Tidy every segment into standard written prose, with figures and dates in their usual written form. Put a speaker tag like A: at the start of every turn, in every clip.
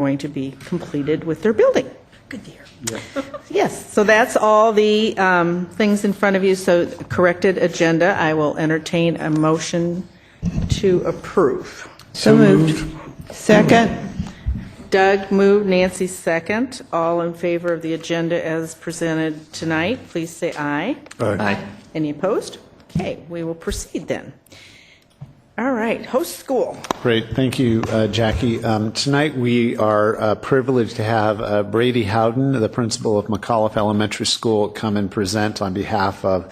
A: going to be completed with their building.
B: Good to hear.
A: Yes, so that's all the things in front of you. So corrected agenda, I will entertain a motion to approve.
B: So moved. Second.
A: Doug moved, Nancy second. All in favor of the agenda as presented tonight, please say aye.
B: Aye.
A: Any opposed? Okay, we will proceed then. All right, host school.
C: Great. Thank you, Jackie. Tonight we are privileged to have Brady Howden, the principal of McAuliffe Elementary School, come and present on behalf of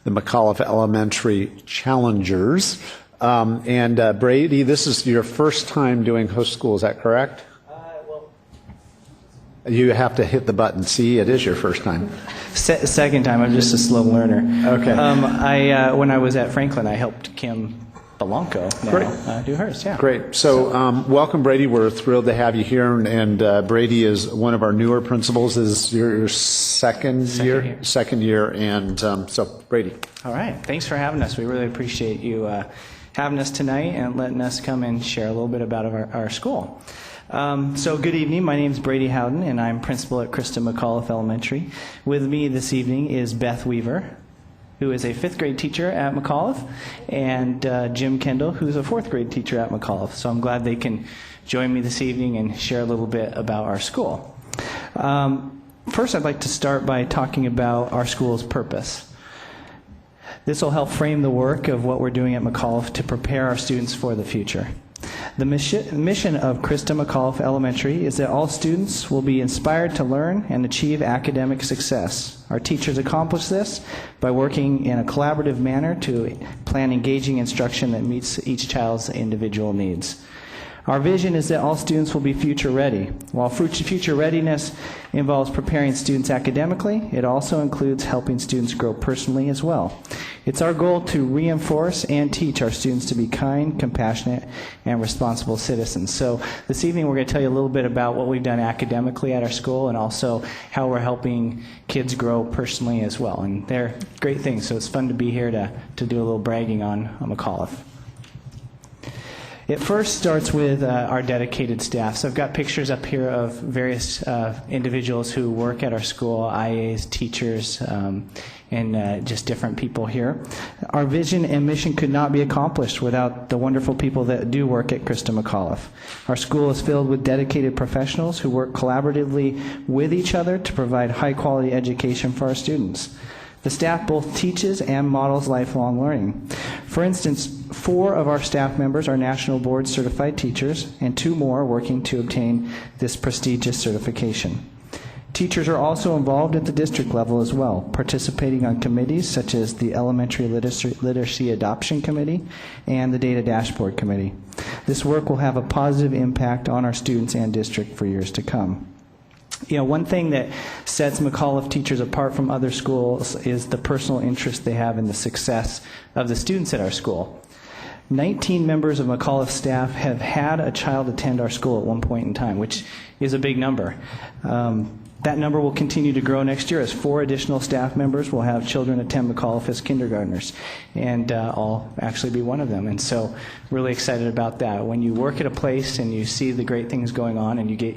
C: the McAuliffe Elementary Challengers. Brady, this is your first time doing host school, is that correct? You have to hit the button. See, it is your first time.
D: Second time. I'm just a slow learner.
C: Okay.
D: When I was at Franklin, I helped Kim Belanco do hers. Yeah.
C: Great. So welcome, Brady. We're thrilled to have you here. And Brady is one of our newer principals. This is your second year. Second year. And so, Brady.
D: All right. Thanks for having us. We really appreciate you having us tonight and letting us come and share a little bit about our school. So good evening. My name is Brady Howden, and I'm principal at Christa McAuliffe Elementary. With me this evening is Beth Weaver, who is a 5th grade teacher at McAuliffe, and Jim Kendall, who's a 4th grade teacher at McAuliffe. So I'm glad they can join me this evening and share a little bit about our school. First, I'd like to start by talking about our school's purpose. This will help frame the work of what we're doing at McAuliffe to prepare our students for the future. The mission of Christa McAuliffe Elementary is that all students will be inspired to learn and achieve academic success. Our teachers accomplish this by working in a collaborative manner to plan engaging instruction that meets each child's individual needs. Our vision is that all students will be future ready. While future readiness involves preparing students academically, it also includes helping students grow personally as well. It's our goal to reinforce and teach our students to be kind, compassionate, and responsible citizens. So this evening we're going to tell you a little bit about what we've done academically at our school and also how we're helping kids grow personally as well. And they're great things, so it's fun to be here to do a little bragging on McAuliffe. It first starts with our dedicated staff. So I've got pictures up here of various individuals who work at our school, IAs, teachers, and just different people here. Our vision and mission could not be accomplished without the wonderful people that do work at Christa McAuliffe. Our school is filled with dedicated professionals who work collaboratively with each other to provide high-quality education for our students. The staff both teaches and models lifelong learning. For instance, 4 of our staff members are National Board certified teachers, and 2 more are working to obtain this prestigious certification. Teachers are also involved at the district level as well, participating on committees such as the Elementary Literacy Adoption Committee and the Data Dashboard Committee. This work will have a positive impact on our students and district for years to come. You know, one thing that sets McAuliffe teachers apart from other schools is the personal interest they have in the success of the students at our school. 19 members of McAuliffe staff have had a child attend our school at one point in time, which is a big number. That number will continue to grow next year as 4 additional staff members will have children attend McAuliffe as kindergartners, and I'll actually be one of them. And so really excited about that. When you work at a place and you see the great things going on and you get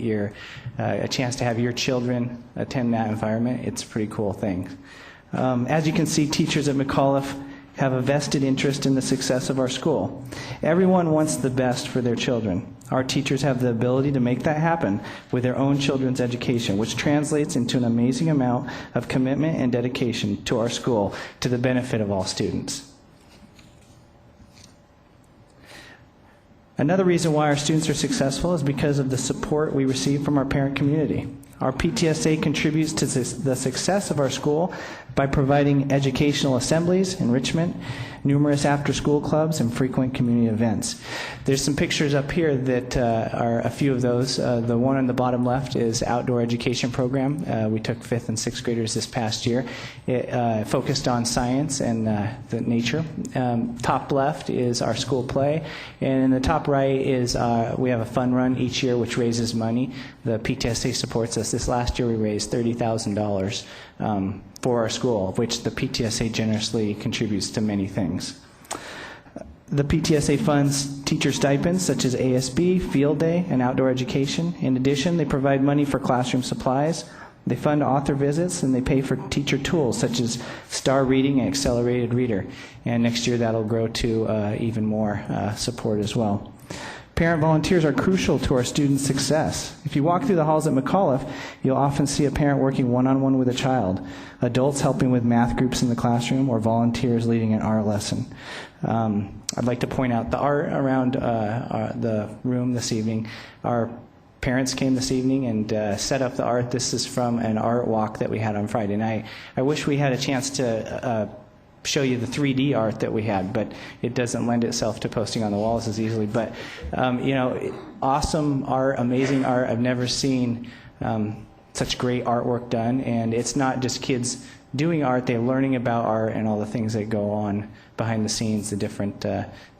D: a chance to have your children attend that environment, it's a pretty cool thing. As you can see, teachers at McAuliffe have a vested interest in the success of our school. Everyone wants the best for their children. Our teachers have the ability to make that happen with their own children's education, which translates into an amazing amount of commitment and dedication to our school to the benefit of all students. Another reason why our students are successful is because of the support we receive from our parent community. Our PTSA contributes to the success of our school by providing educational assemblies, enrichment, numerous after-school clubs, and frequent community events. There's some pictures up here that are a few of those. The one on the bottom left is outdoor education program. We took 5th and 6th graders this past year. It focused on science and the nature. Top left is our school play, and in the top right is we have a fun run each year which raises money. The PTSA supports us. This last year we raised $30,000 for our school, of which the PTSA generously contributes to many things. The PTSA funds teacher stipends such as ASB, field day, and outdoor education. In addition, they provide money for classroom supplies. They fund author visits, and they pay for teacher tools such as Star Reading and Accelerated Reader. And next year that'll grow to even more support as well. Parent volunteers are crucial to our students' success. If you walk through the halls at McAuliffe, you'll often see a parent working one-on-one with a child, adults helping with math groups in the classroom, or volunteers leading an art lesson. I'd like to point out the art around the room this evening. Our parents came this evening and set up the art. This is from an art walk that we had on Friday night. I wish we had a chance to show you the 3D art that we had, but it doesn't lend itself to posting on the walls as easily. But, awesome art, amazing art. I've never seen such great artwork done, and it's not just kids doing art, they're learning about art and all the things that go on behind the scenes, the different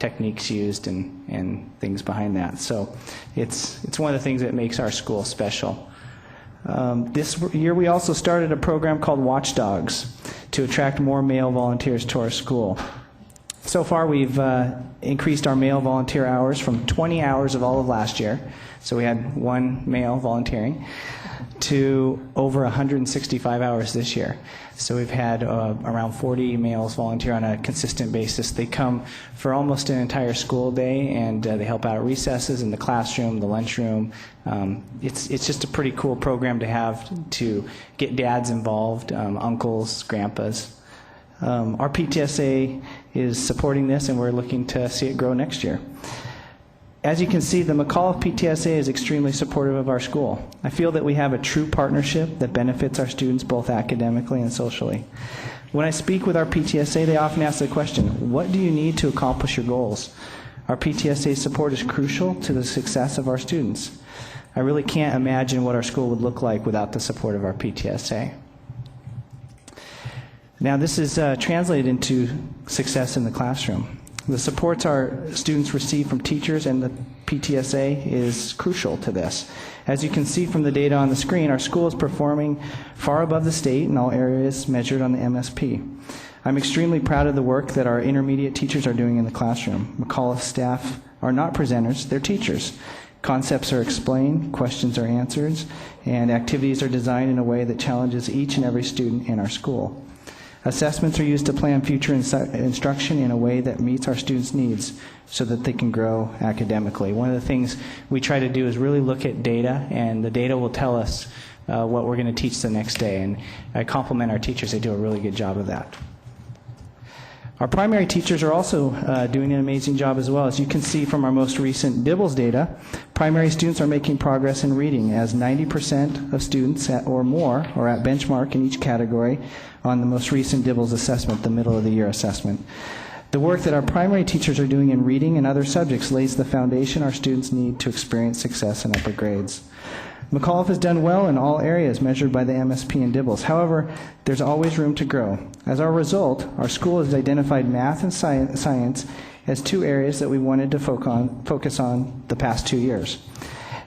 D: techniques used and things behind that. So it's one of the things that makes our school special. This year we also started a program called Watchdogs to attract more male volunteers to our school. So far we've increased our male volunteer hours from 20 hours of all of last year, so we had one male volunteering, to over 165 hours this year. So we've had around 40 males volunteer on a consistent basis. They come for almost an entire school day, and they help out at recesses, in the classroom, the lunchroom. It's just a pretty cool program to have to get dads involved, uncles, grandpas. Our PTSA is supporting this, and we're looking to see it grow next year. As you can see, the McAuliffe PTSA is extremely supportive of our school. I feel that we have a true partnership that benefits our students both academically and socially. When I speak with our PTSA, they often ask the question, what do you need to accomplish your goals? Our PTSA support is crucial to the success of our students. I really can't imagine what our school would look like without the support of our PTSA. Now, this is translated into success in the classroom. The supports our students receive from teachers and the PTSA is crucial to this. As you can see from the data on the screen, our school is performing far above the state in all areas measured on the MSP. I'm extremely proud of the work that our intermediate teachers are doing in the classroom. McAuliffe staff are not presenters, they're teachers. Concepts are explained, questions are answered, and activities are designed in a way that challenges each and every student in our school. Assessments are used to plan future instruction in a way that meets our students' needs so that they can grow academically. One of the things we try to do is really look at data, and the data will tell us what we're going to teach the next day. And I compliment our teachers. They do a really good job of that. Our primary teachers are also doing an amazing job as well. As you can see from our most recent DIBELS data, primary students are making progress in reading, as 90% of students or more are at benchmark in each category on the most recent DIBELS assessment, the middle of the year assessment. The work that our primary teachers are doing in reading and other subjects lays the foundation our students need to experience success in upper grades. McAuliffe has done well in all areas measured by the MSP and DIBELS. However, there's always room to grow. As a result, our school has identified math and science as two areas that we wanted to focus on the past 2 years.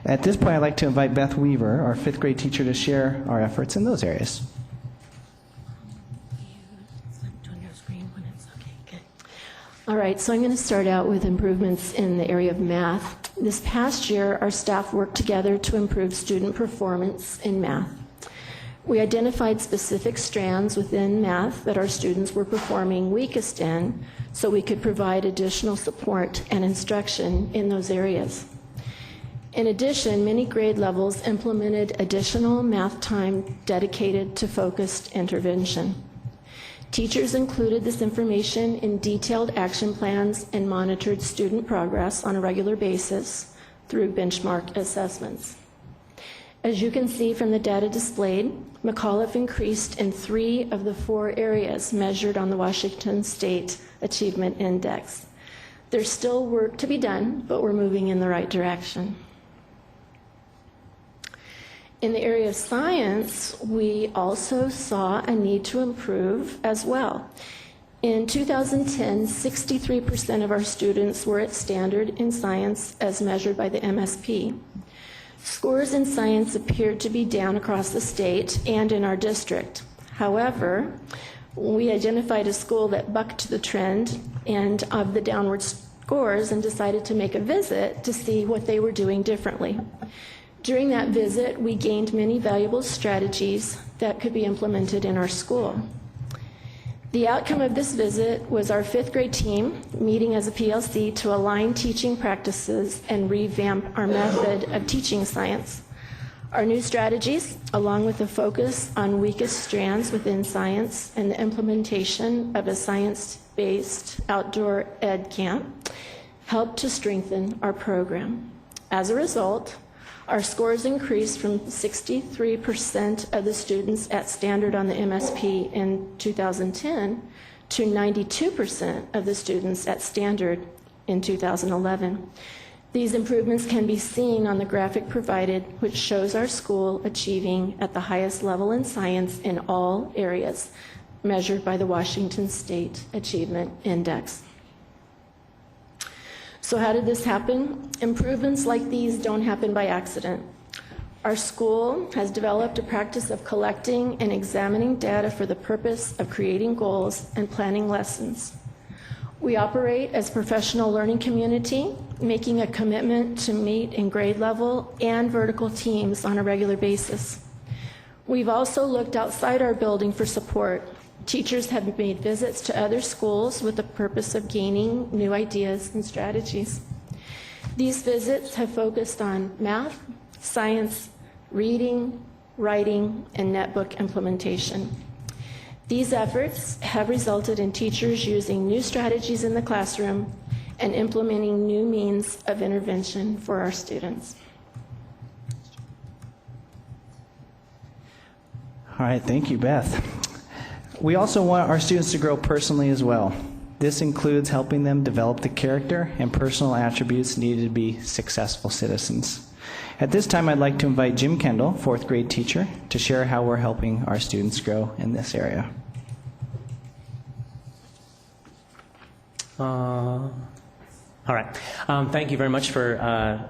D: At this point, I'd like to invite Beth Weaver, our 5th grade teacher, to share our efforts in those areas.
E: All right, so I'm going to start out with improvements in the area of math. This past year, our staff worked together to improve student performance in math. We identified specific strands within math that our students were performing weakest in, so we could provide additional support and instruction in those areas. In addition, many grade levels implemented additional math time dedicated to focused intervention. Teachers included this information in detailed action plans and monitored student progress on a regular basis through benchmark assessments. As you can see from the data displayed, McAuliffe increased in 3 of the 4 areas measured on the Washington State Achievement Index. There's still work to be done, but we're moving in the right direction. In the area of science, we also saw a need to improve as well. In 2010, 63% of our students were at standard in science as measured by the MSP. Scores in science appeared to be down across the state and in our district. However, we identified a school that bucked the trend and of the downward scores and decided to make a visit to see what they were doing differently. During that visit, we gained many valuable strategies that could be implemented in our school. The outcome of this visit was our 5th grade team meeting as a PLC to align teaching practices and revamp our method of teaching science. Our new strategies, along with the focus on weakest strands within science and the implementation of a science-based outdoor ed camp, helped to strengthen our program. As a result, our scores increased from 63% of the students at standard on the MSP in 2010 to 92% of the students at standard in 2011. These improvements can be seen on the graphic provided, which shows our school achieving at the highest level in science in all areas, measured by the Washington State Achievement Index. So how did this happen? Improvements like these don't happen by accident. Our school has developed a practice of collecting and examining data for the purpose of creating goals and planning lessons. We operate as a professional learning community, making a commitment to meet in grade level and vertical teams on a regular basis. We've also looked outside our building for support. Teachers have made visits to other schools with the purpose of gaining new ideas and strategies. These visits have focused on math, science, reading, writing, and netbook implementation. These efforts have resulted in teachers using new strategies in the classroom and implementing new means of intervention for our students.
D: All right, thank you, Beth. We also want our students to grow personally as well. This includes helping them develop the character and personal attributes needed to be successful citizens. At this time, I'd like to invite Jim Kendall, 4th grade teacher, to share how we're helping our students grow in this area.
F: All right. Thank you very much for,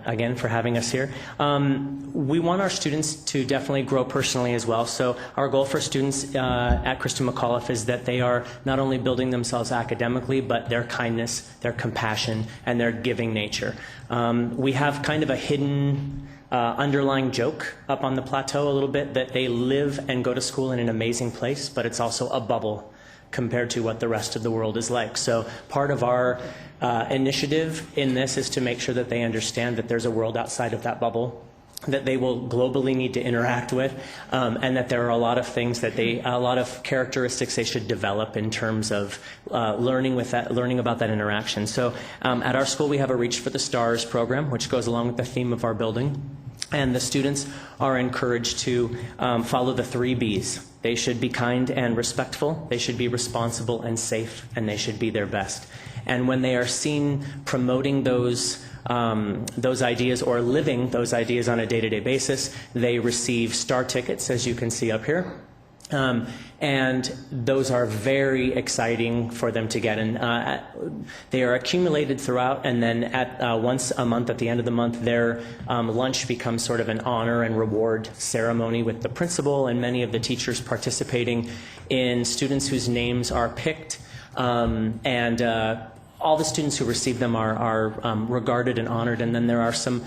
F: again, for having us here. We want our students to definitely grow personally as well. So our goal for students at Christian McAuliffe is that they are not only building themselves academically, but their kindness, their compassion, and their giving nature. We have kind of a hidden underlying joke up on the plateau a little bit that they live and go to school in an amazing place, but it's also a bubble compared to what the rest of the world is like. So part of our initiative in this is to make sure that they understand that there's a world outside of that bubble that they will globally need to interact with, and that there are a lot of things that a lot of characteristics they should develop in terms of learning about that interaction. So at our school we have a Reach for the Stars program, which goes along with the theme of our building. And the students are encouraged to follow the 3 B's. They should be kind and respectful, they should be responsible and safe, and they should be their best. And when they are seen promoting those ideas or living those ideas on a day-to-day basis, they receive star tickets, as you can see up here. And those are very exciting for them to get. And they are accumulated throughout, and then at once a month, at the end of the month, their lunch becomes sort of an honor and reward ceremony with the principal and many of the teachers participating in students whose names are picked. All the students who receive them are regarded and honored, and then there are some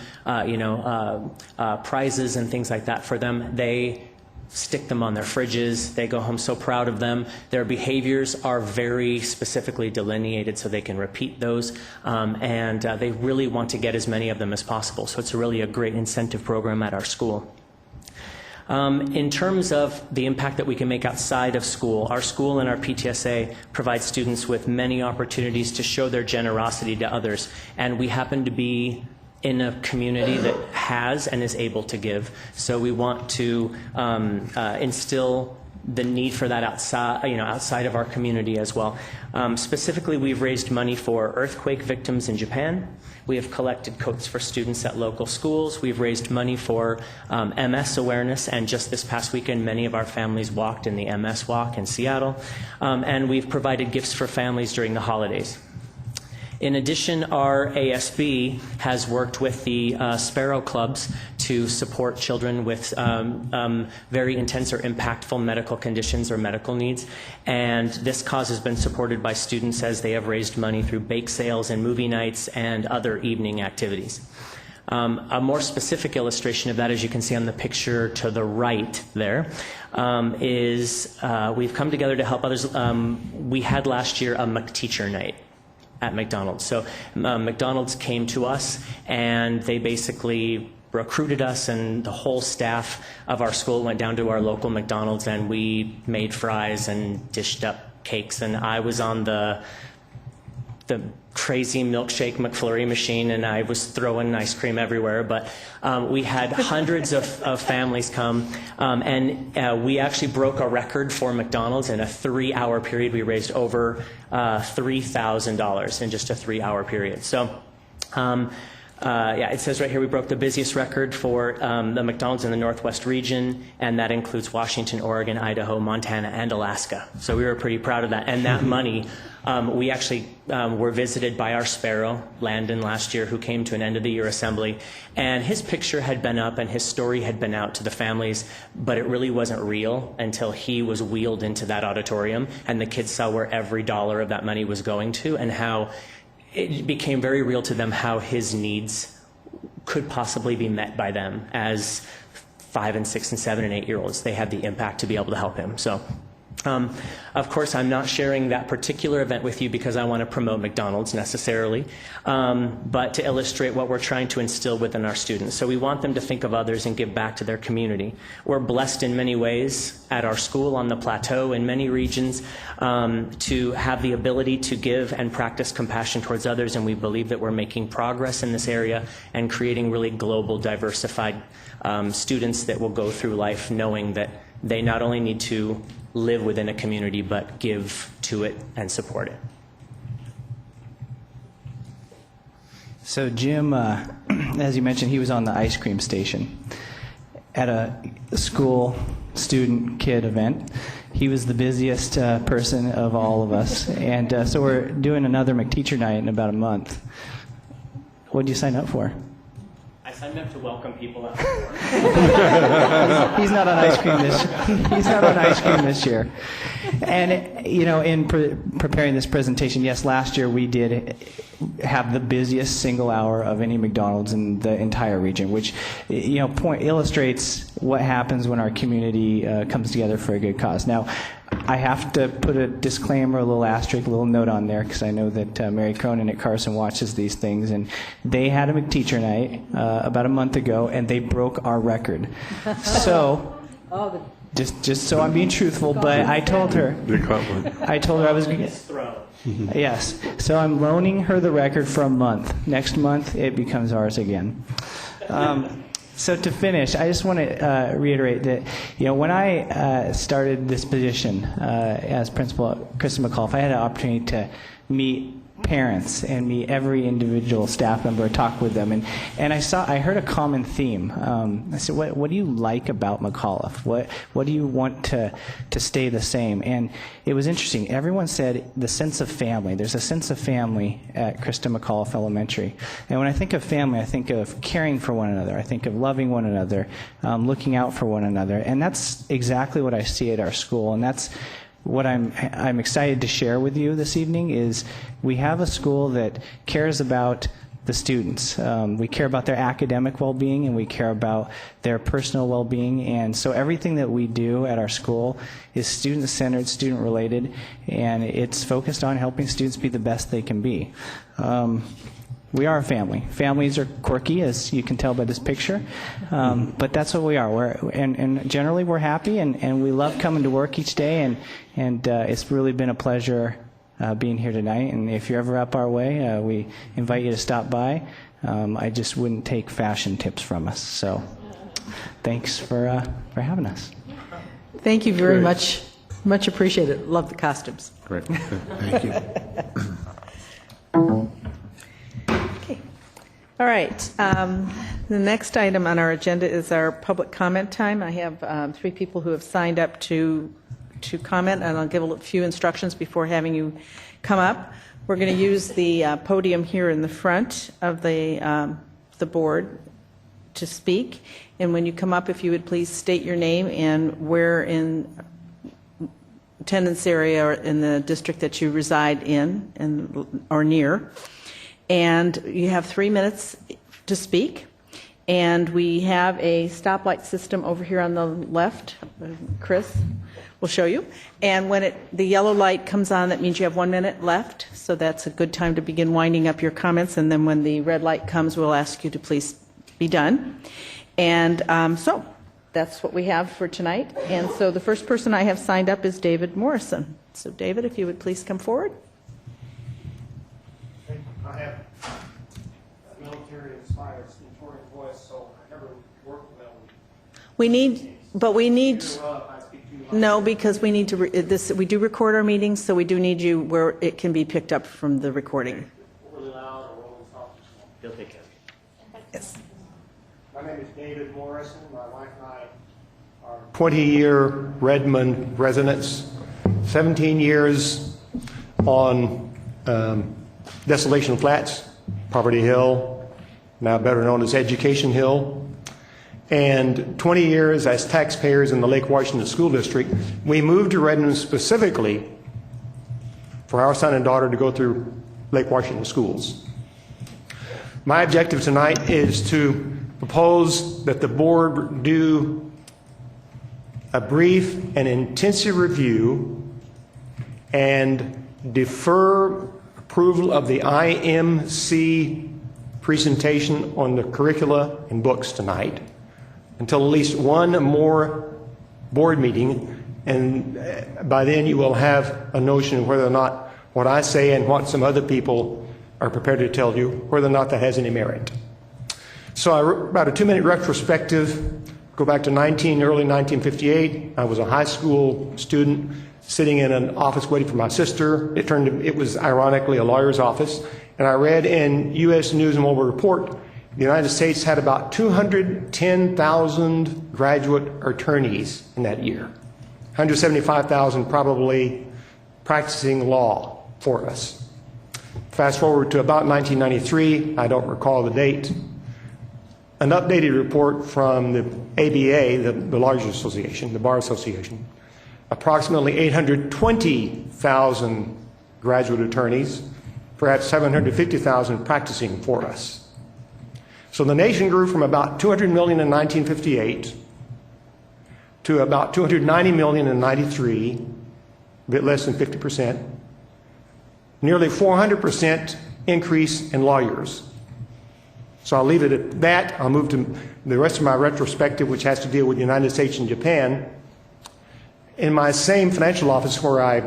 F: prizes and things like that for them. They stick them on their fridges. They go home so proud of them. Their behaviors are very specifically delineated so they can repeat those, and they really want to get as many of them as possible. So it's really a great incentive program at our school. In terms of the impact that we can make outside of school, our school and our PTSA provide students with many opportunities to show their generosity to others, and we happen to be in a community that has and is able to give. So we want to instill the need for that outside of our community as well. Specifically, we've raised money for earthquake victims in Japan. We have collected coats for students at local schools. We've raised money for MS awareness, and just this past weekend, many of our families walked in the MS Walk in Seattle. And we've provided gifts for families during the holidays. In addition, our ASB has worked with the Sparrow Clubs to support children with very intense or impactful medical conditions or medical needs. And this cause has been supported by students as they have raised money through bake sales and movie nights and other evening activities. A more specific illustration of that, as you can see on the picture to the right there, is we've come together to help others. We had last year a McTeacher night at McDonald's. So McDonald's came to us and they basically recruited us, and the whole staff of our school went down to our local McDonald's and we made fries and dished up cakes, and I was on the crazy milkshake McFlurry machine, and I was throwing ice cream everywhere. But we had hundreds of families come, and we actually broke a record for McDonald's. In a 3-hour period, we raised over $3,000 in just a 3-hour period. So yeah, it says right here we broke the busiest record for the McDonald's in the Northwest region, and that includes Washington, Oregon, Idaho, Montana, and Alaska. So we were pretty proud of that. And that money, we actually were visited by our Sparrow, Landon, last year, who came to an end-of-the-year assembly. And his picture had been up and his story had been out to the families, but it really wasn't real until he was wheeled into that auditorium and the kids saw where every dollar of that money was going to, and how it became very real to them how his needs could possibly be met by them as 5 and 6 and 7 and 8-year-olds. They had the impact to be able to help him. So, of course, I'm not sharing that particular event with you because I want to promote McDonald's necessarily, but to illustrate what we're trying to instill within our students. So we want them to think of others and give back to their community. We're blessed in many ways at our school on the plateau in many regions to have the ability to give and practice compassion towards others, and we believe that we're making progress in this area and creating really global, diversified students that will go through life knowing that they not only need to live within a community, but give to it and support it.
D: So Jim, as you mentioned, he was on the ice cream station at a school student kid event. He was the busiest person of all of us. And so we're doing another McTeacher night in about a month. What did you sign up for?
F: I signed up to welcome people out.
D: He's not on ice cream this. He's not on ice cream this year. And you know, in preparing this presentation, yes, last year we did have the busiest single hour of any McDonald's in the entire region, which illustrates what happens when our community comes together for a good cause. Now, I have to put a disclaimer, a little asterisk, a little note on there, because I know that Mary Cronin at Carson watches these things, and they had a McTeacher night about a month ago, and they broke our record. So, just so I'm being truthful, but I told her I was going to. Yes. So I'm loaning her the record for a month. Next month, it becomes ours again. So to finish, I just want to reiterate that, when I started this position as principal at Kristen McAuliffe, I had an opportunity to meet parents and meet every individual staff member, talk with them, and I heard a common theme. I said, what do you like about McAuliffe? What do you want to stay the same? And it was interesting. Everyone said the sense of family. There's a sense of family at Kristen McAuliffe Elementary. And when I think of family, I think of caring for one another. I think of loving one another, looking out for one another. And that's exactly what I see at our school. And that's what I'm excited to share with you this evening is we have a school that cares about the students. We care about their academic well-being, and we care about their personal well-being. And so everything that we do at our school is student-centered, student-related, and it's focused on helping students be the best they can be. We are a family. Families are quirky, as you can tell by this picture, but that's what we are. And generally we're happy, and we love coming to work each day, and it's really been a pleasure being here tonight. And if you're ever up our way, we invite you to stop by. I just wouldn't take fashion tips from us. So thanks for having us.
A: Thank you very much. Much appreciated. Love the costumes.
C: Great. Thank you.
A: All right. The next item on our agenda is our public comment time. I have 3 people who have signed up to comment, and I'll give a few instructions before having you come up. We're going to use the podium here in the front of the board to speak. And when you come up, if you would please state your name and where in attendance area or in the district that you reside in and or near. And you have 3 minutes to speak. And we have a stoplight system over here on the left. Chris will show you. And when the yellow light comes on, that means you have 1 minute left. So that's a good time to begin winding up your comments. And then when the red light comes, we'll ask you to please be done. And so that's what we have for tonight. And so the first person I have signed up is David Morrison. So David, if you would please come forward.
G: I have military-inspired stentorian voice, so I never work well.
A: We need,
G: Well, if I speak too much.
A: no, because we need to, we do record our meetings, so we do need you where it can be picked up from the recording.
G: Really loud or really soft.
F: You'll take care.
A: Yes.
G: My name is David Morrison. My wife and I are 20-year Redmond residents, 17 years on Desolation Flats, Poverty Hill, now better known as Education Hill, and 20 years as taxpayers in the Lake Washington School District. We moved to Redmond specifically for our son and daughter to go through Lake Washington schools. My objective tonight is to propose that the board do a brief and intensive review and defer approval of the IMC presentation on the curricula and books tonight until at least one more board meeting, and by then you will have a notion of whether or not what I say and what some other people are prepared to tell you, whether or not that has any merit. So I wrote about a 2-minute retrospective, go back to early 1958. I was a high school student sitting in an office waiting for my sister. It was ironically a lawyer's office. And I read in U.S. News and World Report, the United States had about 210,000 graduate attorneys in that year. 175,000 probably practicing law for us. Fast forward to about 1993, I don't recall the date, an updated report from the ABA, the largest association, the Bar Association, approximately 820,000 graduate attorneys, perhaps 750,000 practicing for us. So the nation grew from about 200 million in 1958 to about 290 million in 93, a bit less than 50%, nearly 400% increase in lawyers. So I'll leave it at that. I'll move to the rest of my retrospective, which has to deal with the United States and Japan. In my same financial office where I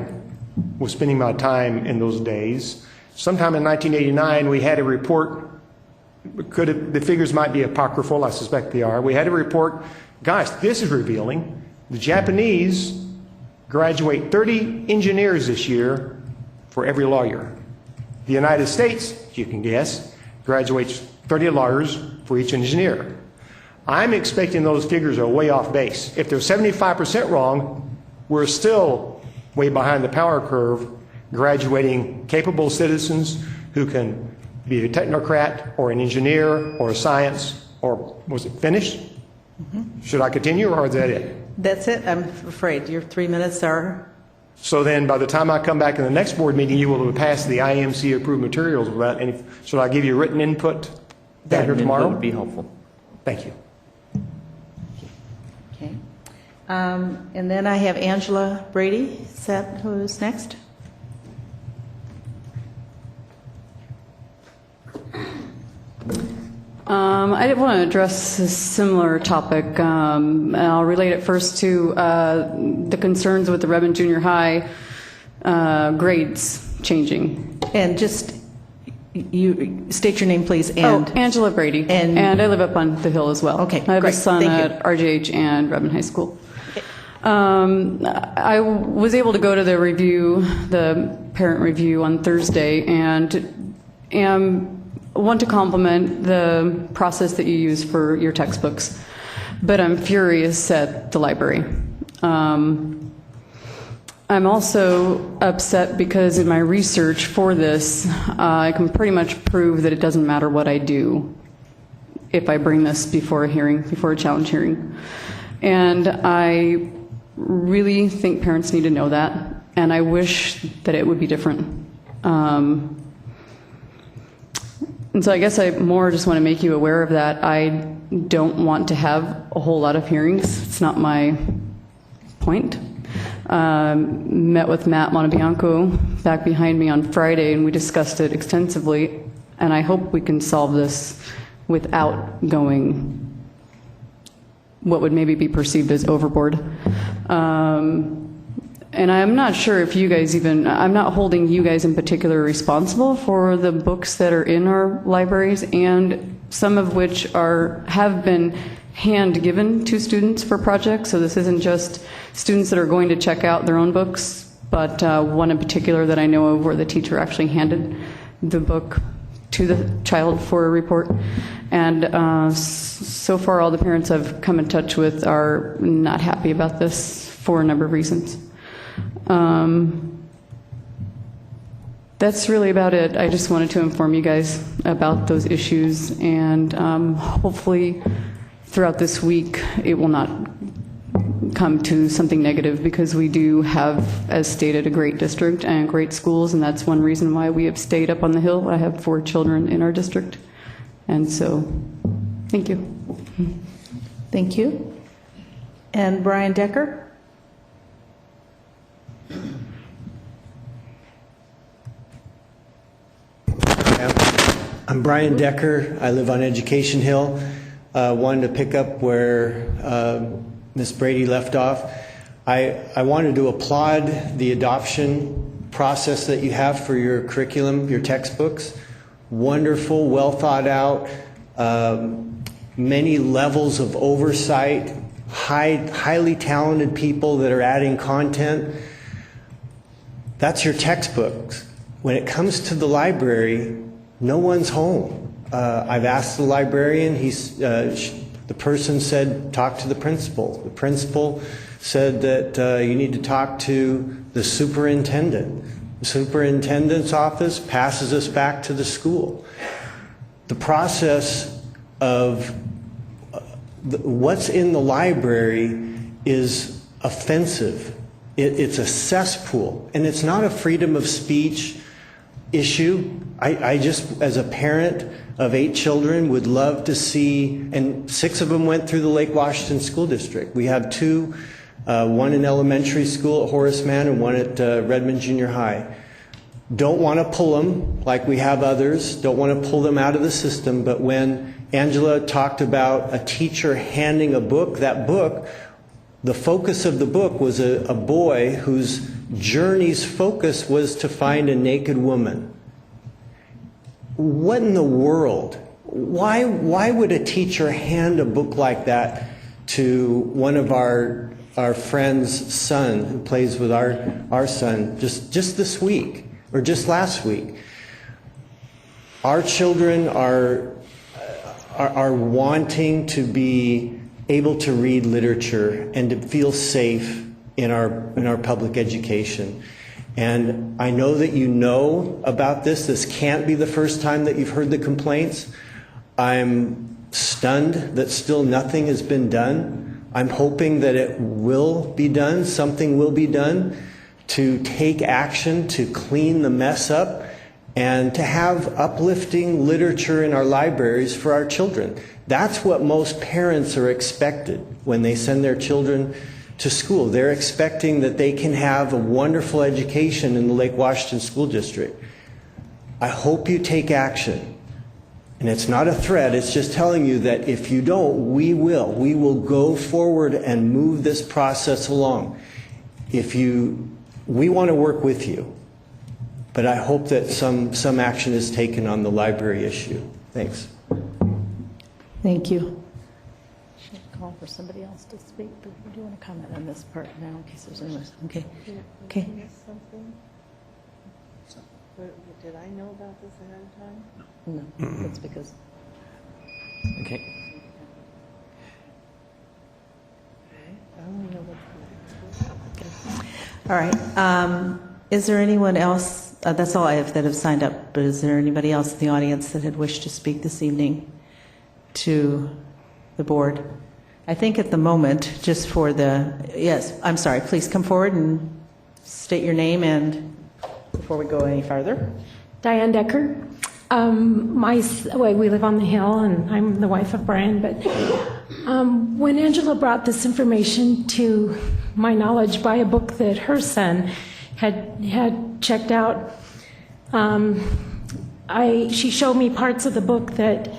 G: was spending my time in those days, sometime in 1989, we had a report. The figures might be apocryphal, I suspect they are. We had a report, gosh, this is revealing. The Japanese graduate 30 engineers this year for every lawyer. The United States, you can guess, graduates 30 lawyers for each engineer. I'm expecting those figures are way off base. If they're 75% wrong, we're still way behind the power curve, graduating capable citizens who can be a technocrat or an engineer or a science, or was it finished? Should I continue or is that it?
A: That's it, I'm afraid. Your 3 minutes are...
G: So then by the time I come back in the next board meeting, you will have passed the IMC approved materials without any, should I give you written input back here tomorrow?
F: That would be helpful.
G: Thank you.
A: Okay. And then I have Angela Brady. Is that who's next?
H: I did want to address a similar topic. And I'll relate it first to the concerns with the Redmond Junior High grades changing.
A: And just, you state your name, please, and...
H: Angela Brady.
A: And-
H: I live up on the hill as well.
A: Okay,
H: I have
A: great.
H: a son
A: Thank you.
H: at RGH and Redmond High School. I was able to go to the review, the parent review on Thursday, and want to compliment the process that you use for your textbooks, but I'm furious at the library. I'm also upset because in my research for this, I can pretty much prove that it doesn't matter what I do if I bring this before a hearing, before a challenge hearing. And I really think parents need to know that, and I wish that it would be different. And so I guess I more just want to make you aware of that. I don't want to have a whole lot of hearings. It's not my point. Met with Matt Montebianco back behind me on Friday, and we discussed it extensively, and I hope we can solve this without going what would maybe be perceived as overboard. And I'm not sure if you guys even, I'm not holding you guys in particular responsible for the books that are in our libraries, and some of which have been hand-given to students for projects. So this isn't just students that are going to check out their own books, but one in particular that I know of where the teacher actually handed the book to the child for a report. And so far all the parents I've come in touch with are not happy about this for a number of reasons. That's really about it. I just wanted to inform you guys about those issues, and hopefully throughout this week it will not come to something negative, because we do have, as stated, a great district and great schools, and that's one reason why we have stayed up on the Hill. I have 4 children in our district, and so thank you.
A: Thank you. And Brian Decker?
I: I'm Brian Decker. I live on Education Hill. Wanted to pick up where Ms. Brady left off. I wanted to applaud the adoption process that you have for your curriculum, your textbooks. Wonderful, well thought out, many levels of oversight, highly talented people that are adding content. That's your textbooks. When it comes to the library, no one's home. I've asked the librarian, the person said, talk to the principal. The principal said that you need to talk to the superintendent. The superintendent's office passes us back to the school. The process of what's in the library is offensive. It's a cesspool, and it's not a freedom of speech issue. I just, as a parent of 8 children, would love to see, and 6 of them went through the Lake Washington School District. We have 2, one in elementary school at Horace Mann and one at Redmond Junior High. Don't want to pull them like we have others, don't want to pull them out of the system, but when Angela talked about a teacher handing a book, that book, the focus of the book was a boy whose journey's focus was to find a naked woman. What in the world? Why would a teacher hand a book like that to one of our friend's son who plays with our son just this week or just last week? Our children are wanting to be able to read literature and to feel safe in our public education. And I know that you know about this. This can't be the first time that you've heard the complaints. I'm stunned that still nothing has been done. I'm hoping that it will be done, something will be done to take action to clean the mess up and to have uplifting literature in our libraries for our children. That's what most parents are expected when they send their children to school. They're expecting that they can have a wonderful education in the Lake Washington School District. I hope you take action. And it's not a threat, it's just telling you that if you don't, we will. We will go forward and move this process along. We want to work with you. But I hope that some action is taken on the library issue. Thanks.
A: Thank you. Should I call for somebody else to speak? But we do want to comment on this part now in case there's anyone. Okay. Okay.
B: Something? Did I know about this ahead of time?
A: No, that's because.
F: Okay.
B: I only know what's next.
A: All right. Is there anyone else? That's all I have that have signed up. But is there anybody else in the audience that had wished to speak this evening to the board? I think at the moment, just for the, yes, I'm sorry, please come forward and state your name and before we go any farther.
J: Diane Decker. We live on the hill, and I'm the wife of Brian. But when Angela brought this information to my knowledge by a book that her son had checked out, she showed me parts of the book that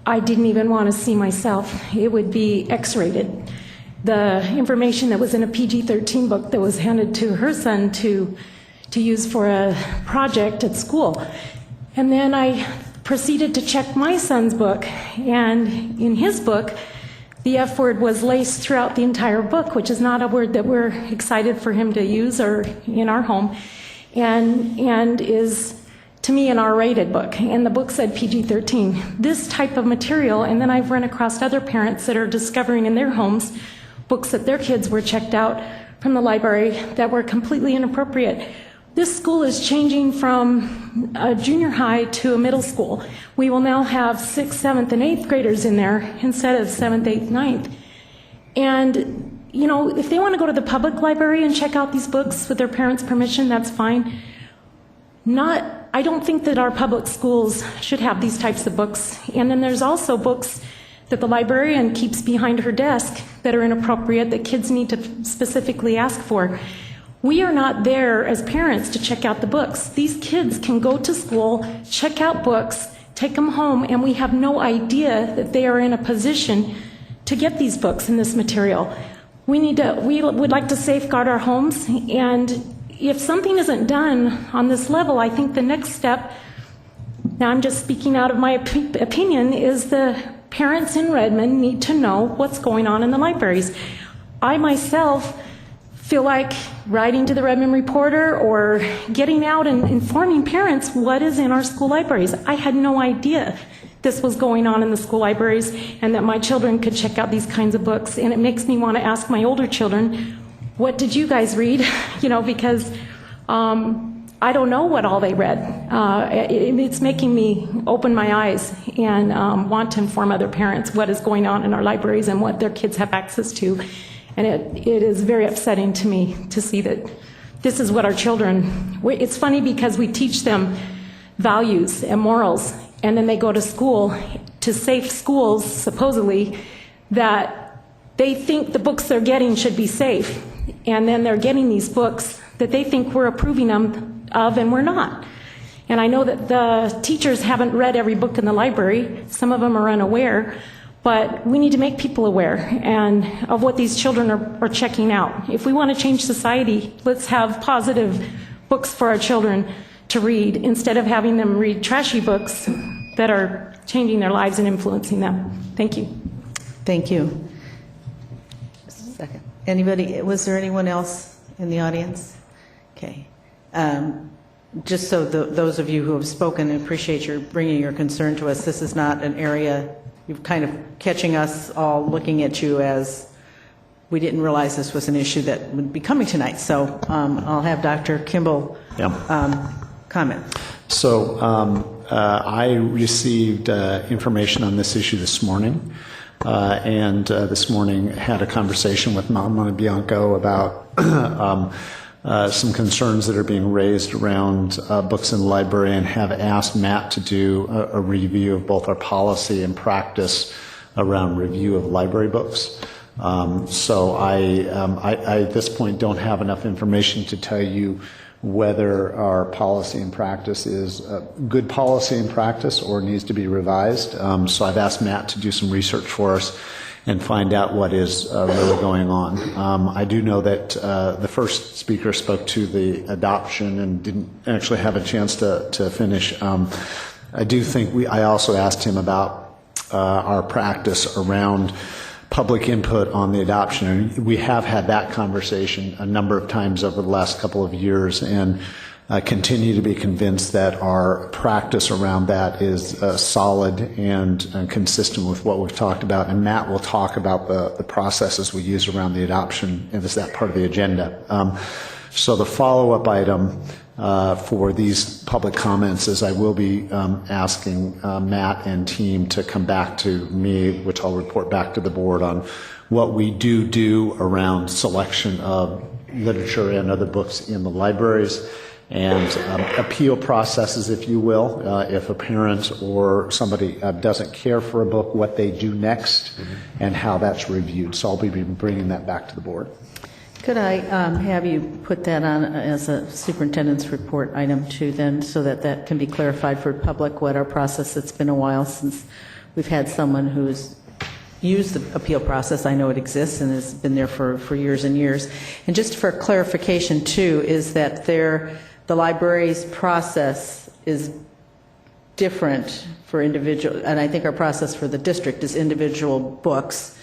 J: I didn't even want to see myself. It would be X-rated. The information that was in a PG-13 book that was handed to her son to use for a project at school. And then I proceeded to check my son's book, and in his book, the F word was laced throughout the entire book, which is not a word that we're excited for him to use or in our home, and is, to me, an R-rated book. And the book said PG-13. This type of material, and then I've run across other parents that are discovering in their homes books that their kids were checked out from the library that were completely inappropriate. This school is changing from a junior high to a middle school. We will now have 6th, 7th, and 8th graders in there instead of 7th, 8th, 9th. And, you know, if they want to go to the public library and check out these books with their parents' permission, that's fine. I don't think that our public schools should have these types of books. And then there's also books that the librarian keeps behind her desk that are inappropriate that kids need to specifically ask for. We are not there as parents to check out the books. These kids can go to school, check out books, take them home, and we have no idea that they are in a position to get these books and this material. We would like to safeguard our homes, and if something isn't done on this level, I think the next step, now I'm just speaking out of my opinion, is the parents in Redmond need to know what's going on in the libraries. I myself feel like writing to the Redmond Reporter or getting out and informing parents what is in our school libraries. I had no idea this was going on in the school libraries and that my children could check out these kinds of books. And it makes me want to ask my older children, what did you guys read? Because I don't know what all they read. It's making me open my eyes and want to inform other parents what is going on in our libraries and what their kids have access to. And it is very upsetting to me to see that this is what our children, it's funny because we teach them values and morals, and then they go to school, to safe schools, supposedly, that they think the books they're getting should be safe. And then they're getting these books that they think we're approving them of, and we're not. And I know that the teachers haven't read every book in the library. Some of them are unaware. But we need to make people aware and of what these children are checking out. If we want to change society, let's have positive books for our children to read instead of having them read trashy books that are changing their lives and influencing them. Thank you.
A: Thank you. Just a second. Anybody, was there anyone else in the audience? Okay. Just so those of you who have spoken, appreciate your bringing your concern to us. This is not an area. You're kind of catching us all looking at you as we didn't realize this was an issue that would be coming tonight. So I'll have Dr. Kimball comment.
C: So I received information on this issue this morning, and this morning had a conversation with Mama Bianco about some concerns that are being raised around books in the library, and have asked Matt to do a review of both our policy and practice around review of library books. So I at this point don't have enough information to tell you whether our policy and practice is good policy and practice or needs to be revised. So I've asked Matt to do some research for us and find out what is really going on. I do know that the first speaker spoke to the adoption and didn't actually have a chance to finish. I do think I also asked him about our practice around public input on the adoption. And we have had that conversation a number of times over the last couple of years, and continue to be convinced that our practice around that is solid and consistent with what we've talked about. And Matt will talk about the processes we use around the adoption, and is that part of the agenda. So the follow-up item for these public comments is I will be asking Matt and team to come back to me, which I'll report back to the board on what we do around selection of literature and other books in the libraries, and appeal processes, if you will. If a parent or somebody doesn't care for a book, what they do next and how that's reviewed. So I'll be bringing that back to the board.
A: Could I have you put that on as a superintendent's report item too then, so that that can be clarified for the public, what our process, it's been a while since we've had someone who's used the appeal process. I know it exists and has been there for years and years. And just for clarification too, is that the library's process is different for individual, and I think our process for the district is individual books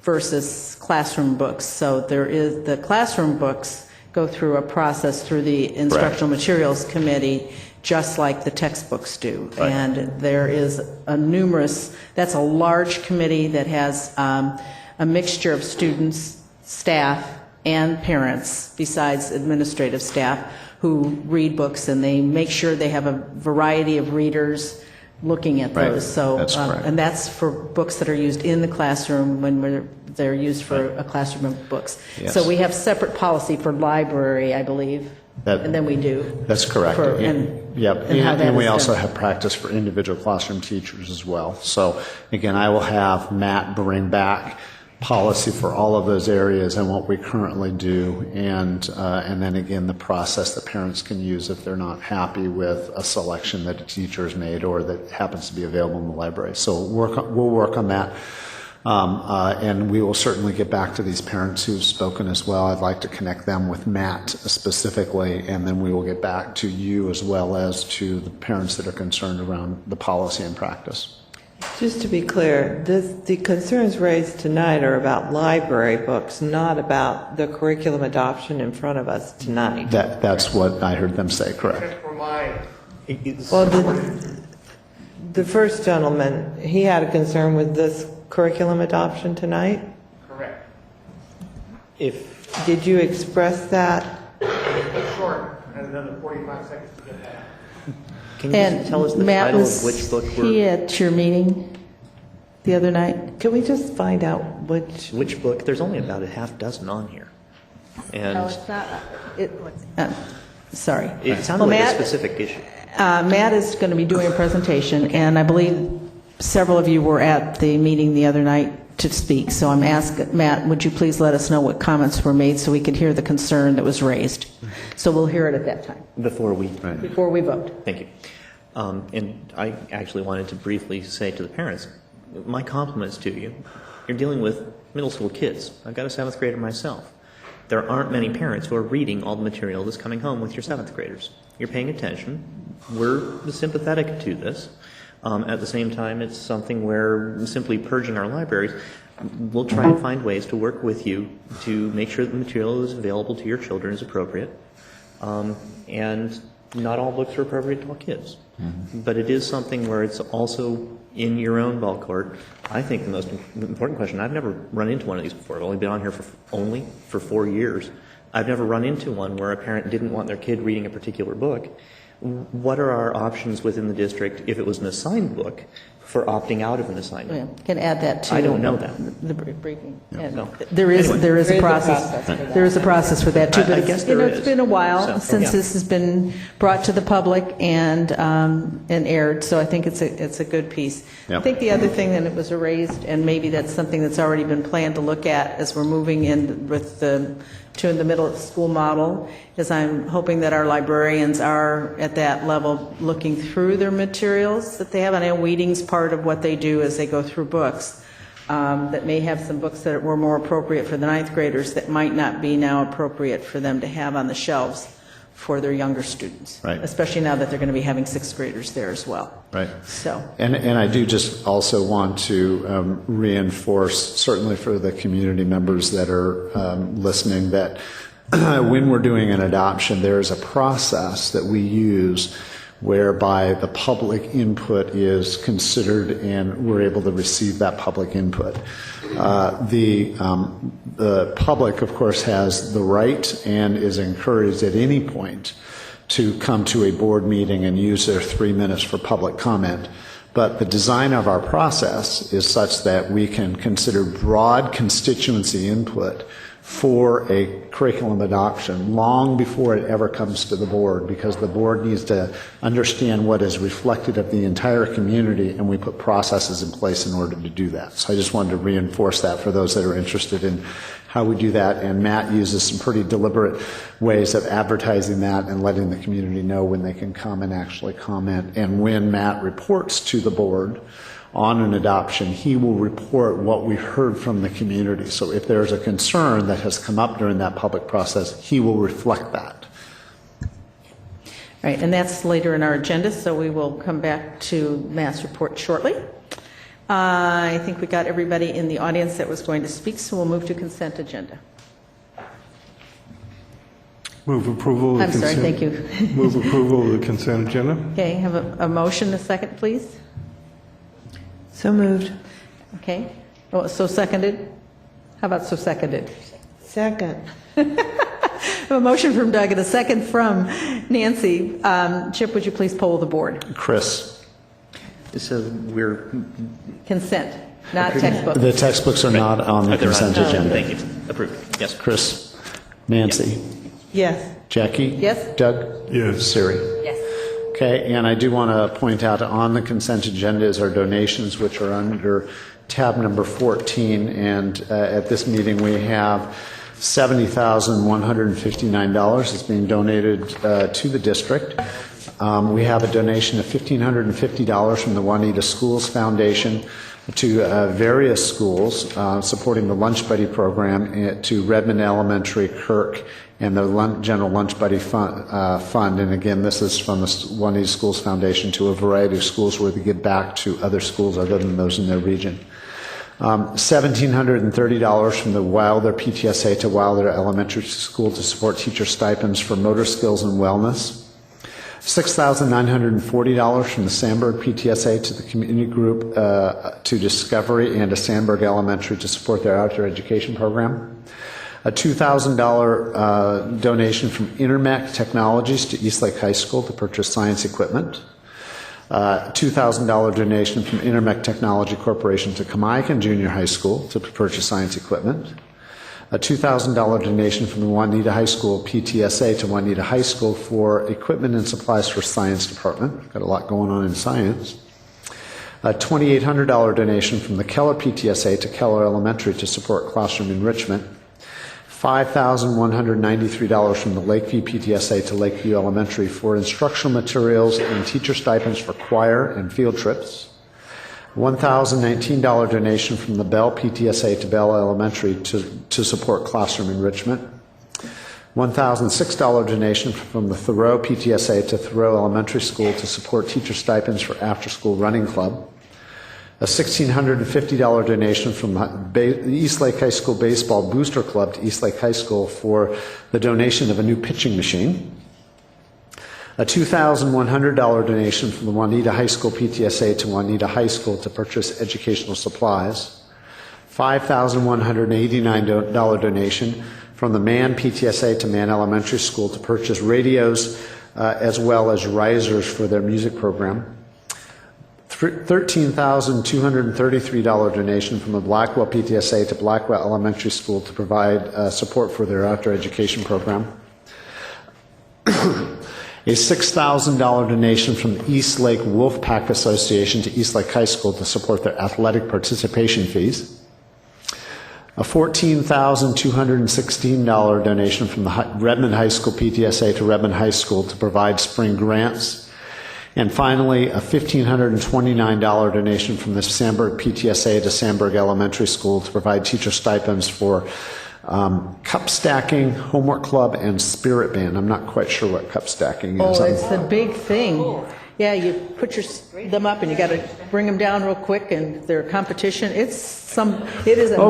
A: versus classroom books. So the classroom books go through a process through the Instructional Materials Committee, just like the textbooks do.
C: Right.
A: And there is that's a large committee that has a mixture of students, staff, and parents, besides administrative staff, who read books, and they make sure they have a variety of readers looking at
C: Right.
A: those. So,
C: That's correct.
A: and that's for books that are used in the classroom when they're used for a classroom of books.
C: Yes.
A: So we have separate policy for library, I believe, and then we do.
C: That's correct.
A: For-
C: Yep.
A: and how that
C: And we
A: is
C: also
A: done.
C: have practice for individual classroom teachers as well. So again, I will have Matt bring back policy for all of those areas and what we currently do, and then again, the process that parents can use if they're not happy with a selection that a teacher has made or that happens to be available in the library. So we'll work on that. And we will certainly get back to these parents who've spoken as well. I'd like to connect them with Matt specifically, and then we will get back to you as well as to the parents that are concerned around the policy and practice.
B: Just to be clear, the concerns raised tonight are about library books, not about the curriculum adoption in front of us tonight.
C: That's what I heard them say, correct?
B: Well, the first gentleman, he had a concern with this curriculum adoption tonight?
G: Correct.
B: Did you express that?
G: Short, and another 45 seconds to get that.
K: Can you
A: And
K: just tell us the
A: Matt,
K: title
A: was
K: of which book
A: he at your meeting the other night?
B: Can we just find out which
K: book? There's only about a half dozen on here. And
A: Sorry.
K: it sounded
A: Well,
K: like
A: Matt-
K: a specific issue.
A: Matt is going to be doing a presentation, and I believe several of you were at the meeting the other night to speak. So I'm asking, Matt, would you please let us know what comments were made so we could hear the concern that was raised? So we'll hear it at that time,
K: Before we
A: vote.
K: Thank you. And I actually wanted to briefly say to the parents, my compliments to you. You're dealing with middle school kids. I've got a 7th grader myself. There aren't many parents who are reading all the material that's coming home with your 7th graders. You're paying attention. We're sympathetic to this. At the same time, it's something where simply purging our libraries, we'll try and find ways to work with you to make sure the material is available to your children is appropriate. And not all books are appropriate to all kids. Mm-hmm. But it is something where it's also in your own ball court. I think the most important question, I've never run into one of these before. I've only been on here for 4 years. I've never run into one where a parent didn't want their kid reading a particular book. What are our options within the district if it was an assigned book for opting out of an assignment?
A: Yeah, can add that to.
K: I don't know that.
A: The briefing. And
K: No.
A: There is a
B: a
A: process.
B: process for that.
A: There is a process for that too.
K: I
A: But it's,
K: guess there
A: it's
K: is.
A: been a while
K: So,
A: since
K: yeah.
A: this has been brought to the public and aired. So I think it's a good piece.
C: Yep.
A: I think the other thing that it was raised, and maybe that's something that's already been planned to look at as we're moving in with the middle school model, is I'm hoping that our librarians are at that level looking through their materials that they have. I know weeding's part of what they do as they go through books, that may have some books that were more appropriate for the 9th graders that might not be now appropriate for them to have on the shelves for their younger students.
C: Right.
A: Especially now that they're going to be having 6th graders there as well.
C: Right.
A: So.
C: And I do just also want to reinforce, certainly for the community members that are listening, that when we're doing an adoption, there is a process that we use whereby the public input is considered and we're able to receive that public input. The public, of course, has the right and is encouraged at any point to come to a board meeting and use their 3 minutes for public comment. But the design of our process is such that we can consider broad constituency input for a curriculum adoption long before it ever comes to the board, because the board needs to understand what is reflected of the entire community, and we put processes in place in order to do that. So I just wanted to reinforce that for those that are interested in how we do that. And Matt uses some pretty deliberate ways of advertising that and letting the community know when they can come and actually comment. And when Matt reports to the board on an adoption, he will report what we heard from the community. So if there's a concern that has come up during that public process, he will reflect that.
A: Right, and that's later in our agenda, so we will come back to Matt's report shortly. I think we got everybody in the audience that was going to speak, so we'll move to consent agenda.
L: Move approval of the
A: I'm sorry,
L: consent.
A: thank you.
L: Move approval of the consent agenda.
A: Okay, have a motion, a second, please.
B: So moved.
A: Okay, oh, so seconded? How about so seconded?
B: Second.
A: I have a motion from Doug and a second from Nancy. Chip, would you please poll the board?
C: Chris?
K: So we're
A: Consent, not textbook.
C: The textbooks are not on the
K: they're
C: consent
K: not-
C: agenda.
K: Thank you. Approved. Yes.
C: Chris? Nancy?
B: Yes.
C: Jackie?
A: Yes.
C: Doug?
L: Yes.
C: Siri?
A: Yes.
C: Okay, and I do want to point out on the consent agenda is our donations, which are under tab number 14, and at this meeting we have $70,159 that's being donated to the district. We have a donation of $1,550 from the Juanita Schools Foundation to various schools supporting the Lunch Buddy program to Redmond Elementary, Kirk, and the General Lunch Buddy Fund. And again, this is from the Juanita Schools Foundation to a variety of schools where they give back to other schools other than those in their region. $1,730 from the Wilder PTSA to Wilder Elementary School to support teacher stipends for motor skills and wellness. $6,940 from the Sandburg PTSA to the community group to Discovery and to Sandburg Elementary to support their outdoor education program. A $2,000 donation from Intermec Technologies to Eastlake High School to purchase science equipment. $2,000 donation from Intermec Technology Corporation to Kamaikan Junior High School to purchase science equipment. A $2,000 donation from the Juanita High School PTSA to Juanita High School for equipment and supplies for science department. Got a lot going on in science. A $2,800 donation from the Keller PTSA to Keller Elementary to support classroom enrichment. $5,193 from the Lakeview PTSA to Lakeview Elementary for instructional materials and teacher stipends for choir and field trips. $1,019 donation from the Bell PTSA to Bell Elementary to support classroom enrichment. $1,006 donation from the Thoreau PTSA to Thoreau Elementary School to support teacher stipends for after-school running club. A $1,650 donation from the Eastlake High School Baseball Booster Club to Eastlake High School for the donation of a new pitching machine. A $2,100 donation from the Juanita High School PTSA to Juanita High School to purchase educational supplies. $5,189 donation from the Mann PTSA to Mann Elementary School to purchase radios as well as risers for their music program. $13,233 donation from the Blackwell PTSA to Blackwell Elementary School to provide support for their outdoor education program. A $6,000 donation from the Eastlake Wolfpack Association to Eastlake High School to support their athletic participation fees. A $14,216 donation from the Redmond High School PTSA to Redmond High School to provide spring grants. And finally, a $1,529 donation from the Sandburg PTSA to Sandburg Elementary School to provide teacher stipends for cup stacking, homework club, and spirit band. I'm not quite sure what cup stacking is.
A: Oh, it's the big thing. Yeah, you put them up and you got to bring them down real quick, and they're competition. It is a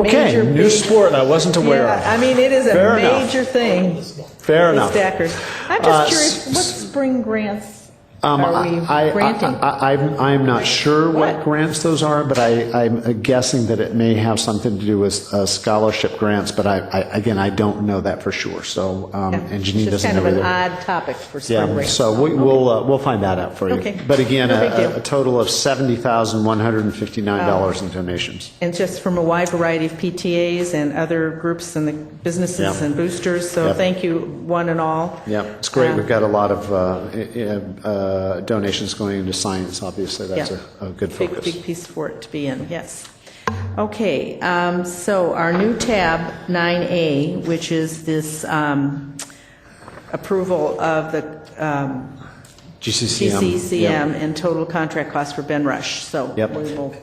A: major
C: new
A: big
C: sport I wasn't aware of.
A: Yeah, I mean, it is
C: Fair
A: a major thing.
C: Fair
A: The
C: enough.
A: stackers. I'm just curious, what spring grants are we granting?
C: I'm not sure what grants those are, but I'm guessing that it may have something to do with scholarship grants, but I don't know that for sure. So, and Janine
A: It's just
C: doesn't
A: kind
C: know
A: of an
C: either.
A: odd topic for spring
C: Yeah,
A: break.
C: so we'll find that out for you.
A: Okay.
C: But again,
A: No big deal.
C: a total of $70,159 in donations.
A: And just from a wide variety of PTAs and other groups and the businesses
C: Yeah.
A: and boosters, so
C: Yep.
A: thank you, one and all.
C: Yeah, it's great. We've got a lot of donations going into science, obviously. That's
A: Yeah.
C: a good focus.
A: Big piece for it to be in, yes. Okay, so our new tab, 9A, which is this approval of the
C: GCCM.
A: GCCM and total contract cost for Ben Rush. So
C: Yep.
A: we will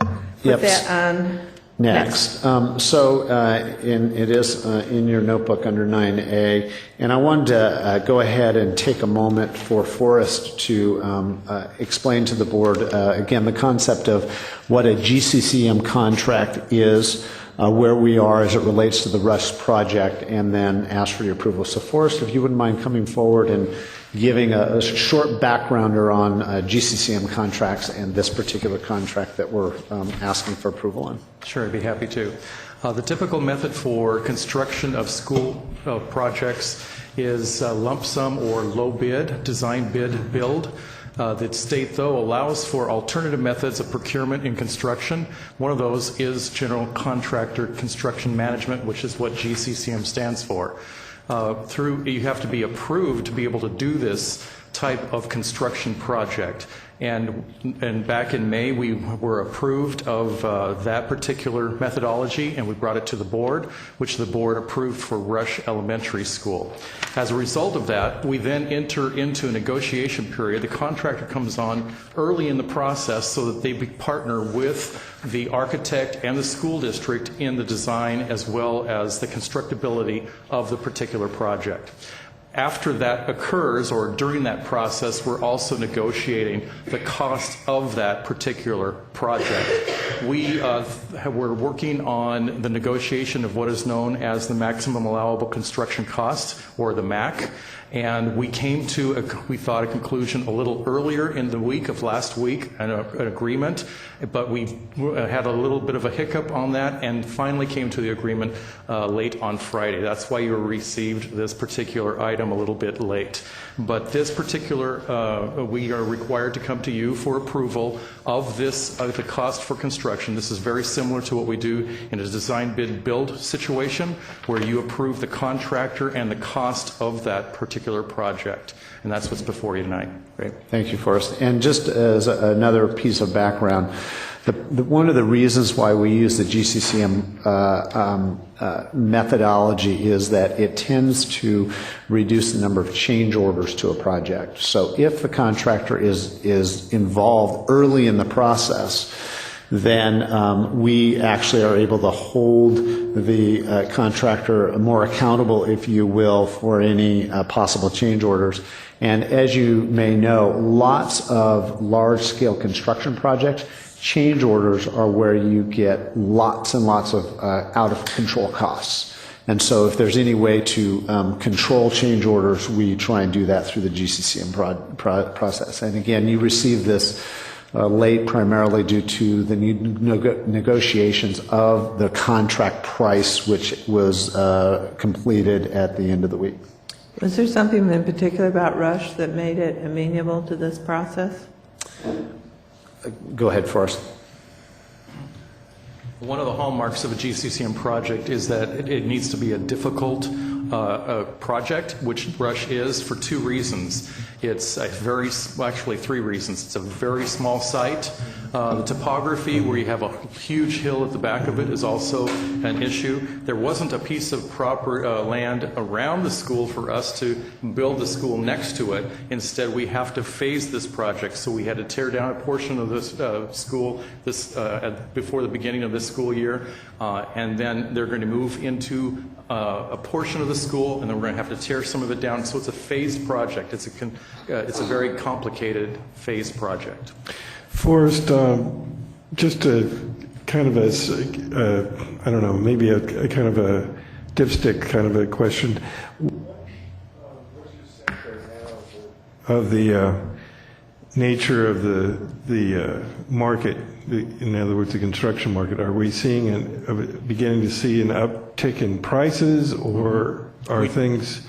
C: Yep.
A: put that on
C: Next. It is in your notebook under 9A, and I wanted to go ahead and take a moment for Forrest to explain to the board, again, the concept of what a GCCM contract is, where we are as it relates to the Rush project, and then ask for your approval. So Forrest, if you wouldn't mind coming forward and giving a short backgrounder on GCCM contracts and this particular contract that we're asking for approval on.
M: Sure, I'd be happy to. The typical method for construction of school projects is lump sum or low bid, design bid build. The state, though, allows for alternative methods of procurement in construction. One of those is general contractor construction management, which is what GCCM stands for. You have to be approved to be able to do this type of construction project. And back in May, we were approved of that particular methodology, and we brought it to the board, which the board approved for Rush Elementary School. As a result of that, we then enter into a negotiation period. The contractor comes on early in the process so that they partner with the architect and the school district in the design as well as the constructability of the particular project. After that occurs, or during that process, we're also negotiating the cost of that particular project. We're working on the negotiation of what is known as the maximum allowable construction cost, or the MAC, and we came to, we thought, a conclusion a little earlier in the week of last week, an agreement, but we had a little bit of a hiccup on that and finally came to the agreement late on Friday. That's why you received this particular item a little bit late. But this particular, we are required to come to you for approval of this, the cost for construction. This is very similar to what we do in a design bid build situation, where you approve the contractor and the cost of that particular project. And that's what's before you tonight.
C: Great. Thank you, Forrest. And just as another piece of background, one of the reasons why we use the GCCM methodology is that it tends to reduce the number of change orders to a project. So if the contractor is involved early in the process, then we actually are able to hold the contractor more accountable, if you will, for any possible change orders. And as you may know, lots of large-scale construction projects, change orders are where you get lots and lots of out-of-control costs. And so if there's any way to control change orders, we try and do that through the GCCM process. And again, you received this late primarily due to the negotiations of the contract price, which was completed at the end of the week.
B: Was there something in particular about Rush that made it amenable to this process?
C: Go ahead, Forrest.
M: One of the hallmarks of a GCCM project is that it needs to be a difficult project, which Rush is, for two reasons. It's actually three reasons. It's a very small site. The topography, where you have a huge hill at the back of it, is also an issue. There wasn't a piece of proper land around the school for us to build the school next to it. Instead, we have to phase this project. So we had to tear down a portion of this school before the beginning of this school year, and then they're going to move into a portion of the school, and then we're going to have to tear some of it down. So it's a phased project. It's a very complicated phased project.
L: Forrest, just a kind of I don't know, maybe a kind of a dipstick kind of a question. Of the nature of the market, in other words, the construction market, are we beginning to see an uptick in prices, or are things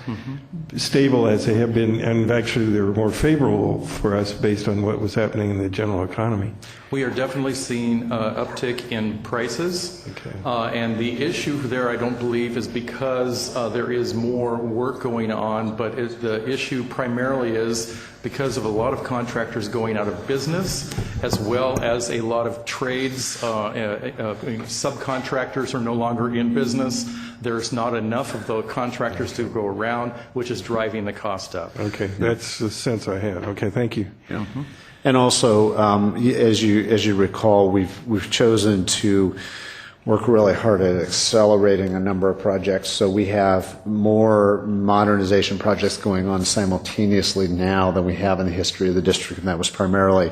L: stable as they have been, and actually they were more favorable for us based on what was happening in the general economy?
M: We are definitely seeing uptick in prices.
L: Okay.
M: And the issue there, I don't believe, is because there is more work going on, but the issue primarily is because of a lot of contractors going out of business, as well as a lot of trades, subcontractors are no longer in business. There's not enough of the contractors to go around, which is driving the cost up.
L: Okay, that's the sense I had. Okay, thank you.
C: Yeah. And also, as you recall, we've chosen to work really hard at accelerating a number of projects. So we have more modernization projects going on simultaneously now than we have in the history of the district, and that was primarily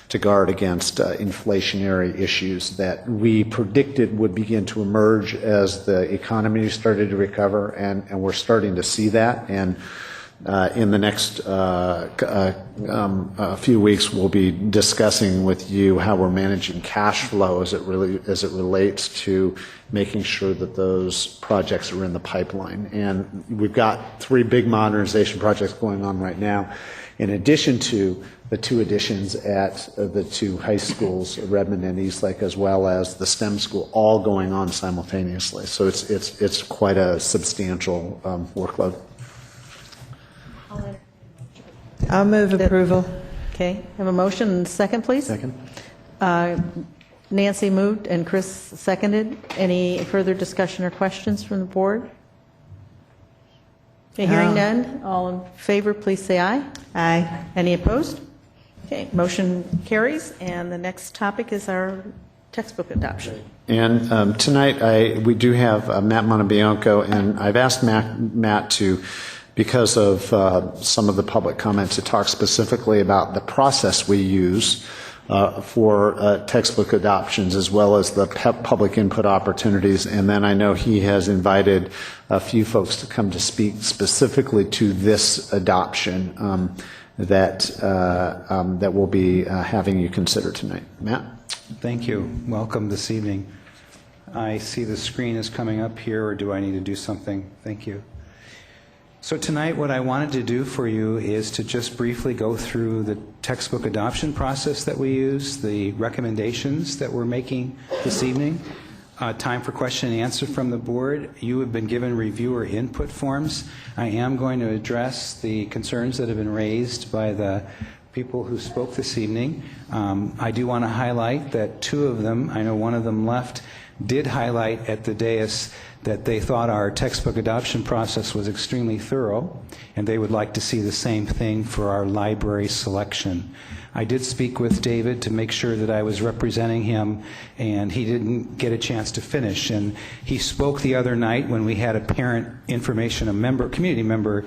C: to guard against inflationary issues that we predicted would begin to emerge as the economy started to recover, and we're starting to see that. And in the next few weeks, we'll be discussing with you how we're managing cash flow as it relates to making sure that those projects are in the pipeline. And we've got 3 big modernization projects going on right now, in addition to the 2 additions at the 2 high schools, Redmond and Eastlake, as well as the STEM school, all going on simultaneously. So it's quite a substantial workload.
B: I'll move approval.
A: Okay, have a motion and a second, please?
C: Second.
A: Nancy moved and Chris seconded. Any further discussion or questions from the board? Okay, hearing none, all in favor, please say aye.
B: Aye.
A: Any opposed? Okay, motion carries, and the next topic is our textbook adoption.
C: And tonight, we do have Matt Montebianco, and I've asked Matt to, because of some of the public comments, to talk specifically about the process we use for textbook adoptions, as well as the public input opportunities. And then I know he has invited a few folks to come to speak specifically to this adoption that we'll be having you consider tonight. Matt?
N: Thank you. Welcome this evening. I see the screen is coming up here, or do I need to do something? Thank you. So tonight what I wanted to do for you is to just briefly go through the textbook adoption process that we use, the recommendations that we're making this evening, time for question and answer from the board. You have been given reviewer input forms. I am going to address the concerns that have been raised by the people who spoke this evening. I do want to highlight that 2 of them, I know one of them left, did highlight at the dais that they thought our textbook adoption process was extremely thorough, and they would like to see the same thing for our library selection. I did speak with David to make sure that I was representing him, and he didn't get a chance to finish. And he spoke the other night when we had a parent information, community member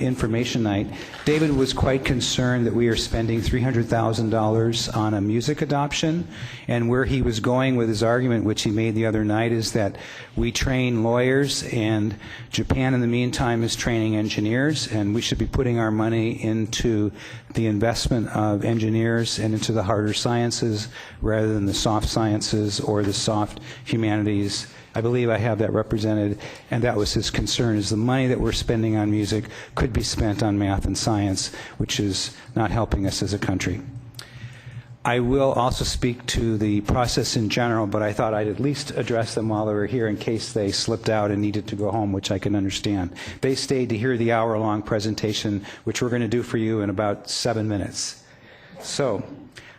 N: information night. David was quite concerned that we are spending $300,000 on a music adoption, and where he was going with his argument, which he made the other night, is that we train lawyers, and Japan in the meantime is training engineers, and we should be putting our money into the investment of engineers and into the harder sciences rather than the soft sciences or the soft humanities. I believe I have that represented, and that was his concern, is the money that we're spending on music could be spent on math and science, which is not helping us as a country. I will also speak to the process in general, but I thought I'd at least address them while they were here in case they slipped out and needed to go home, which I can understand. They stayed to hear the hour-long presentation, which we're going to do for you in about 7 minutes. So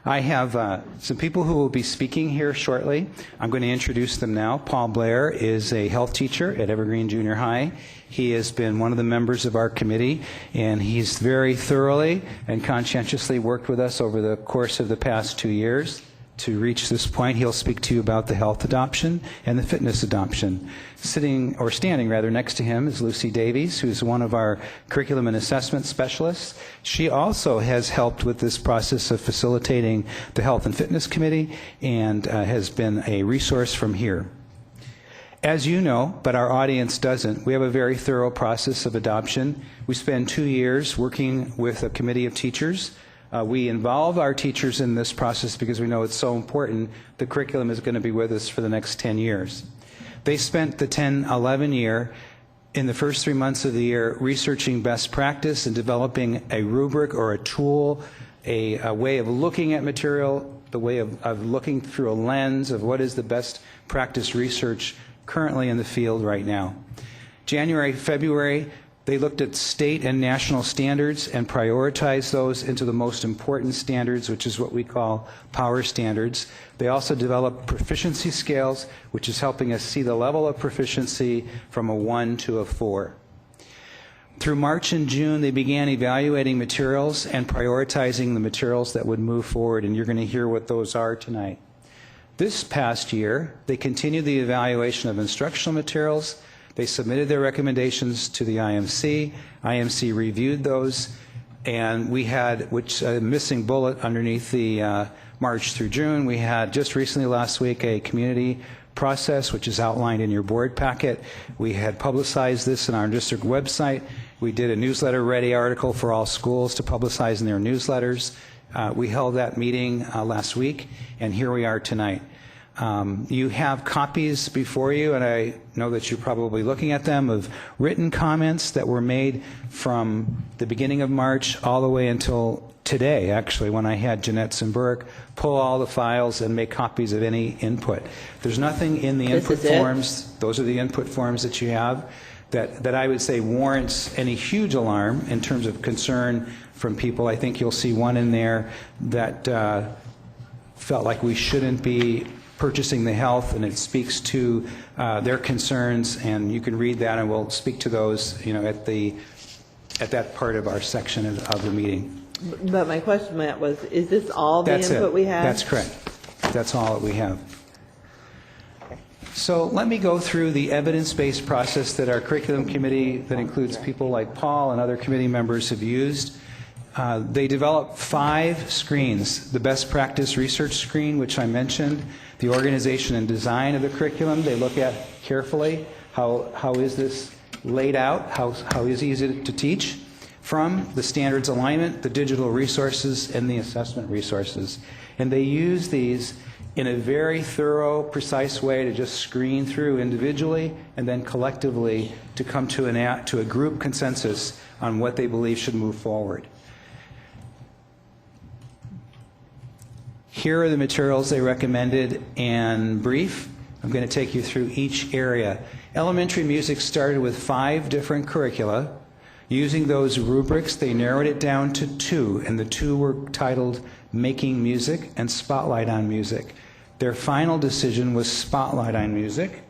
N: I have some people who will be speaking here shortly. I'm going to introduce them now. Paul Blair is a health teacher at Evergreen Junior High. He has been one of the members of our committee, and he's very thoroughly and conscientiously worked with us over the course of the past 2 years to reach this point. He'll speak to you about the health adoption and the fitness adoption. Standing next to him is Lucy Davies, who's one of our curriculum and assessment specialists. She also has helped with this process of facilitating the Health and Fitness Committee and has been a resource from here. As you know, but our audience doesn't, we have a very thorough process of adoption. We spend 2 years working with a committee of teachers We involve our teachers in this process because we know it's so important. The curriculum is going to be with us for the next 10 years. They spent the 10-11 year in the first 3 months of the year researching best practice and developing a rubric or a tool, a way of looking at material, the way of looking through a lens of what is the best practice research currently in the field right now. January, February, they looked at state and national standards and prioritized those into the most important standards, which is what we call power standards. They also developed proficiency scales, which is helping us see the level of proficiency from a 1 to a 4. Through March and June, they began evaluating materials and prioritizing the materials that would move forward, and you're going to hear what those are tonight. This past year, they continued the evaluation of instructional materials. They submitted their recommendations to the IMC. IMC reviewed those, and we had, which a missing bullet underneath the March through June, we had just recently last week a community process, which is outlined in your board packet. We had publicized this in our district website. We did a newsletter-ready article for all schools to publicize in their newsletters. We held that meeting last week, and here we are tonight. You have copies before you, and I know that you're probably looking at them, of written comments that were made from the beginning of March all the way until today, actually, when I had Jeanette Simburg pull all the files and make copies of any input. There's nothing in the input forms, those are the input forms that you have, that I would say warrants any huge alarm in terms of concern from people. I think you'll see one in there that felt like we shouldn't be purchasing the health, and it speaks to their concerns, and you can read that, and we'll speak to those, you know, at that part of our section of the meeting.
B: But my question, Matt, was, is this all the input we have?
N: That's correct. That's all that we have. So let me go through the evidence-based process that our curriculum committee, that includes people like Paul and other committee members, have used. They developed 5 screens: the best practice research screen, which I mentioned, the organization and design of the curriculum. They look at carefully how is this laid out, how is it easy to teach, from the standards alignment, the digital resources, and the assessment resources. And they use these in a very thorough, precise way to just screen through individually and then collectively to come to a group consensus on what they believe should move forward. Here are the materials they recommended in brief. I'm going to take you through each area. Elementary music started with 5 different curricula. Using those rubrics, they narrowed it down to 2, and the 2 were titled Making Music and Spotlight on Music. Their final decision was Spotlight on Music.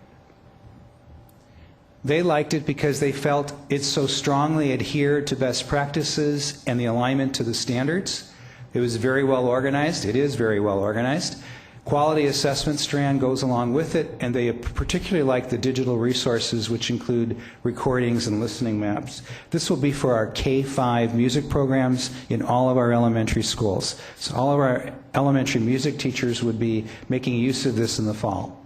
N: They liked it because they felt it so strongly adhered to best practices and the alignment to the standards. It was very well organized. It is very well organized. Quality assessment strand goes along with it, and they particularly like the digital resources, which include recordings and listening maps. This will be for our K-5 music programs in all of our elementary schools. So all of our elementary music teachers would be making use of this in the fall.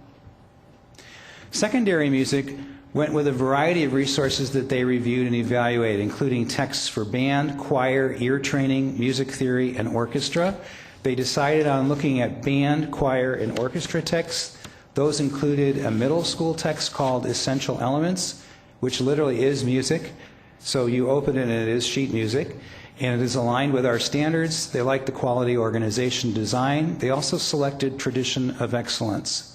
N: Secondary music went with a variety of resources that they reviewed and evaluated, including texts for band, choir, ear training, music theory, and orchestra. They decided on looking at band, choir, and orchestra texts. Those included a middle school text called Essential Elements, which literally is music. So you open it and it is sheet music, and it is aligned with our standards. They like the quality, organization, design. They also selected Tradition of Excellence.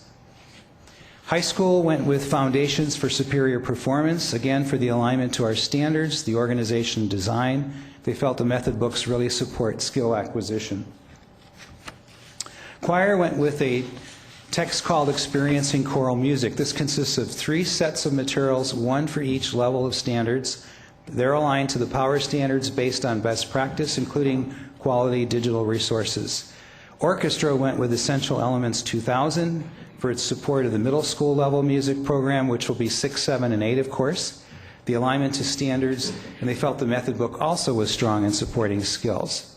N: High school went with Foundations for Superior Performance, again for the alignment to our standards, the organization, design. They felt the method books really support skill acquisition. Choir went with a text called Experiencing Choral Music. This consists of 3 sets of materials, 1 for each level of standards. They're aligned to the power standards based on best practice, including quality digital resources. Orchestra went with Essential Elements 2000 for its support of the middle school level music program, which will be 6, 7, and 8, of course. The alignment to standards, and they felt the method book also was strong in supporting skills.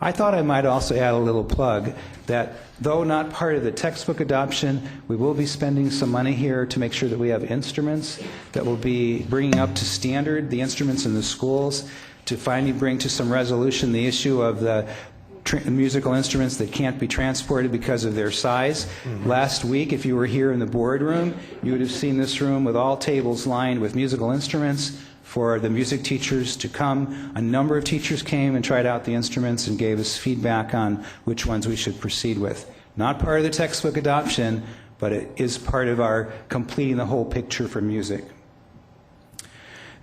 N: I thought I might also add a little plug that though not part of the textbook adoption, we will be spending some money here to make sure that we have instruments that will be bringing up to standard the instruments in the schools, to finally bring to some resolution the issue of the musical instruments that can't be transported because of their size. Last week, if you were here in the boardroom, you would have seen this room with all tables lined with musical instruments for the music teachers to come. A number of teachers came and tried out the instruments and gave us feedback on which ones we should proceed with. Not part of the textbook adoption, but it is part of our completing the whole picture for music.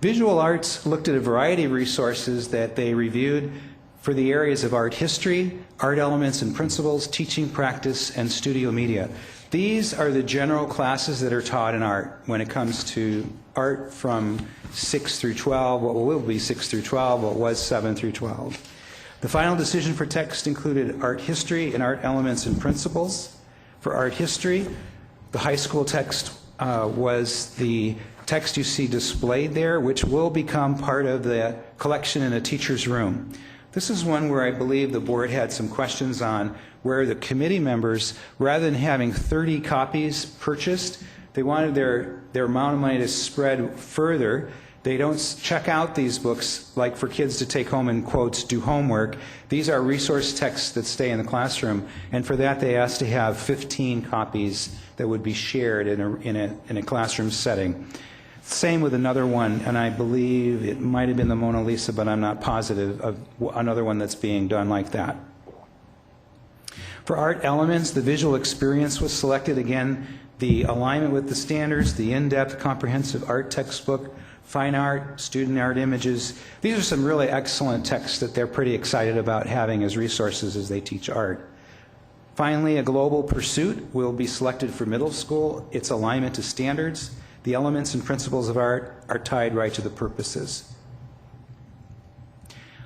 N: Visual Arts looked at a variety of resources that they reviewed for the areas of art history, art elements and principles, teaching practice, and studio media. These are the general classes that are taught in art when it comes to art from 6 through 12, what will be 6 through 12, what was 7 through 12. The final decision for text included art history and art elements and principles. For art history, the high school text was the text you see displayed there, which will become part of the collection in a teacher's room. This is one where I believe the board had some questions on where the committee members, rather than having 30 copies purchased, they wanted their amount of money to spread further. They don't check out these books like for kids to take home and, quotes, do homework. These are resource texts that stay in the classroom, and for that they asked to have 15 copies that would be shared in a classroom setting. Same with another one, and I believe it might have been the Mona Lisa, but I'm not positive, of another one that's being done like that. For art elements, the visual experience was selected. Again, the alignment with the standards, the in-depth comprehensive art textbook, fine art, student art images. These are some really excellent texts that they're pretty excited about having as resources as they teach art. Finally, a global pursuit will be selected for middle school. Its alignment to standards. The elements and principles of art are tied right to the purposes.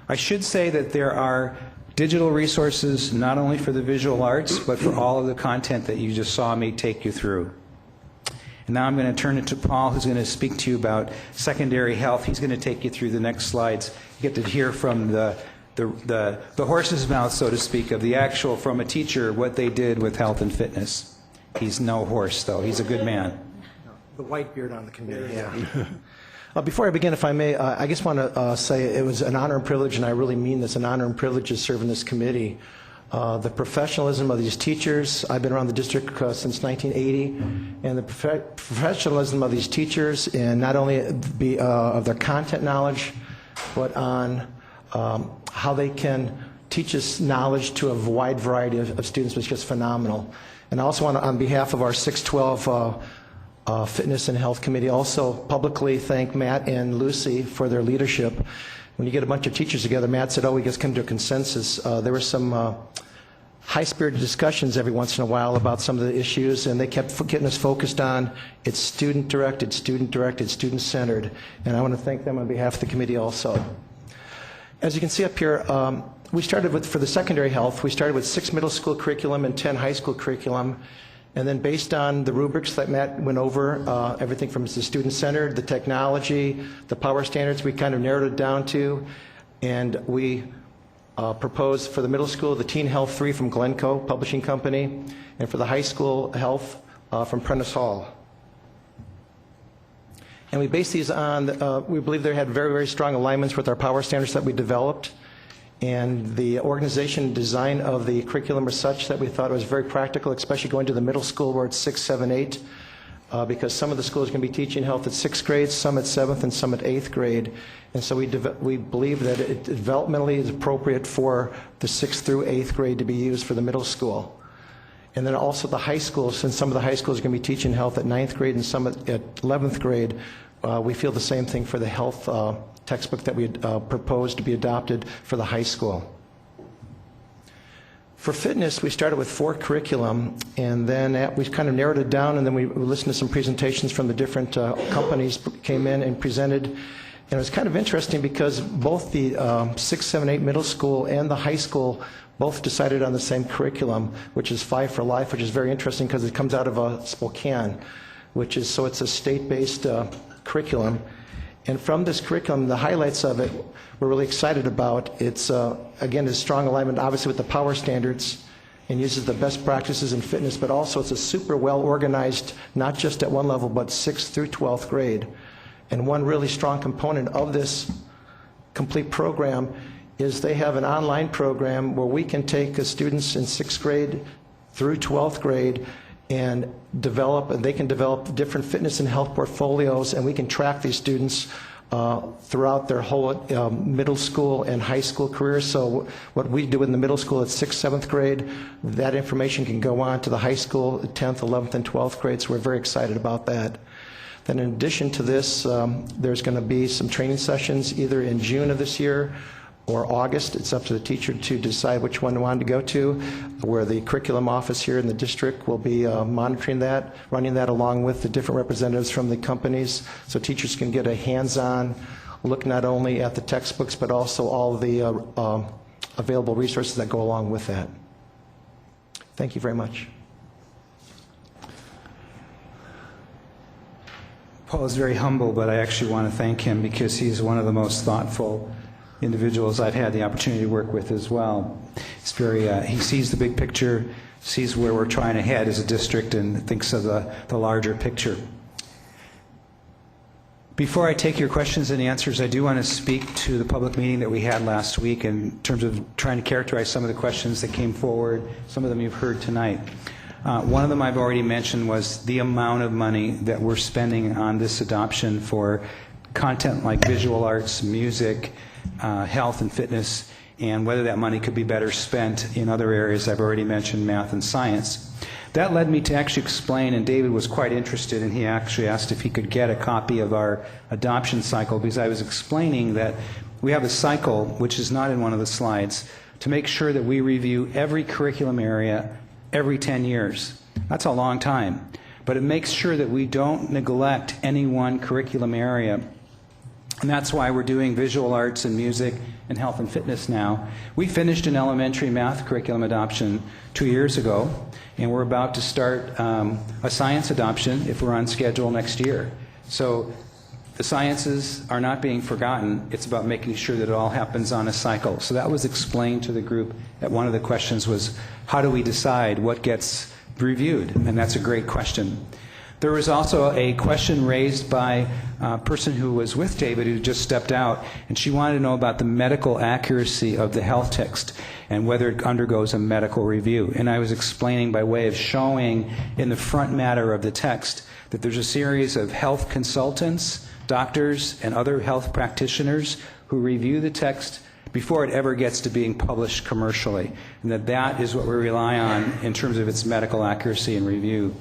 N: I should say that there are digital resources not only for the visual arts, but for all of the content that you just saw me take you through. And now I'm going to turn it to Paul, who's going to speak to you about secondary health. He's going to take you through the next slides. You get to hear from the horse's mouth, so to speak, of the actual, from a teacher, what they did with health and fitness. He's no horse, though. He's a good man.
O: The white beard on the committee, yeah. Before I begin, if I may, I just want to say it was an honor and privilege, and I really mean this, an honor and privilege to serve in this committee. The professionalism of these teachers, I've been around the district since 1980, and the professionalism of these teachers, and not only of their content knowledge, but on how they can teach us knowledge to a wide variety of students, was just phenomenal. And I also want to, on behalf of our 612 Fitness and Health Committee, also publicly thank Matt and Lucy for their leadership. When you get a bunch of teachers together, Matt said, we just come to a consensus. There were some high-spirited discussions every once in a while about some of the issues, and they kept getting us focused on it's student-directed, student-directed, student-centered. And I want to thank them on behalf of the committee also. As you can see up here, we started with, for the secondary health, we started with 6 middle school curriculum and 10 high school curriculum. And then based on the rubrics that Matt went over, everything from the student-centered, the technology, the power standards, we kind of narrowed it down to. And we proposed for the middle school, the Teen Health 3 from Glencoe Publishing Company, and for the high school health from Prentice Hall. And we based these on, we believe they had very, very strong alignments with our power standards that we developed. And the organization and design of the curriculum are such that we thought it was very practical, especially going to the middle school where it's 6, 7, 8, because some of the schools are going to be teaching health at 6th grade, some at 7th, and some at 8th grade. And so we believe that it developmentally is appropriate for the 6th through 8th grade to be used for the middle school. And then also the high schools, since some of the high schools are going to be teaching health at 9th grade and some at 11th grade, we feel the same thing for the health textbook that we proposed to be adopted for the high school. For fitness, we started with 4 curriculum, and then we kind of narrowed it down, and then we listened to some presentations from the different companies came in and presented. And it was kind of interesting because both the 6, 7, 8 middle school and the high school both decided on the same curriculum, which is 5 for Life, which is very interesting because it comes out of Spokane, which is, so it's a state-based curriculum. And from this curriculum, the highlights of it we're really excited about. It's, again, a strong alignment, obviously, with the power standards and uses the best practices in fitness, but also it's a super well-organized, not just at one level, but 6th through 12th grade. And one really strong component of this complete program is they have an online program where we can take the students in 6th grade through 12th grade and they can develop different fitness and health portfolios, and we can track these students throughout their whole middle school and high school careers. So what we do in the middle school at 6th, 7th grade, that information can go on to the high school, 10th, 11th, and 12th grade, so we're very excited about that. Then in addition to this, there's going to be some training sessions either in June of this year or August. It's up to the teacher to decide which one they want to go to, where the curriculum office here in the district will be monitoring that, running that along with the different representatives from the companies, so teachers can get a hands-on look not only at the textbooks but also all of the available resources that go along with that. Thank you very much.
N: Paul is very humble, but I actually want to thank him because he's one of the most thoughtful individuals I've had the opportunity to work with as well. He's very, he sees the big picture, sees where we're trying to head as a district, and thinks of the larger picture. Before I take your questions and answers, I do want to speak to the public meeting that we had last week in terms of trying to characterize some of the questions that came forward. Some of them you've heard tonight. One of them I've already mentioned was the amount of money that we're spending on this adoption for content like visual arts, music, health and fitness, and whether that money could be better spent in other areas. I've already mentioned math and science. That led me to actually explain, and David was quite interested, and he actually asked if he could get a copy of our adoption cycle, because I was explaining that we have a cycle, which is not in one of the slides, to make sure that we review every curriculum area every 10 years. That's a long time, but it makes sure that we don't neglect any one curriculum area. And that's why we're doing visual arts and music and health and fitness now. We finished an elementary math curriculum adoption 2 years ago, and we're about to start a science adoption if we're on schedule next year. So the sciences are not being forgotten. It's about making sure that it all happens on a cycle. So that was explained to the group. That one of the questions was, how do we decide what gets reviewed? And that's a great question. There was also a question raised by a person who was with David who just stepped out, and she wanted to know about the medical accuracy of the health text and whether it undergoes a medical review. And I was explaining by way of showing in the front matter of the text that there's a series of health consultants, doctors, and other health practitioners who review the text before it ever gets to being published commercially, and that is what we rely on in terms of its medical accuracy and review.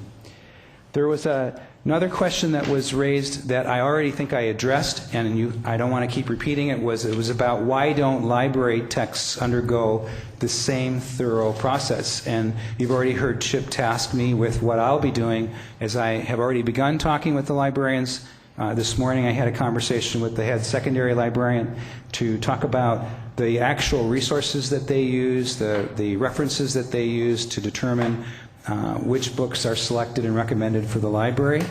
N: There was another question that was raised that I already think I addressed, and I don't want to keep repeating it. It was about why don't library texts undergo the same thorough process? And you've already heard Chip task me with what I'll be doing, as I have already begun talking with the librarians. This morning I had a conversation with the head secondary librarian to talk about the actual resources that they use, the references that they use to determine which books are selected and recommended for the library.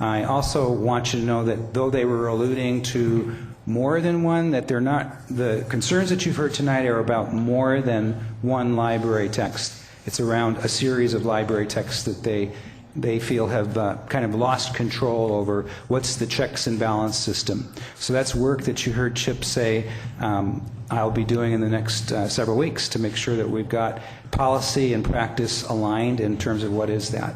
N: I also want you to know that though they were alluding to more than one, that they're not, the concerns that you've heard tonight are about more than one library text. It's around a series of library texts that they feel have kind of lost control over what's the checks and balance system. So that's work that you heard Chip say I'll be doing in the next several weeks to make sure that we've got policy and practice aligned in terms of what is that.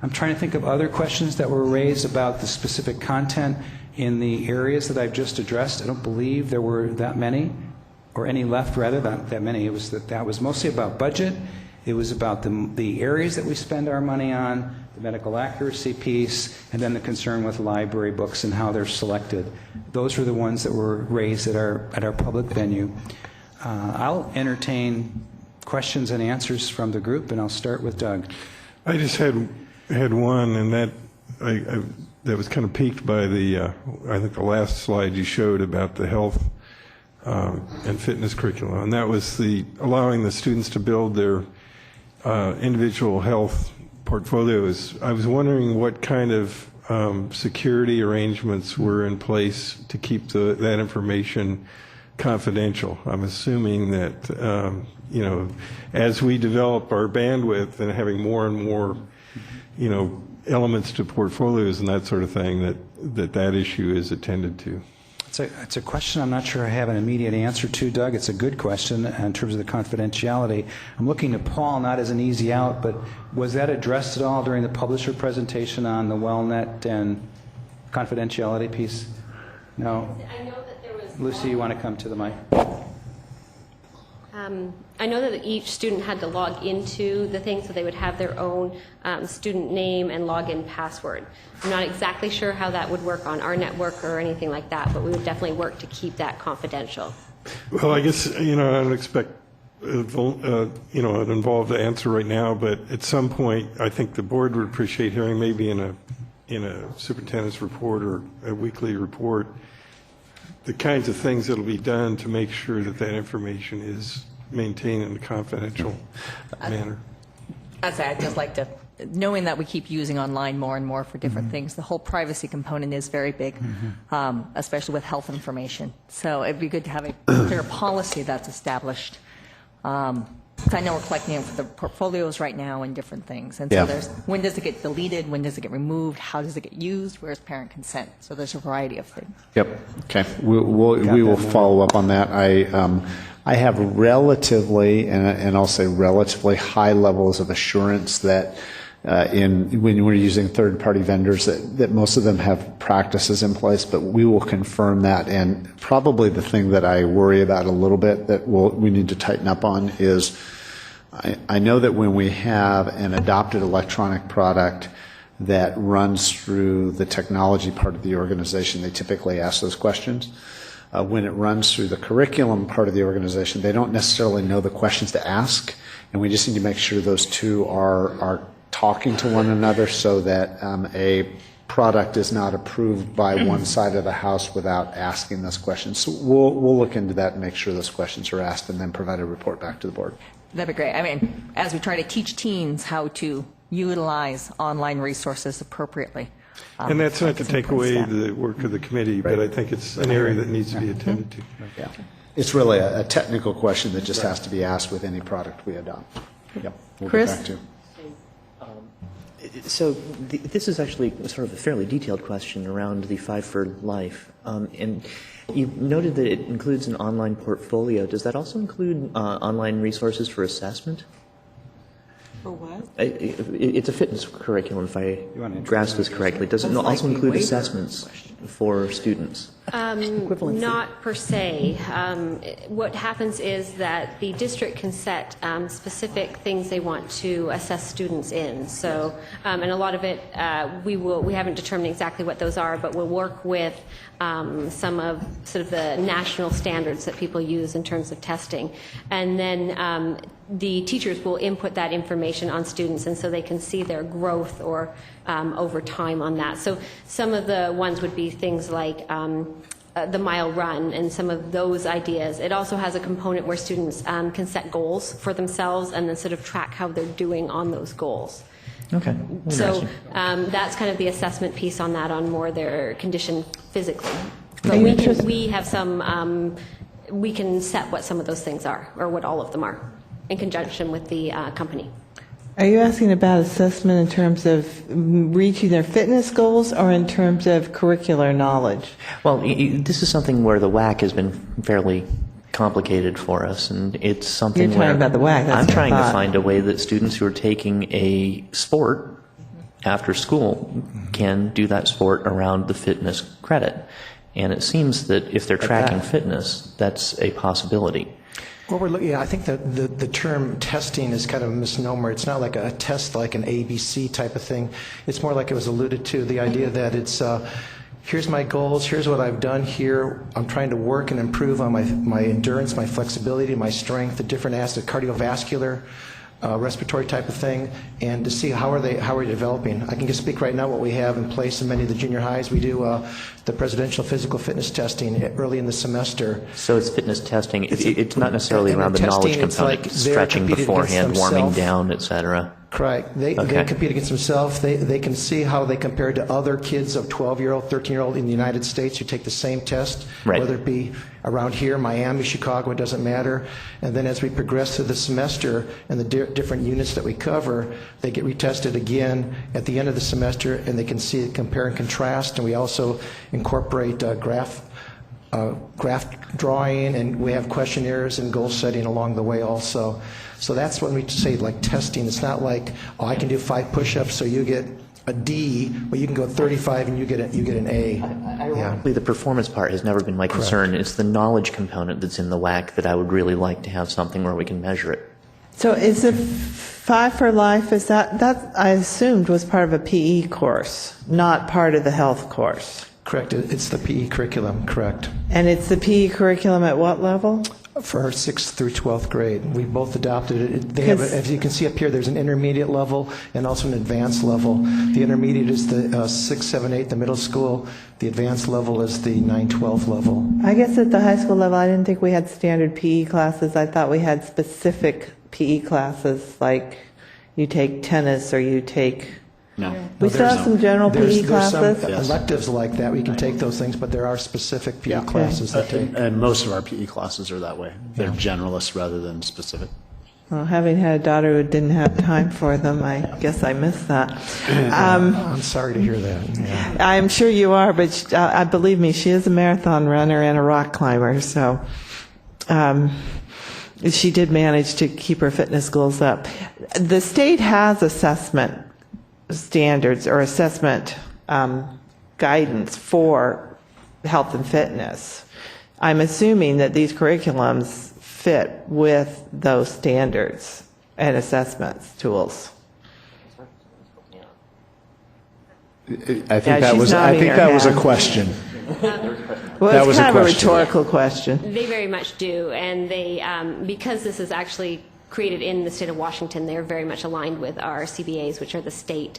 N: I'm trying to think of other questions that were raised about the specific content in the areas that I've just addressed. I don't believe there were that many, or any left rather, not that many. It was that was mostly about budget. It was about the areas that we spend our money on, the medical accuracy piece, and then the concern with library books and how they're selected. Those were the ones that were raised at our public venue. I'll entertain questions and answers from the group, and I'll start with Doug.
L: I just had one, and that was kind of piqued by I think the last slide you showed about the health and fitness curriculum, and that was allowing the students to build their individual health portfolios. I was wondering what kind of security arrangements were in place to keep that information confidential. I'm assuming that, as we develop our bandwidth and having more and more, elements to portfolios and that sort of thing, that issue is attended to.
N: It's a question I'm not sure I have an immediate answer to, Doug. It's a good question in terms of the confidentiality. I'm looking to Paul, not as an easy out, but was that addressed at all during the publisher presentation on the WellNet and confidentiality piece? No?
P: I know that there was...
N: Lucy, you want to come to the mic?
P: I know that each student had to log into the thing, so they would have their own student name and login password. I'm not exactly sure how that would work on our network or anything like that, but we would definitely work to keep that confidential.
L: Well, I guess, I don't expect, an involved answer right now, but at some point, I think the board would appreciate hearing maybe in a superintendent's report or a weekly report, the kinds of things that'll be done to make sure that information is maintained in a confidential manner.
Q: I'd just like to, knowing that we keep using online more and more for different things, the whole privacy component is very big, especially with health information. So it'd be good to have a clear policy that's established. I know we're collecting it for the portfolios right now and different things. And so there's, when does it get deleted? When does it get removed? How does it get used? Where's parent consent? So there's a variety of things.
C: Yep. Okay. We will follow up on that. I have relatively, and I'll say relatively high levels of assurance that when we're using third-party vendors, that most of them have practices in place, but we will confirm that. And probably the thing that I worry about a little bit that we need to tighten up on is I know that when we have an adopted electronic product that runs through the technology part of the organization, they typically ask those questions. When it runs through the curriculum part of the organization, they don't necessarily know the questions to ask, and we just need to make sure those two are talking to one another so that a product is not approved by one side of the house without asking those questions. So we'll look into that and make sure those questions are asked and then provide a report back to the board.
Q: That'd be great. I mean, as we try to teach teens how to utilize online resources appropriately.
L: And that's not to take away the work of the committee, but I think it's an area that needs to be attended to.
C: Yeah. It's really a technical question that just has to be asked with any product we adopt. Yep. We'll
A: Chris?
C: get back to.
K: So this is actually sort of a fairly detailed question around the Five for Life. And you noted that it includes an online portfolio. Does that also include online resources for assessment?
A: For what?
K: It's a fitness curriculum, if I grasp this correctly. Does it also include assessments for students?
P: Not per se. What happens is that the district can set specific things they want to assess students in. So, and a lot of it, we haven't determined exactly what those are, but we'll work with some of sort of the national standards that people use in terms of testing. And then the teachers will input that information on students, and so they can see their growth or over time on that. So some of the ones would be things like the mile run and some of those ideas. It also has a component where students can set goals for themselves and then sort of track how they're doing on those goals.
K: Okay.
P: So that's kind of the assessment piece on that, on more their condition physically. But we have some, we can set what some of those things are, or what all of them are, in conjunction with the company.
B: Are you asking about assessment in terms of reaching their fitness goals or in terms of curricular knowledge?
K: Well, this is something where the WAC has been fairly complicated for us, and it's something
B: You're talking about the WAC.
K: I'm trying to find a way that students who are taking a sport after school can do that sport around the fitness credit. And it seems that if they're tracking fitness, that's a possibility.
O: Well, we're looking, I think that the term testing is kind of a misnomer. It's not like a test like an ABC type of thing. It's more like it was alluded to, the idea that it's here's my goals, here's what I've done here. I'm trying to work and improve on my endurance, my flexibility, my strength, the different aspects, cardiovascular, respiratory type of thing, and to see how are we developing. I can just speak right now what we have in place in many of the junior highs. We do the presidential physical fitness testing early in the semester.
K: So it's fitness testing. It's not necessarily around the knowledge component,
O: like
K: stretching beforehand, warming down, et cetera.
O: Correct. They compete against themselves. They can see how they compare to other kids of 12-year-old, 13-year-old in the United States who take the same test,
K: Right.
O: whether it be around here, Miami, Chicago, it doesn't matter. And then as we progress through the semester and the different units that we cover, they get retested again at the end of the semester, and they can see compare and contrast. And we also incorporate graph drawing, and we have questionnaires and goal setting along the way also. So that's when we say like testing. It's not like, oh, I can do 5 push-ups, so you get a D, but you can go 35 and you get an A.
K: Ironically, the performance part has never been my concern. It's the knowledge component that's in the WAC that I would really like to have something where we can measure it.
B: So is it 5 for Life, is that I assumed was part of a PE course, not part of the health course?
O: Correct. It's the PE curriculum, correct.
B: And it's the PE curriculum at what level?
O: For 6th through 12th grade. We both adopted it. They have, as you can see up here, there's an intermediate level and also an advanced level. The intermediate is the 6, 7, 8, the middle school. The advanced level is the 9, 12 level.
B: I guess at the high school level, I didn't think we had standard PE classes. I thought we had specific PE classes, like you take tennis or you take...
C: No.
B: We still have some general PE classes.
O: There's some electives like that. We can take those things, but there are specific PE classes that take.
C: And most of our PE classes are that way. They're generalists rather than specific.
B: Well, having had a daughter who didn't have time for them, I guess I missed that.
O: I'm sorry to hear that. Yeah.
B: I'm sure you are, but believe me, she is a marathon runner and a rock climber, so she did manage to keep her fitness goals up. The state has assessment standards or assessment guidance for health and fitness. I'm assuming that these curriculums fit with those standards and assessments tools.
C: I think that was a question.
B: Well, it's kind of a rhetorical question.
P: They very much do, and they because this is actually created in the state of Washington, they're very much aligned with our CBAs, which are the state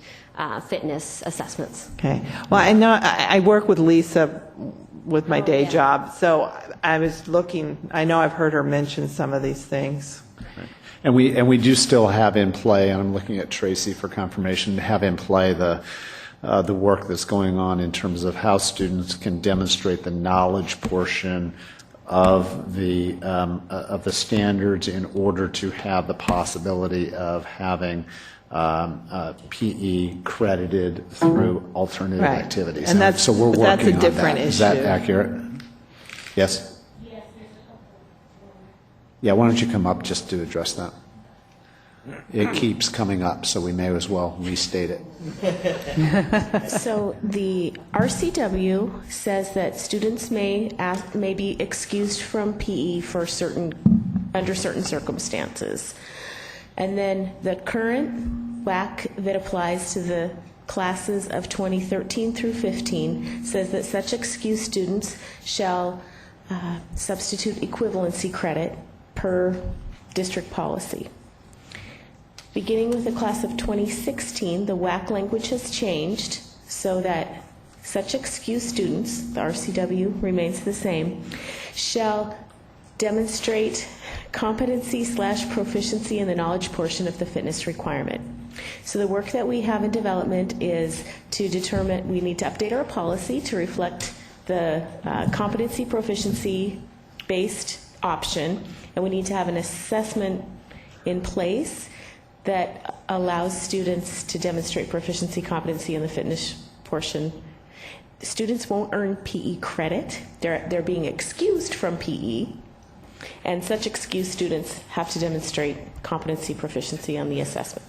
P: fitness assessments.
B: Okay. Well, I know I work with Lisa with my day job, so I was looking. I know I've heard her mention some of these things.
C: And we do still have in play, and I'm looking at Tracy for confirmation, have in play the work that's going on in terms of how students can demonstrate the knowledge portion of the standards in order to have the possibility of having PE credited through alternative activities.
B: And that's,
C: so we're working
B: that's a
C: on
B: different
C: that.
B: issue.
C: Is that accurate? Yes? Yeah, why don't you come up just to address that? It keeps coming up, so we may as well restate it.
R: So the RCW says that students may be excused from PE for under certain circumstances. And then the current WAC that applies to the classes of 2013 through 15 says that such excused students shall substitute equivalency credit per district policy. Beginning with the class of 2016, the WAC language has changed so that such excused students, the RCW remains the same, shall demonstrate competency/proficiency in the knowledge portion of the fitness requirement. So the work that we have in development is to determine, we need to update our policy to reflect the competency proficiency based option, and we need to have an assessment in place that allows students to demonstrate proficiency, competency in the fitness portion. Students won't earn PE credit. They're being excused from PE, and such excused students have to demonstrate competency, proficiency on the assessment.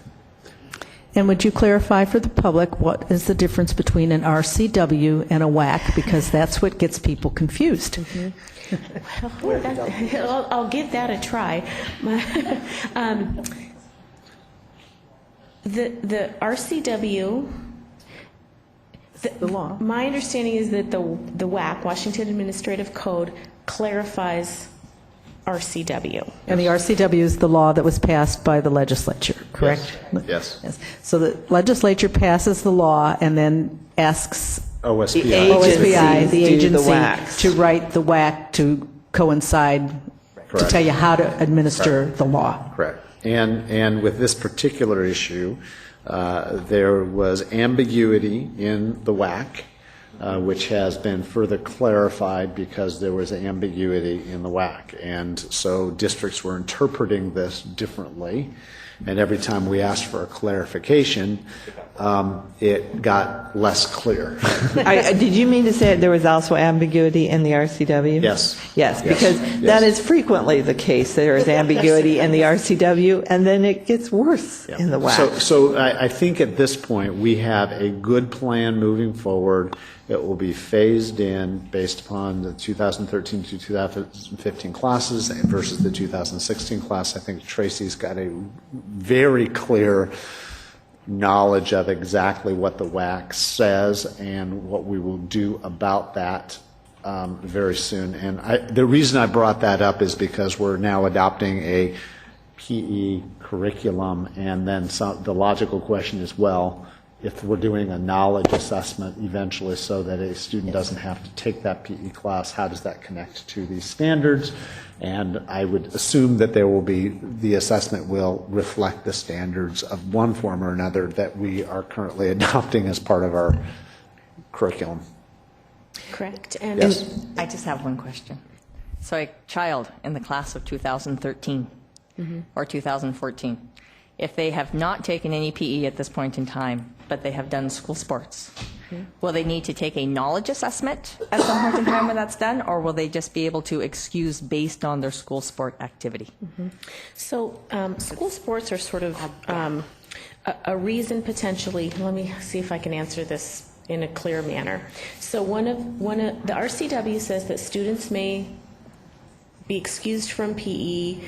A: And would you clarify for the public what is the difference between an RCW and a WAC, because that's what gets people confused.
R: Well, I'll give that a try. The RCW, the law. My understanding is that the WAC, Washington Administrative Code, clarifies RCW.
A: And the RCW is the law that was passed by the legislature, correct?
C: Yes.
A: Yes. So the legislature passes the law and then asks
C: OSPI,
A: the agency, to write the WAC to coincide, to tell you how to administer the law.
C: Correct. And with this particular issue, there was ambiguity in the WAC, which has been further clarified because there was ambiguity in the WAC. And so districts were interpreting this differently. And every time we asked for a clarification, it got less clear.
B: Did you mean to say there was also ambiguity in the RCW?
C: Yes.
B: Yes, because that is frequently the case. There is ambiguity in the RCW, and then it gets worse in the WAC.
C: So I think at this point, we have a good plan moving forward. It will be phased in based upon the 2013 to 2015 classes versus the 2016 class. I think Tracy's got a very clear knowledge of exactly what the WAC says and what we will do about that very soon. And the reason I brought that up is because we're now adopting a PE curriculum, and then the logical question is, well, if we're doing a knowledge assessment eventually so that a student doesn't have to take that PE class, how does that connect to these standards? And I would assume that the assessment will reflect the standards of one form or another that we are currently adopting as part of our curriculum.
R: Correct. And
C: Yes.
Q: I just have one question. So a child in the class of 2013 or 2014, if they have not taken any PE at this point in time, but they have done school sports, will they need to take a knowledge assessment at some point in time when that's done, or will they just be able to excuse based on their school sport activity?
R: So school sports are sort of a reason potentially. Let me see if I can answer this in a clear manner. So one of the RCW says that students may be excused from PE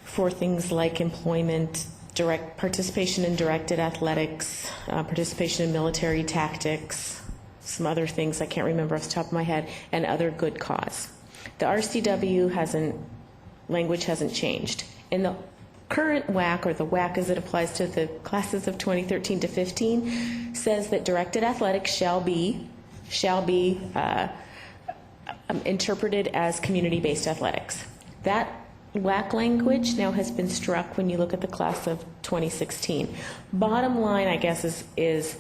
R: for things like employment, direct participation in directed athletics, participation in military tactics, some other things I can't remember off the top of my head, and other good cause. The RCW language hasn't changed. In the current WAC, or the WAC as it applies to the classes of 2013 to 15, says that directed athletics shall be interpreted as community-based athletics. That WAC language now has been struck when you look at the class of 2016. Bottom line, I guess, is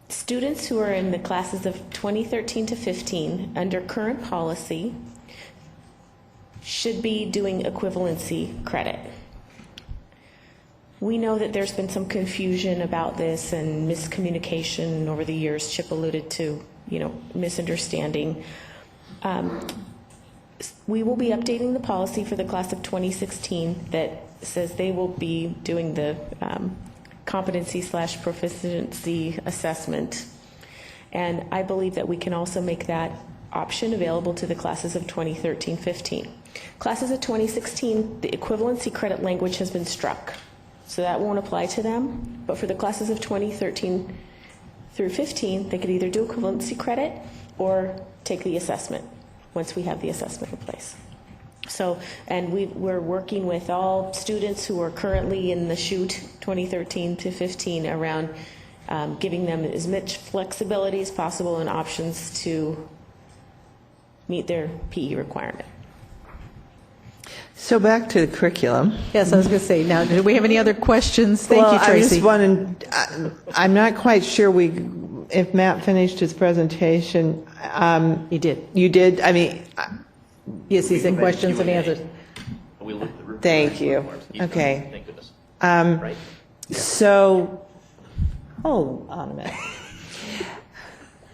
R: students who are in the classes of 2013 to 15 under current policy should be doing equivalency credit. We know that there's been some confusion about this and miscommunication over the years. Chip alluded to, misunderstanding. We will be updating the policy for the class of 2016 that says they will be doing the competency/proficiency assessment. And I believe that we can also make that option available to the classes of 2013-15. Classes of 2016, the equivalency credit language has been struck, so that won't apply to them. But for the classes of 2013 through 15, they could either do equivalency credit or take the assessment once we have the assessment in place. So, and we're working with all students who are currently in the chute 2013 to 15 around giving them as much flexibility as possible and options to meet their PE requirement.
B: So back to the curriculum.
A: Yes, I was going to say, now, do we have any other questions? Thank you, Tracy.
B: I'm not quite sure if Matt finished his presentation.
A: He did.
B: You did? I mean...
A: Yes, he said questions and answers.
B: Thank you. Okay.
K: Thank goodness.
B: Right? So, hold on a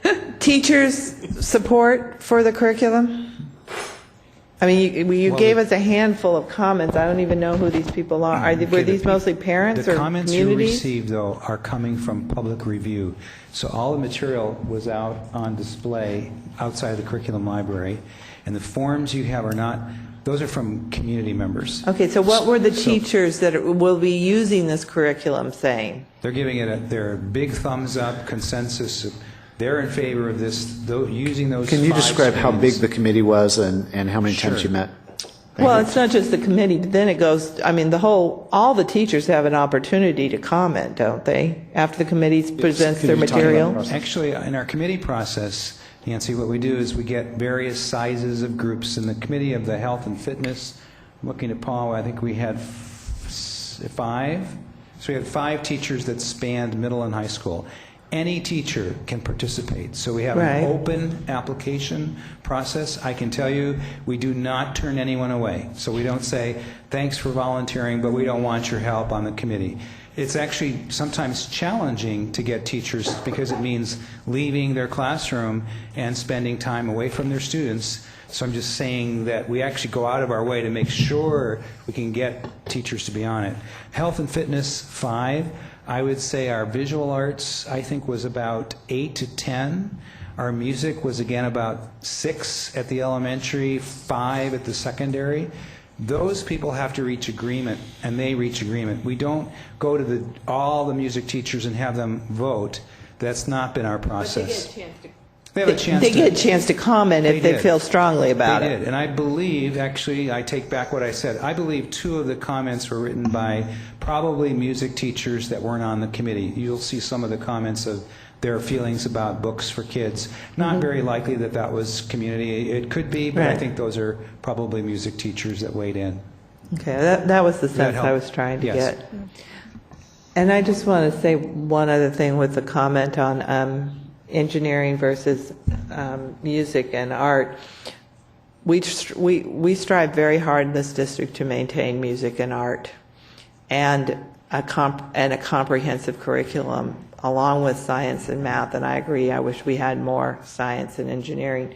B: minute. Teachers' support for the curriculum? I mean, you gave us a handful of comments. I don't even know who these people are. Were these mostly parents or
N: The comments you
B: communities?
N: received, though, are coming from public review. So all the material was out on display outside of the curriculum library, and the forms you have are not, those are from community members.
B: Okay, so what were the teachers that will be using this curriculum saying?
N: They're giving it their big thumbs up, consensus. They're in favor of this, using those.
C: Can you
N: 5
C: describe how big
N: streams.
C: the committee was and how many times
N: Sure.
C: you met?
B: Well, it's not just the committee, but then it goes, I mean, all the teachers have an opportunity to comment, don't they? After the committee presents their material?
N: Actually, in our committee process, Nancy, what we do is we get various sizes of groups. In the committee of the health and fitness, looking at Paul, I think we had 5. So we had 5 teachers that spanned middle and high school. Any teacher can participate. So we have
B: Right.
N: an open application process. I can tell you, we do not turn anyone away. So we don't say, thanks for volunteering, but we don't want your help on the committee. It's actually sometimes challenging to get teachers because it means leaving their classroom and spending time away from their students. So I'm just saying that we actually go out of our way to make sure we can get teachers to be on it. Health and fitness, 5. I would say our visual arts, I think, was about 8 to 10. Our music was, again, about 6 at the elementary, 5 at the secondary. Those people have to reach agreement, and they reach agreement. We don't go to all the music teachers and have them vote. That's not been our process. They have a chance
B: They
N: to...
B: get a chance to comment if they
N: did.
B: feel strongly about
N: They
B: it.
N: did, and I believe, actually, I take back what I said. I believe 2 of the comments were written by probably music teachers that weren't on the committee. You'll see some of the comments of their feelings about books for kids. Not very likely that that was community. It could be, but I
B: Right.
N: think those are probably music teachers that weighed in.
B: Okay, that was the
N: Does that
B: sense I
N: help?
B: was trying to
N: Yes.
B: get. And I just want to say one other thing with the comment on engineering versus music and art. We strive very hard in this district to maintain music and art and a comprehensive curriculum along with science and math. And I agree, I wish we had more science and engineering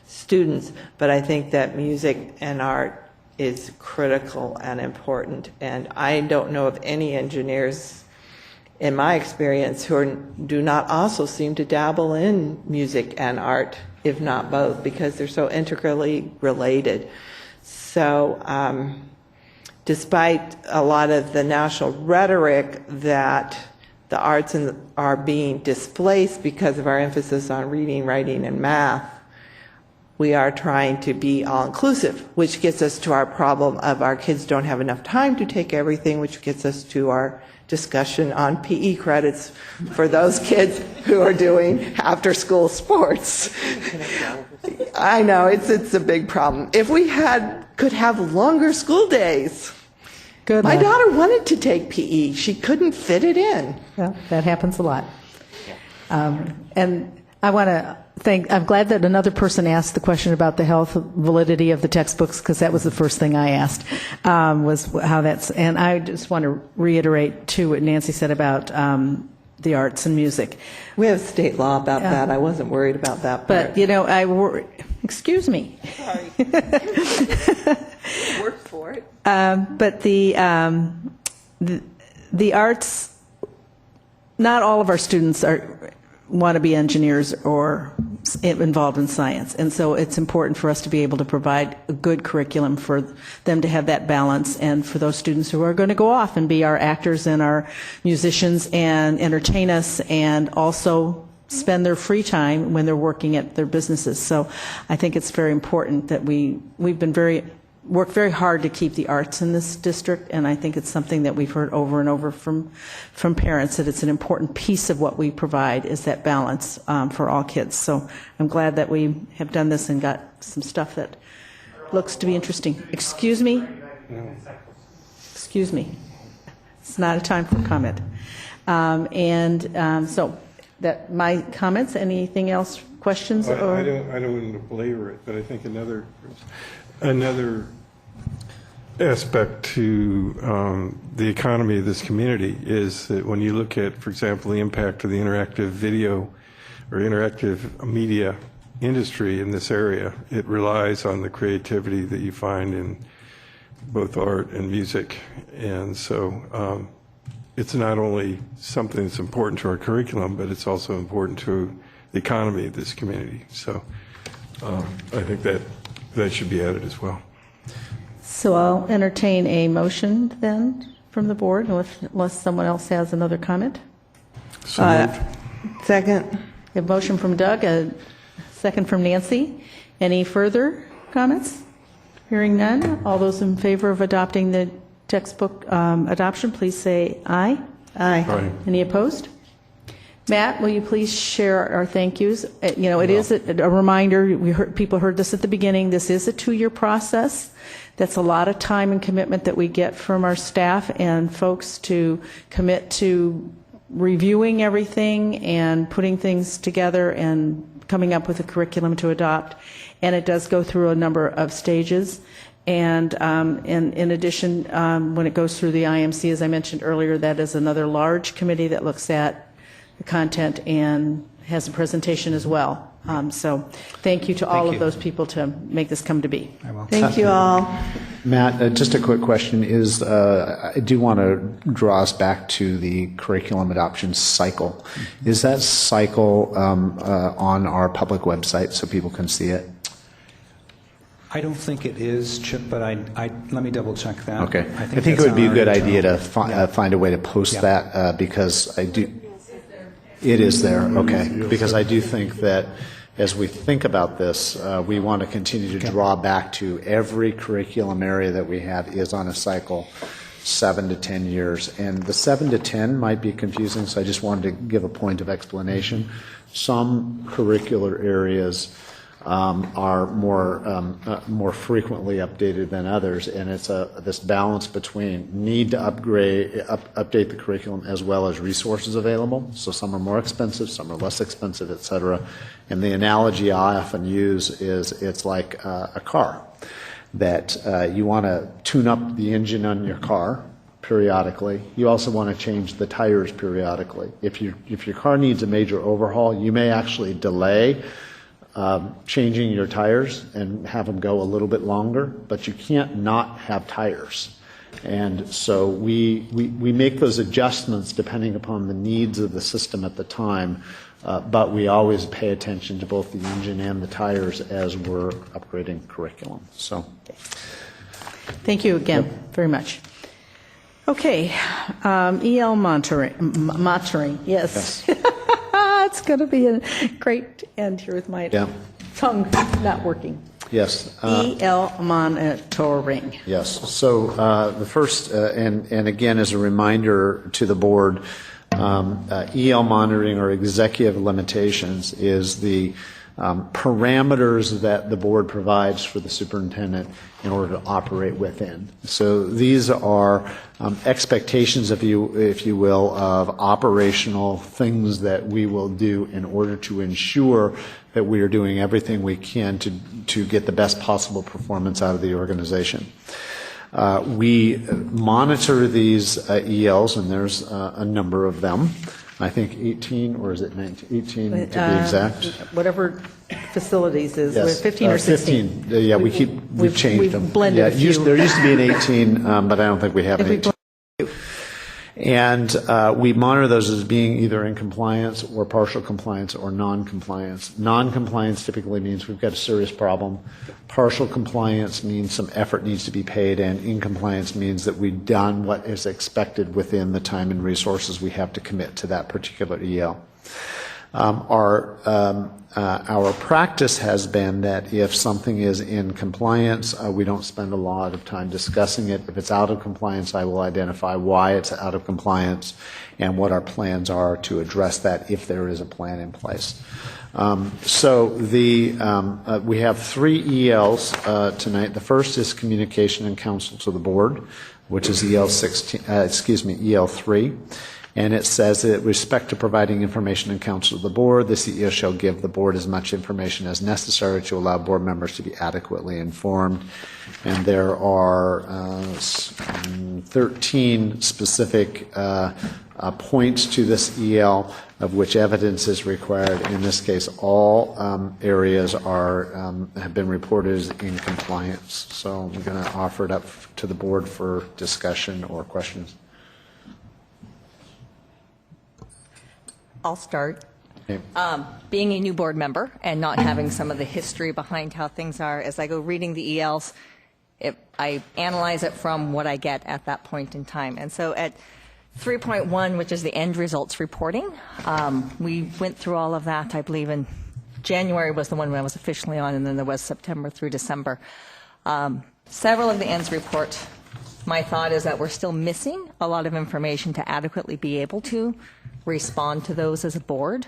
B: students, but I think that music and art is critical and important. And I don't know of any engineers in my experience who do not also seem to dabble in music and art, if not both, because they're so integrally related. So despite a lot of the national rhetoric that the arts are being displaced because of our emphasis on reading, writing, and math, we are trying to be all-inclusive, which gets us to our problem of our kids don't have enough time to take everything, which gets us to our discussion on PE credits for those kids who are doing after-school sports. I know, it's a big problem. If we could have longer school days.
S: Good
B: My
S: luck.
B: daughter wanted to take PE. She couldn't fit it in.
S: Well, that happens a lot. And I want to I'm glad that another person asked the question about the health validity of the textbooks, because that was the first thing I asked, was how that's, and I just want to reiterate too what Nancy said about the arts and music.
B: We have state law about that. I wasn't worried about that part.
S: But, you know, excuse me.
B: Sorry. Work for it.
S: But the arts, not all of our students want to be engineers or involved in science. And so it's important for us to be able to provide a good curriculum for them to have that balance, and for those students who are going to go off and be our actors and our musicians and entertain us and also spend their free time when they're working at their businesses. So I think it's very important that we've been worked very hard to keep the arts in this district, and I think it's something that we've heard over and over from parents, that it's an important piece of what we provide, is that balance for all kids. So I'm glad that we have done this and got some stuff that looks to be interesting. Excuse me? Excuse me. It's not a time for comment. So that my comments. Anything else? Questions?
L: I don't want to belabor it, but I think another aspect to the economy of this community is that when you look at, for example, the impact of the interactive video or interactive media industry in this area, it relies on the creativity that you find in both art and music. And so it's not only something that's important to our curriculum, but it's also important to the economy of this community. So I think that should be added as well.
S: So I'll entertain a motion then from the board, unless someone else has another comment.
L: So moved.
B: Second.
S: A motion from Doug, a second from Nancy. Any further comments? Hearing none. All those in favor of adopting the textbook adoption, please say aye.
B: Aye.
L: Aye.
S: Any opposed? Matt, will you please share our thank yous? It is a reminder, people heard this at the beginning, this is a 2-year process.
A: That's a lot of time and commitment that we get from our staff and folks to commit to reviewing everything and putting things together and coming up with a curriculum to adopt. And it does go through a number of stages. And in addition, when it goes through the IMC, as I mentioned earlier, that is another large committee that looks at the content and has a presentation as well. So thank you to all of those people to make this come to be.
B: Thank you all.
C: Matt, just a quick question is, I do want to draw us back to the curriculum adoption cycle. Is that cycle on our public website so people can see it?
N: I don't think it is, Chip, but let me double check that.
C: Okay. I think it would be a good idea to find a way to post that because I do. It is there, okay. Because I do think that as we think about this, we want to continue to draw back to every curriculum area that we have is on a cycle 7 to 10 years. And the 7 to 10 might be confusing, so I just wanted to give a point of explanation. Some curricular areas are more frequently updated than others, and it's this balance between need to update the curriculum as well as resources available. So some are more expensive, some are less expensive, et cetera. And the analogy I often use is it's like a car that you want to tune up the engine on your car periodically. You also want to change the tires periodically. If your car needs a major overhaul, you may actually delay changing your tires and have them go a little bit longer, but you can't not have tires. And so we make those adjustments depending upon the needs of the system at the time, but we always pay attention to both the engine and the tires as we're upgrading curriculum. So,
A: thank you again very much. Okay, EL monitoring, yes. It's going to be a great end here with my tongue not working.
C: Yes.
A: EL monitoring.
C: Yes. So the first, and again, as a reminder to the board, EL monitoring or executive limitations is the parameters that the board provides for the superintendent in order to operate within. So these are expectations, if you will, of operational things that we will do in order to ensure that we are doing everything we can to get the best possible performance out of the organization. We monitor these ELs, and there's a number of them. I think 18, or is it 19? 18 to be exact.
A: Whatever facilities is,
C: Yes.
A: 15 or 16.
C: 15. Yeah, we've changed them.
A: Blended a few.
C: There used to be an 18, but I don't think we have an 18. And we monitor those as being either in compliance or partial compliance or non-compliance. Non-compliance typically means we've got a serious problem. Partial compliance means some effort needs to be paid, and in compliance means that we've done what is expected within the time and resources we have to commit to that particular EL. Our practice has been that if something is in compliance, we don't spend a lot of time discussing it. If it's out of compliance, I will identify why it's out of compliance and what our plans are to address that if there is a plan in place. We have 3 ELs tonight. The first is communication and counsel to the board, which is EL3. And it says that with respect to providing information and counsel to the board, the CEO shall give the board as much information as necessary to allow board members to be adequately informed. And there are 13 specific points to this EL of which evidence is required. In this case, all areas have been reported as in compliance. So I'm going to offer it up to the board for discussion or questions.
Q: I'll start.
C: Okay.
Q: Being a new board member and not having some of the history behind how things are, as I go reading the ELs, I analyze it from what I get at that point in time. And so at 3.1, which is the end results reporting, we went through all of that, I believe, in January was the one when I was officially on, and then there was September through December. Several of the ends report, my thought is that we're still missing a lot of information to adequately be able to respond to those as a board.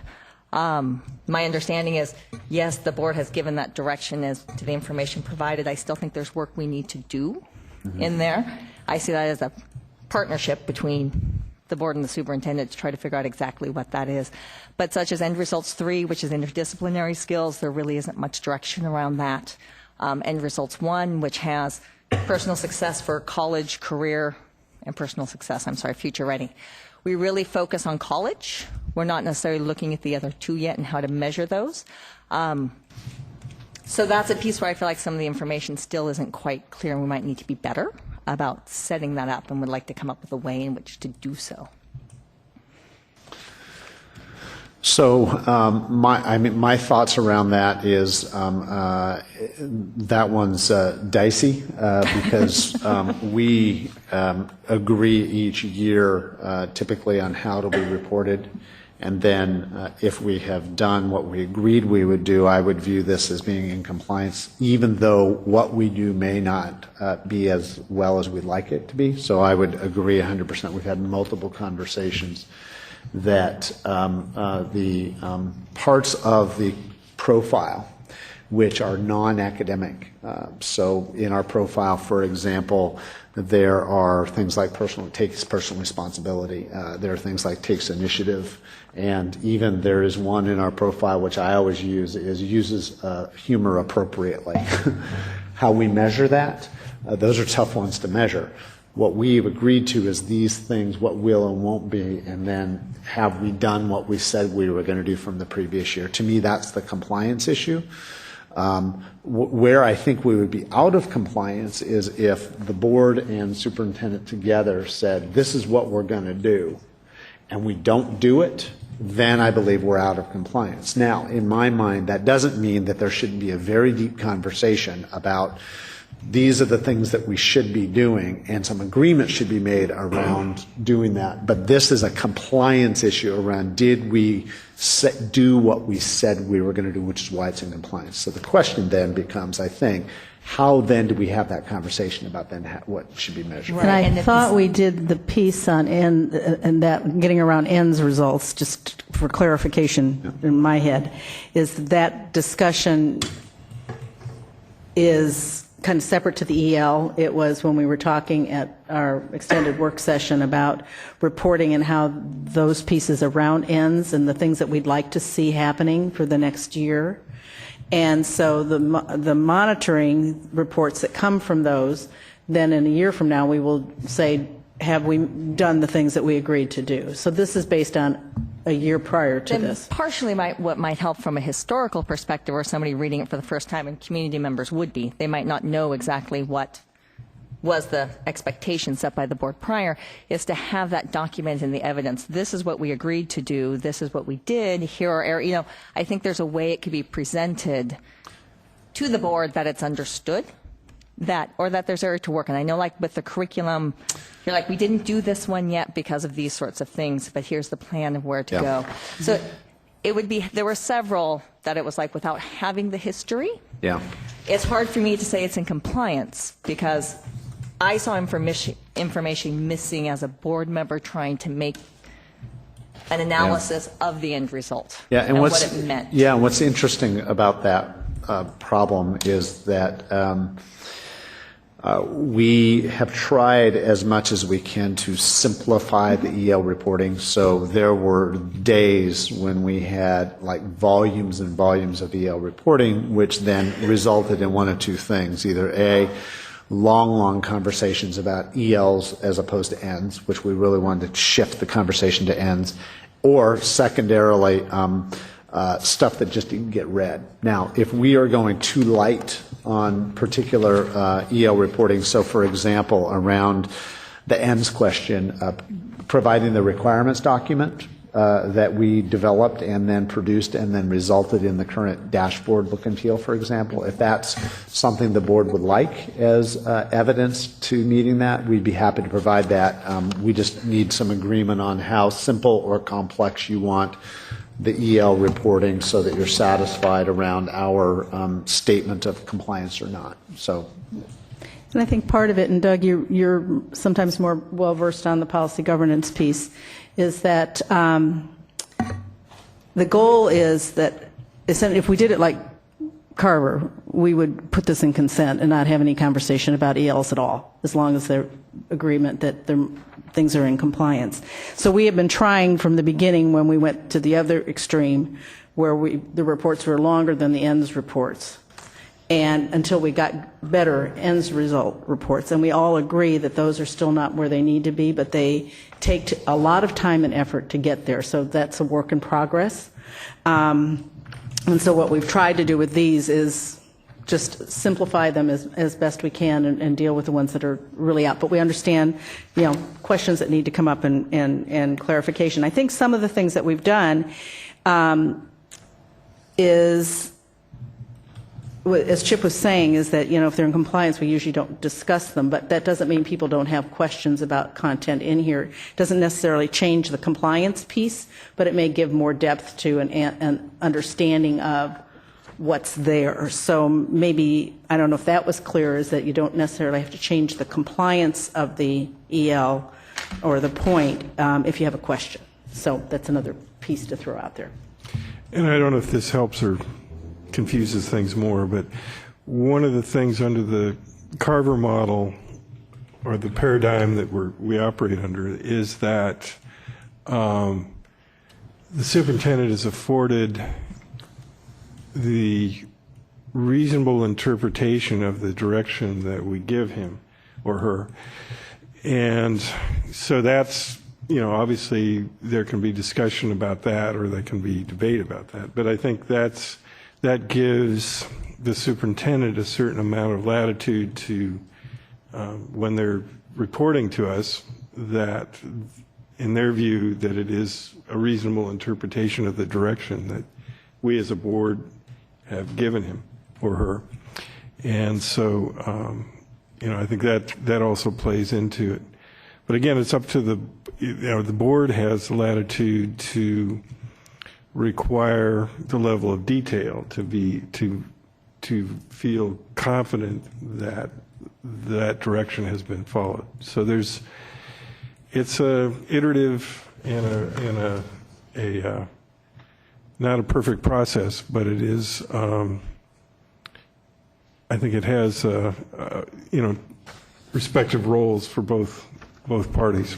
Q: My understanding is, yes, the board has given that direction as to the information provided. I still think there's work we need to do in there. I see that as a partnership between the board and the superintendent to try to figure out exactly what that is. But such as End Results 3, which is interdisciplinary skills, there really isn't much direction around that. End Results 1, which has personal success for college, career, and personal success, future ready. We really focus on college. We're not necessarily looking at the other two yet and how to measure those. So that's a piece where I feel like some of the information still isn't quite clear, and we might need to be better about setting that up, and would like to come up with a way in which to do so.
C: So my thoughts around that is that one's dicey because we agree each year typically on how to be reported, and then if we have done what we agreed we would do, I would view this as being in compliance, even though what we do may not be as well as we'd like it to be. So I would agree 100%. We've had multiple conversations that the parts of the profile which are non-academic. So in our profile, for example, there are things like takes personal responsibility. There are things like takes initiative. And even there is one in our profile, which I always use, is uses humor appropriately. How we measure that, those are tough ones to measure. What we've agreed to is these things, what will and won't be, and then have we done what we said we were going to do from the previous year. To me, that's the compliance issue. Where I think we would be out of compliance is if the board and superintendent together said, this is what we're going to do, and we don't do it, then I believe we're out of compliance. Now, in my mind, that doesn't mean that there shouldn't be a very deep conversation about these are the things that we should be doing, and some agreement should be made around doing that. But this is a compliance issue around, did we do what we said we were going to do, which is why it's in compliance. So the question then becomes, I think, how then do we have that conversation about then what should be measured?
S: And I thought we did the piece on N and that getting around N's results, just for clarification in my head, is that discussion is kind of separate to the EL. It was when we were talking at our extended work session about reporting and how those pieces around N's and the things that we'd like to see happening for the next year. And so the monitoring reports that come from those, then in a year from now, we will say, have we done the things that we agreed to do? So this is based on a year prior to this.
Q: Partially what might help from a historical perspective, or somebody reading it for the first time, and community members would be. They might not know exactly what was the expectation set by the board prior, is to have that document in the evidence. This is what we agreed to do. This is what we did. Here are errors. I think there's a way it could be presented to the board that it's understood or that there's area to work. And I know, like with the curriculum, you're like, we didn't do this one yet because of these sorts of things, but here's the plan of where to go. So it would be, there were several that it was like, without having the history, it's hard for me to say it's in compliance, because I saw information missing as a board member trying to make an analysis of the end result and what it meant.
C: Yeah, and what's interesting about that problem is that we have tried as much as we can to simplify the EL reporting. So there were days when we had like volumes and volumes of EL reporting, which then resulted in one of two things. Either A, long conversations about ELs as opposed to Ns, which we really wanted to shift the conversation to Ns, or secondarily, stuff that just didn't get read. Now, if we are going too light on particular EL reporting, so for example, around the ends question, providing the requirements document that we developed and then produced and then resulted in the current dashboard look and feel, for example, if that's something the board would like as evidence to meeting that, we'd be happy to provide that. We just need some agreement on how simple or complex you want the EL reporting so that you're satisfied around our statement of compliance or not. So,
S: and I think part of it, and Doug, you're sometimes more well-versed on the policy governance piece, is that the goal is that if we did it like Carver, we would put this in consent and not have any conversation about ELs at all, as long as there's agreement that things are in compliance. So we have been trying from the beginning, when we went to the other extreme, where the reports were longer than the ends reports, and until we got better ends result reports. And we all agree that those are still not where they need to be, but they take a lot of time and effort to get there. So that's a work in progress. And so what we've tried to do with these is just simplify them as best we can and deal with the ones that are really out. But we understand, questions that need to come up and clarification. I think some of the things that we've done is, as Chip was saying, is that, if they're in compliance, we usually don't discuss them, but that doesn't mean people don't have questions about content in here. It doesn't necessarily change the compliance piece, but it may give more depth to an understanding of what's there. So maybe, I don't know if that was clear, is that you don't necessarily have to change the compliance of the EL or the point if you have a question. So that's another piece to throw out there.
L: And I don't know if this helps or confuses things more, but one of the things under the Carver model, or the paradigm that we operate under, is that the superintendent is afforded the reasonable interpretation of the direction that we give him or her. And so that's, obviously there can be discussion about that, or there can be debate about that. But I think that gives the superintendent a certain amount of latitude to, when they're reporting to us, that in their view that it is a reasonable interpretation of the direction that we as a board have given him or her. And so, I think that also plays into it. But again, it's up to the board has the latitude to require the level of detail to feel confident that that direction has been followed. So it's a iterative and a not a perfect process, but it is. I think it has respective roles for both parties.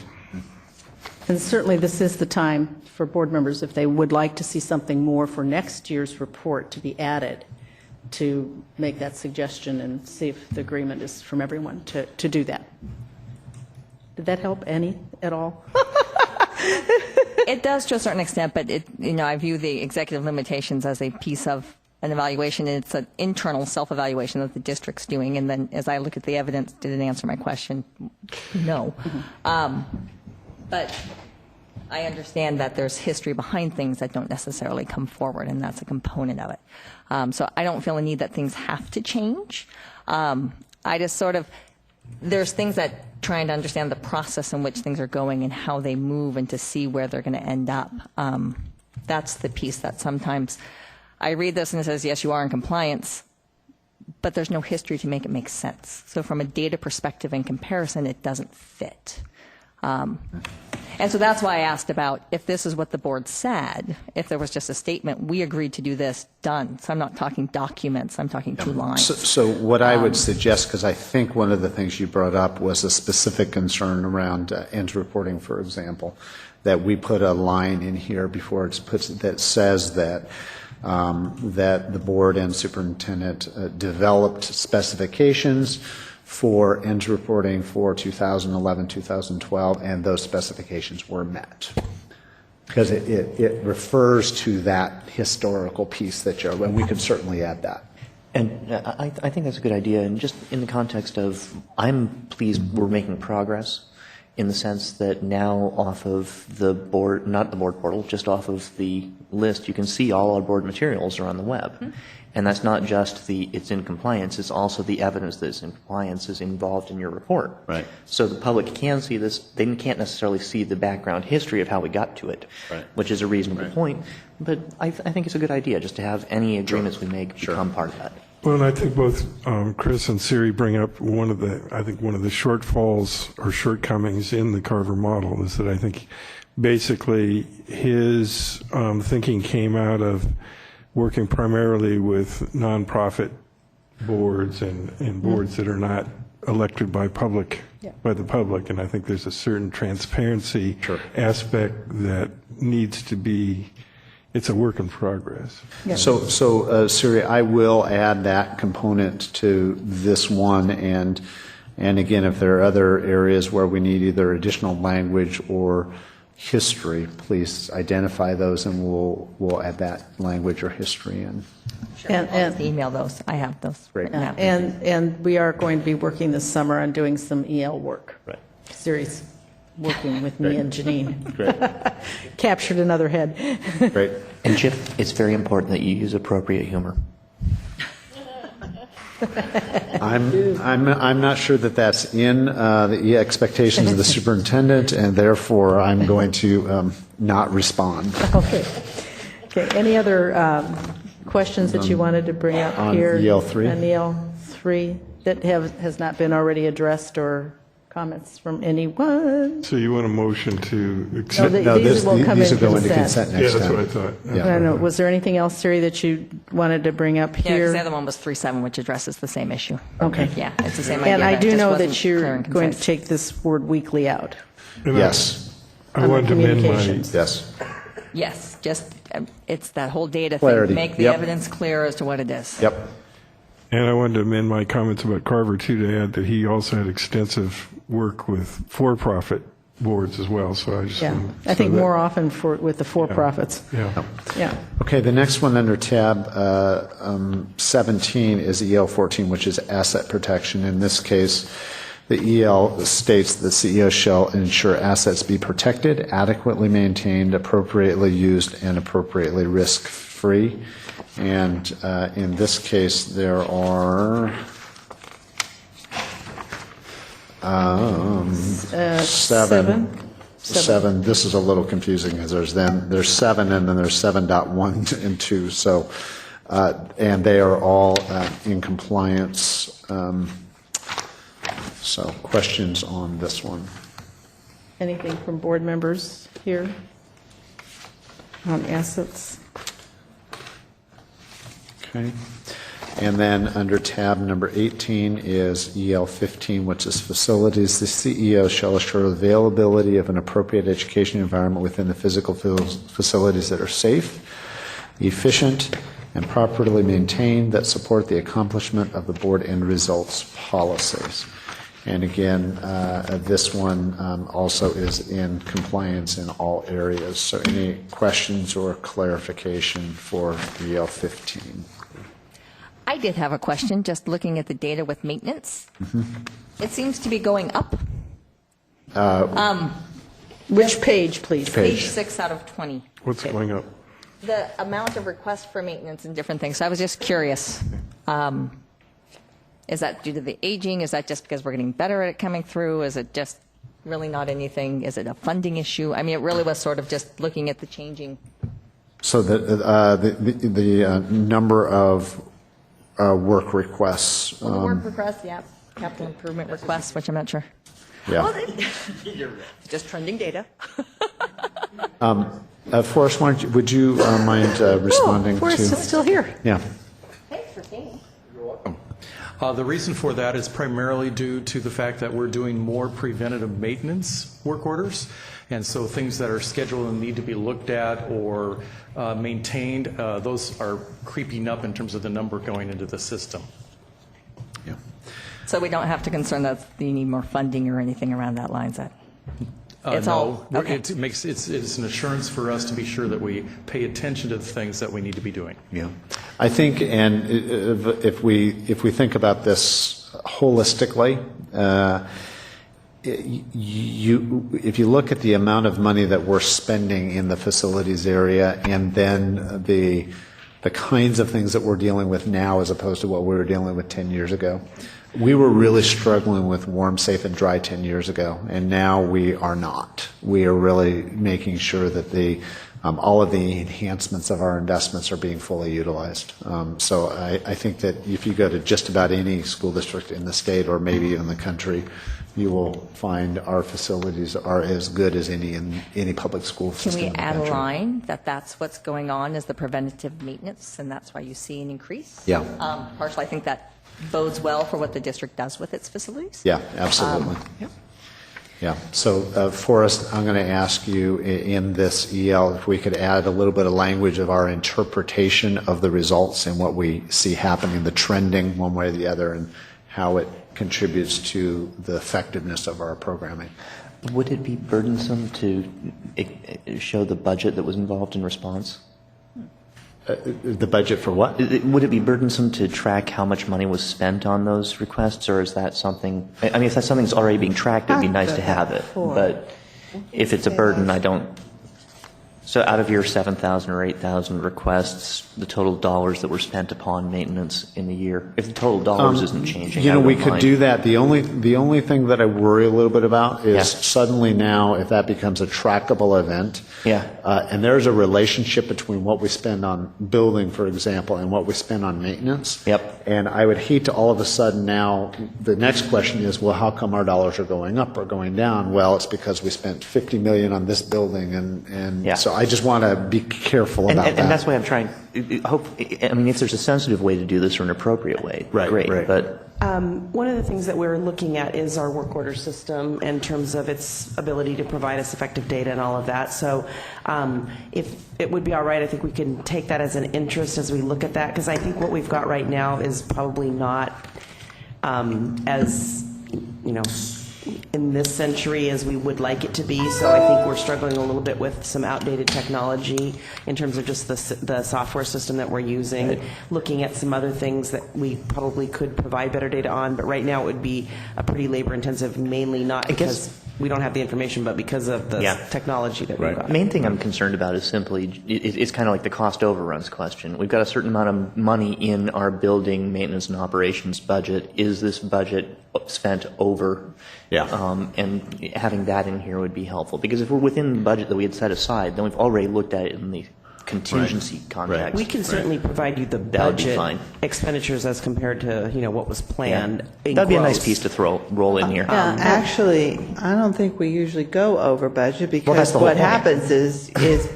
S: And certainly this is the time for board members, if they would like to see something more for next year's report to be added, to make that suggestion and see if the agreement is from everyone to do that. Did that help any at all?
Q: It does to a certain extent, but I view the executive limitations as a piece of an evaluation, and it's an internal self-evaluation that the district's doing. And then as I look at the evidence, did it answer my question? No. But I understand that there's history behind things that don't necessarily come forward, and that's a component of it. So I don't feel a need that things have to change. I just there's things that trying to understand the process in which things are going and how they move and to see where they're going to end up. That's the piece that sometimes I read this and it says, yes, you are in compliance, but there's no history to make it make sense. So from a data perspective and comparison, it doesn't fit. And so that's why I asked about if this is what the board said, if there was just a statement, we agreed to do this, done. So I'm not talking documents, I'm talking 2 lines.
C: So what I would suggest, because I think one of the things you brought up was a specific concern around ends reporting, for example, that we put a line in here before it's put that says that that the board and superintendent developed specifications for ends reporting for 2011, 2012, and those specifications were met. Because it refers to that historical piece that you're, and we could certainly add that.
K: And I think that's a good idea. And just in the context of, I'm pleased we're making progress in the sense that now off of the board, not the board portal, just off of the list, you can see all our board materials are on the web. Mm-hmm. And that's not just it's in compliance, it's also the evidence that it's in compliance is involved in your report.
C: Right.
K: So the public can see this. They can't necessarily see the background history of how we got to it,
C: right,
K: which is a reasonable point. But I think it's a good idea just to have any agreements we make become part of that.
L: Well, and I think both Chris and Siri bring up one of the shortfalls or shortcomings in the Carver model is that I think basically his thinking came out of working primarily with nonprofit boards and boards that are not elected by the public, and I think there's a certain transparency aspect that needs to be. It's a work in progress.
C: So Siri, I will add that component to this one, and again, if there are other areas where we need either additional language or history, please identify those, and we'll add that language or history in.
Q: Sure.
S: And-
Q: I'll just email those. I have those.
C: Great.
Q: Right now.
S: And we are going to be working this summer on doing some EL work.
C: Right.
S: Series working with me and Janine.
C: Great.
S: Captured another head.
C: Great.
K: And Chip, it's very important that you use appropriate humor.
C: I'm not sure that that's in the expectations of the superintendent, and therefore I'm going to not respond.
S: Okay. Any other questions that you wanted to bring up
C: On
S: here?
C: EL3?
S: On EL3 that has not been already addressed, or comments from anyone?
L: So you want a motion to
S: No,
L: accept?
S: these will come
C: these
S: in
C: will go into
S: consent.
C: consent
L: Yeah,
C: next
L: that's
C: time.
L: what I thought.
C: Yeah.
S: I don't know. Was there anything else, Siri, that you wanted to bring up
Q: Yeah, because
S: here?
Q: the other one was 3.7, which addresses the same issue.
S: Okay.
Q: Yeah, it's the same idea.
S: And I
Q: but it
S: do
Q: just
S: know
Q: wasn't
S: that
Q: clear
S: you're
Q: and
S: going to
Q: concise.
S: take this word weekly out.
L: And
C: Yes.
L: I
S: on the
L: wanted to amend my,
S: communications.
C: Yes.
Q: Yes, just, it's that whole data
C: Clarity.
Q: thing. Make the
C: Yep.
Q: evidence clear as to what it is.
C: Yep.
L: and I wanted to amend my comments about Carver too, to add that he also had extensive work with for-profit boards as well, so I just.
S: Yeah,
L: wanted-
S: I think
L: so that-
S: more often with the for-profits.
L: Yeah.
S: Yeah.
C: Okay, the next one under tab 17 is EL 14, which is asset protection. In this case, the EL states the CEO shall ensure assets be protected, adequately maintained, appropriately used, and appropriately risk-free. And in this case, there are seven. This is a little confusing because there's 7 and then there's 7.1 and 2. So, and they are all in compliance. So questions on this one?
S: Anything from board members here on assets?
C: Okay. And then under tab number 18 is EL 15, which is facilities. The CEO shall assure availability of an appropriate education environment within the physical facilities that are safe, efficient, and properly maintained that support the accomplishment of the board end results policies. And again, this one also is in compliance in all areas. So any questions or clarification for EL 15?
Q: I did have a question, just looking at the data with maintenance. It seems to be going up.
S: Which page, please?
Q: Page 6 out of 20.
L: What's going up?
Q: The amount of requests for maintenance and different things. So I was just curious. Is that due to the aging? Is that just because we're getting better at it coming through? Is it just really not anything? Is it a funding issue? I mean, it really was sort of just looking at the changing.
C: So the number of work requests.
Q: Well, the work requests, yeah. Capital improvement requests, which I'm not sure.
C: Yeah.
Q: Just trending data.
C: Forrest, would you mind responding
S: Forrest is
C: to?
S: still here.
C: Yeah.
Q: Thanks for seeing.
M: The reason for that is primarily due to the fact that we're doing more preventative maintenance work orders. And so things that are scheduled and need to be looked at or maintained, those are creeping up in terms of the number going into the system.
C: Yeah.
Q: So we don't have to concern that you need more funding or anything around that line, is that? It's
M: No,
Q: all, okay.
M: it's an assurance for us to be sure that we pay attention to the things that we need to be doing.
C: Yeah. I think, and if we think about this holistically, if you look at the amount of money that we're spending in the facilities area, and then the kinds of things that we're dealing with now as opposed to what we were dealing with 10 years ago, We were really struggling with warm, safe, and dry 10 years ago, and now we are not. We are really making sure that all of the enhancements of our investments are being fully utilized. So I think that if you go to just about any school district in the state or maybe even the country, you will find our facilities are as good as any public school
Q: Can
C: system
Q: we
C: in the
Q: add a
C: country.
Q: line that that's what's going on is the preventative maintenance, and that's why you see an increase?
C: Yeah.
Q: Partially, I think that bodes well for what the district does with its facilities.
C: Yeah, absolutely. Yeah. So, Forrest, I'm going to ask you in this EL if we could add a little bit of language of our interpretation of the results and what we see happening, the trending one way or the other, and how it contributes to the effectiveness of our programming.
K: Would it be burdensome to show the budget that was involved in response?
C: The budget for what?
K: Would it be burdensome to track how much money was spent on those requests, or is that something, I mean, if that's something that's already being tracked, it'd be nice to have it. But if it's a burden, I don't. So out of your 7,000 or 8,000 requests, the total dollars that were spent upon maintenance in the year, if the total dollars isn't changing,
C: You know, we could
K: mind.
C: do that. The only thing that I worry a little bit about is suddenly now, if that becomes a trackable event, and there's a relationship between what we spend on building, for example, and what we spend on maintenance. And I would hate to all of a sudden now, the next question is, well, how come our dollars are going up or going down? Well, it's because we spent $50 million on this building, and so I just want to be careful about that.
K: And that's why I'm trying. I mean, if there's a sensitive way to do this or an appropriate way, great. But
T: one of the things that we're looking at is our work order system in terms of its ability to provide us effective data and all of that. So if it would be all right, I think we can take that as an interest as we look at that, because I think what we've got right now is probably not as, in this century as we would like it to be. So I think we're struggling a little bit with some outdated technology in terms of just the software system that we're using, looking at some other things that we probably could provide better data on. But right now it would be a pretty labor intensive, mainly not because we don't have the information, but because of the technology that we've got.
K: The main thing I'm concerned about is simply, it's kind of like the cost overruns question. We've got a certain amount of money in our building maintenance and operations budget. Is this budget spent over? And having that in here would be helpful, because if we're within the budget that we had set aside, then we've already looked at it in the contingency context.
T: We can certainly provide you the budget expenditures as compared to what was planned.
K: That'd be a nice piece to roll in here.
B: Actually, I don't think we usually go over budget,
K: that's
B: because
K: the whole
B: what
K: point.
B: happens is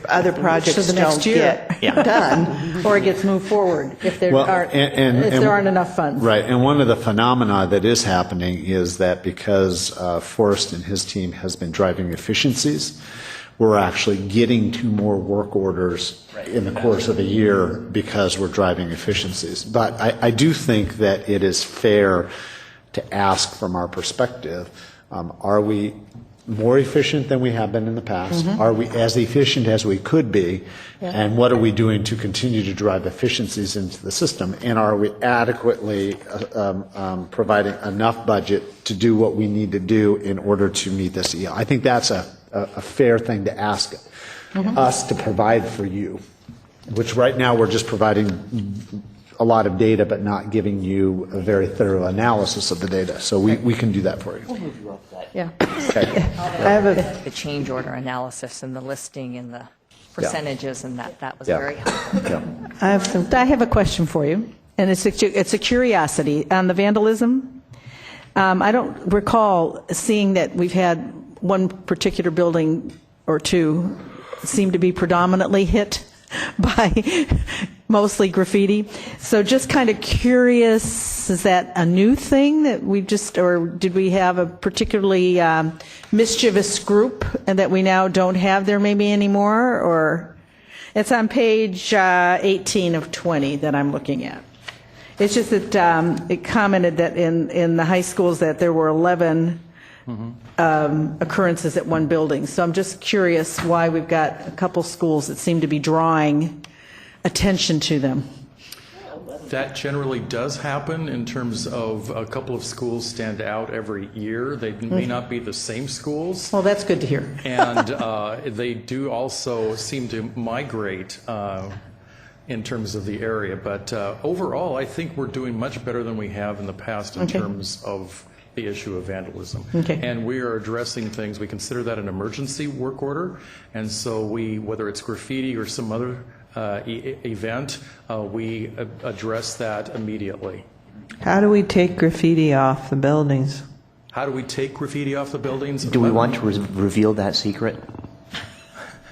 B: other projects
A: To the next
B: don't
A: year.
B: get done.
A: Or it gets moved forward if there aren't enough funds.
C: Right, and one of the phenomena that is happening is that because Forrest and his team has been driving efficiencies, we're actually getting to more work orders in the course of a year because we're driving efficiencies. But I do think that it is fair to ask from our perspective, are we more efficient than we have been in the past? Are we as efficient as we could be? And what are we doing to continue to drive efficiencies into the system? And are we adequately providing enough budget to do what we need to do in order to meet this EL? I think that's a fair thing to ask us to provide for you, which right now we're just providing a lot of data but not giving you a very thorough analysis of the data. So we can do that for you.
Q: We'll move you up that.
A: Yeah.
Q: I have the change order analysis and the listing and the percentages, and that was very helpful.
A: I have a question for you, and it's a curiosity on the vandalism. I don't recall seeing that we've had one particular building or two seem to be predominantly hit by mostly graffiti. So just kind of curious, is that a new thing that we or did we have a particularly mischievous group and that we now don't have there maybe anymore? Or it's on page 18 of 20 that I'm looking at. It's just that it commented that in the high schools that there were 11 occurrences at one building. So I'm just curious why we've got a couple schools that seem to be drawing attention to them.
M: That generally does happen in terms of a couple of schools stand out every year. They may not be the same schools.
A: Well, that's good to hear.
M: And they do also seem to migrate in terms of the area. But overall, I think we're doing much better than we have in the past in terms of the issue of vandalism.
A: Okay.
M: And we are addressing things. We consider that an emergency work order. And so whether it's graffiti or some other event, we address that immediately.
B: How do we take graffiti off the buildings?
M: How do we take graffiti off the buildings?
K: Do we want to reveal that secret?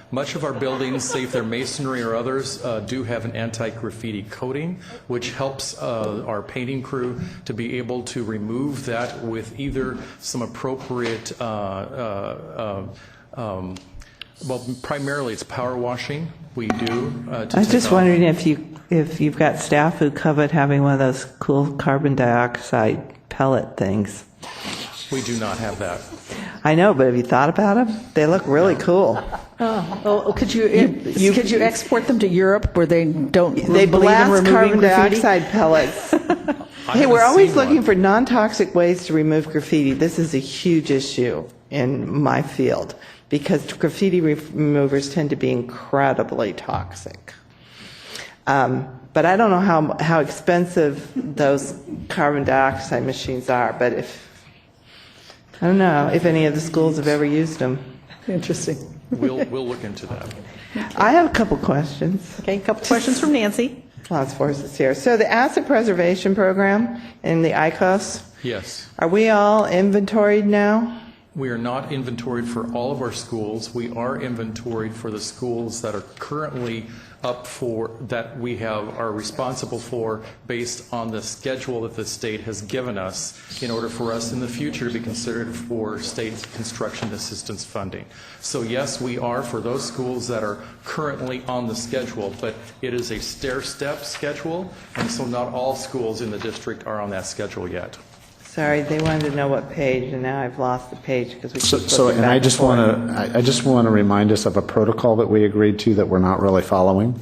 M: Much of our buildings, say if they're masonry or others, do have an anti-graffiti coating, which helps our painting crew to be able to remove that with either some appropriate, well, primarily it's power washing. We do.
B: I was just wondering if you've got staff who covet having one of those cool carbon dioxide pellet things.
M: We do not have that.
B: I know, but have you thought about them? They look really cool.
A: Oh, could you export them to Europe where they don't
B: They
A: believe in
B: blast
A: removing
B: carbon
A: graffiti?
B: dioxide pellets. Hey, we're always looking for non-toxic ways to remove graffiti. This is a huge issue in my field because graffiti removers tend to be incredibly toxic. But I don't know how expensive those carbon dioxide machines are, but I don't know if any of the schools have ever used them.
A: Interesting.
M: We'll look into that.
B: I have a couple questions.
A: Okay, a couple questions from Nancy.
B: Lots of forces here. So the asset preservation program and the ICOS,
M: Yes.
B: are we all inventoried now?
M: We are not inventoried for all of our schools. We are inventoried for the schools that are currently up for, that we are responsible for based on the schedule that the state has given us in order for us in the future to be considered for state construction assistance funding. So yes, we are for those schools that are currently on the schedule, but it is a stair-step schedule, and so not all schools in the district are on that schedule yet.
B: Sorry, they wanted to know what page, and now I've lost the page because we keep
C: So,
B: looking
C: and
B: back
C: I just
B: forth.
C: want to remind us of a protocol that we agreed to that we're not really following.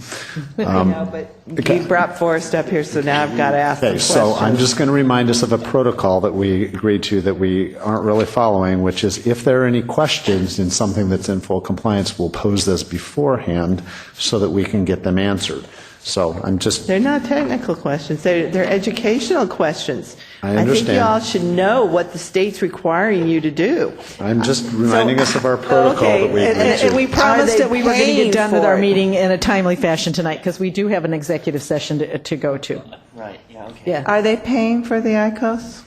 B: I know, but you brought Forrest up here, so now I've got to ask the
C: Okay,
B: question.
C: so I'm just going to remind us of a protocol that we agreed to that we aren't really following, which is if there are any questions in something that's in full compliance, we'll pose this beforehand so that we can get them answered. So I'm just,
B: They're not technical questions. They're educational questions.
C: I
B: I think
C: understand.
B: you all should know what the state's requiring you to do.
C: I'm just reminding us of our protocol
A: Okay,
C: that we agreed to.
A: and we promised
B: they
A: that we were going to
B: paying
A: get done with
B: for
A: our
B: it?
A: meeting in a timely fashion tonight because we do have an executive session to go to.
K: Right, yeah, okay.
A: Yeah.
B: Are they paying for the ICOS?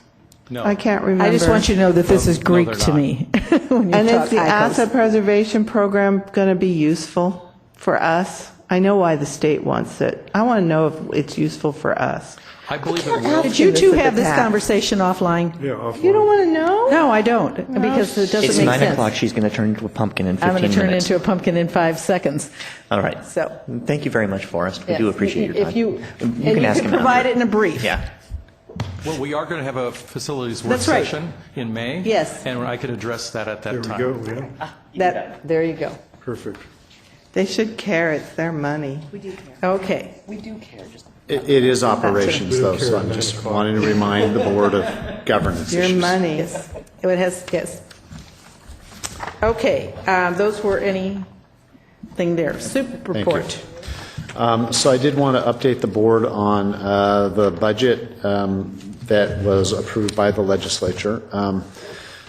M: No.
B: I can't remember.
A: I just want you to know that this is
M: No,
A: Greek
M: they're
A: to
M: not.
A: me. when you
B: And
A: talk
B: is the
A: ICOs.
B: asset preservation program going to be useful for us? I know why the state wants it. I want to know if it's useful for us.
M: I believe it will.
A: Did you two
B: This at
A: have
B: the
A: this
B: tax.
A: conversation offline?
L: Yeah, offline.
B: You don't want to know?
A: No, I don't, because it doesn't
K: It's
A: make
K: 9
A: sense.
K: o'clock. She's going to turn into a pumpkin in 15
A: I'm
K: minutes.
A: going to turn into a pumpkin in 5 seconds.
K: All right.
A: So,
K: Thank you very much, Forrest. We
A: yes,
K: do appreciate your time.
A: If you
K: can ask him
A: provide
K: after.
A: it in a brief.
K: Yeah.
M: Well, we are going to have a facilities work
A: That's right.
M: session in May.
A: Yes.
M: And I could address that at that
L: There we
M: time.
L: go, yeah.
A: There you go.
L: Perfect.
B: They should care. It's their money.
A: Okay.
C: It is operations though, so I'm just wanting to remind the Board of Governance
B: Your
C: issues.
B: money.
A: Yes. It has, yes. Okay, those were anything there. Soup
C: you.
A: report.
C: So I did want to update the board on the budget that was approved by the legislature.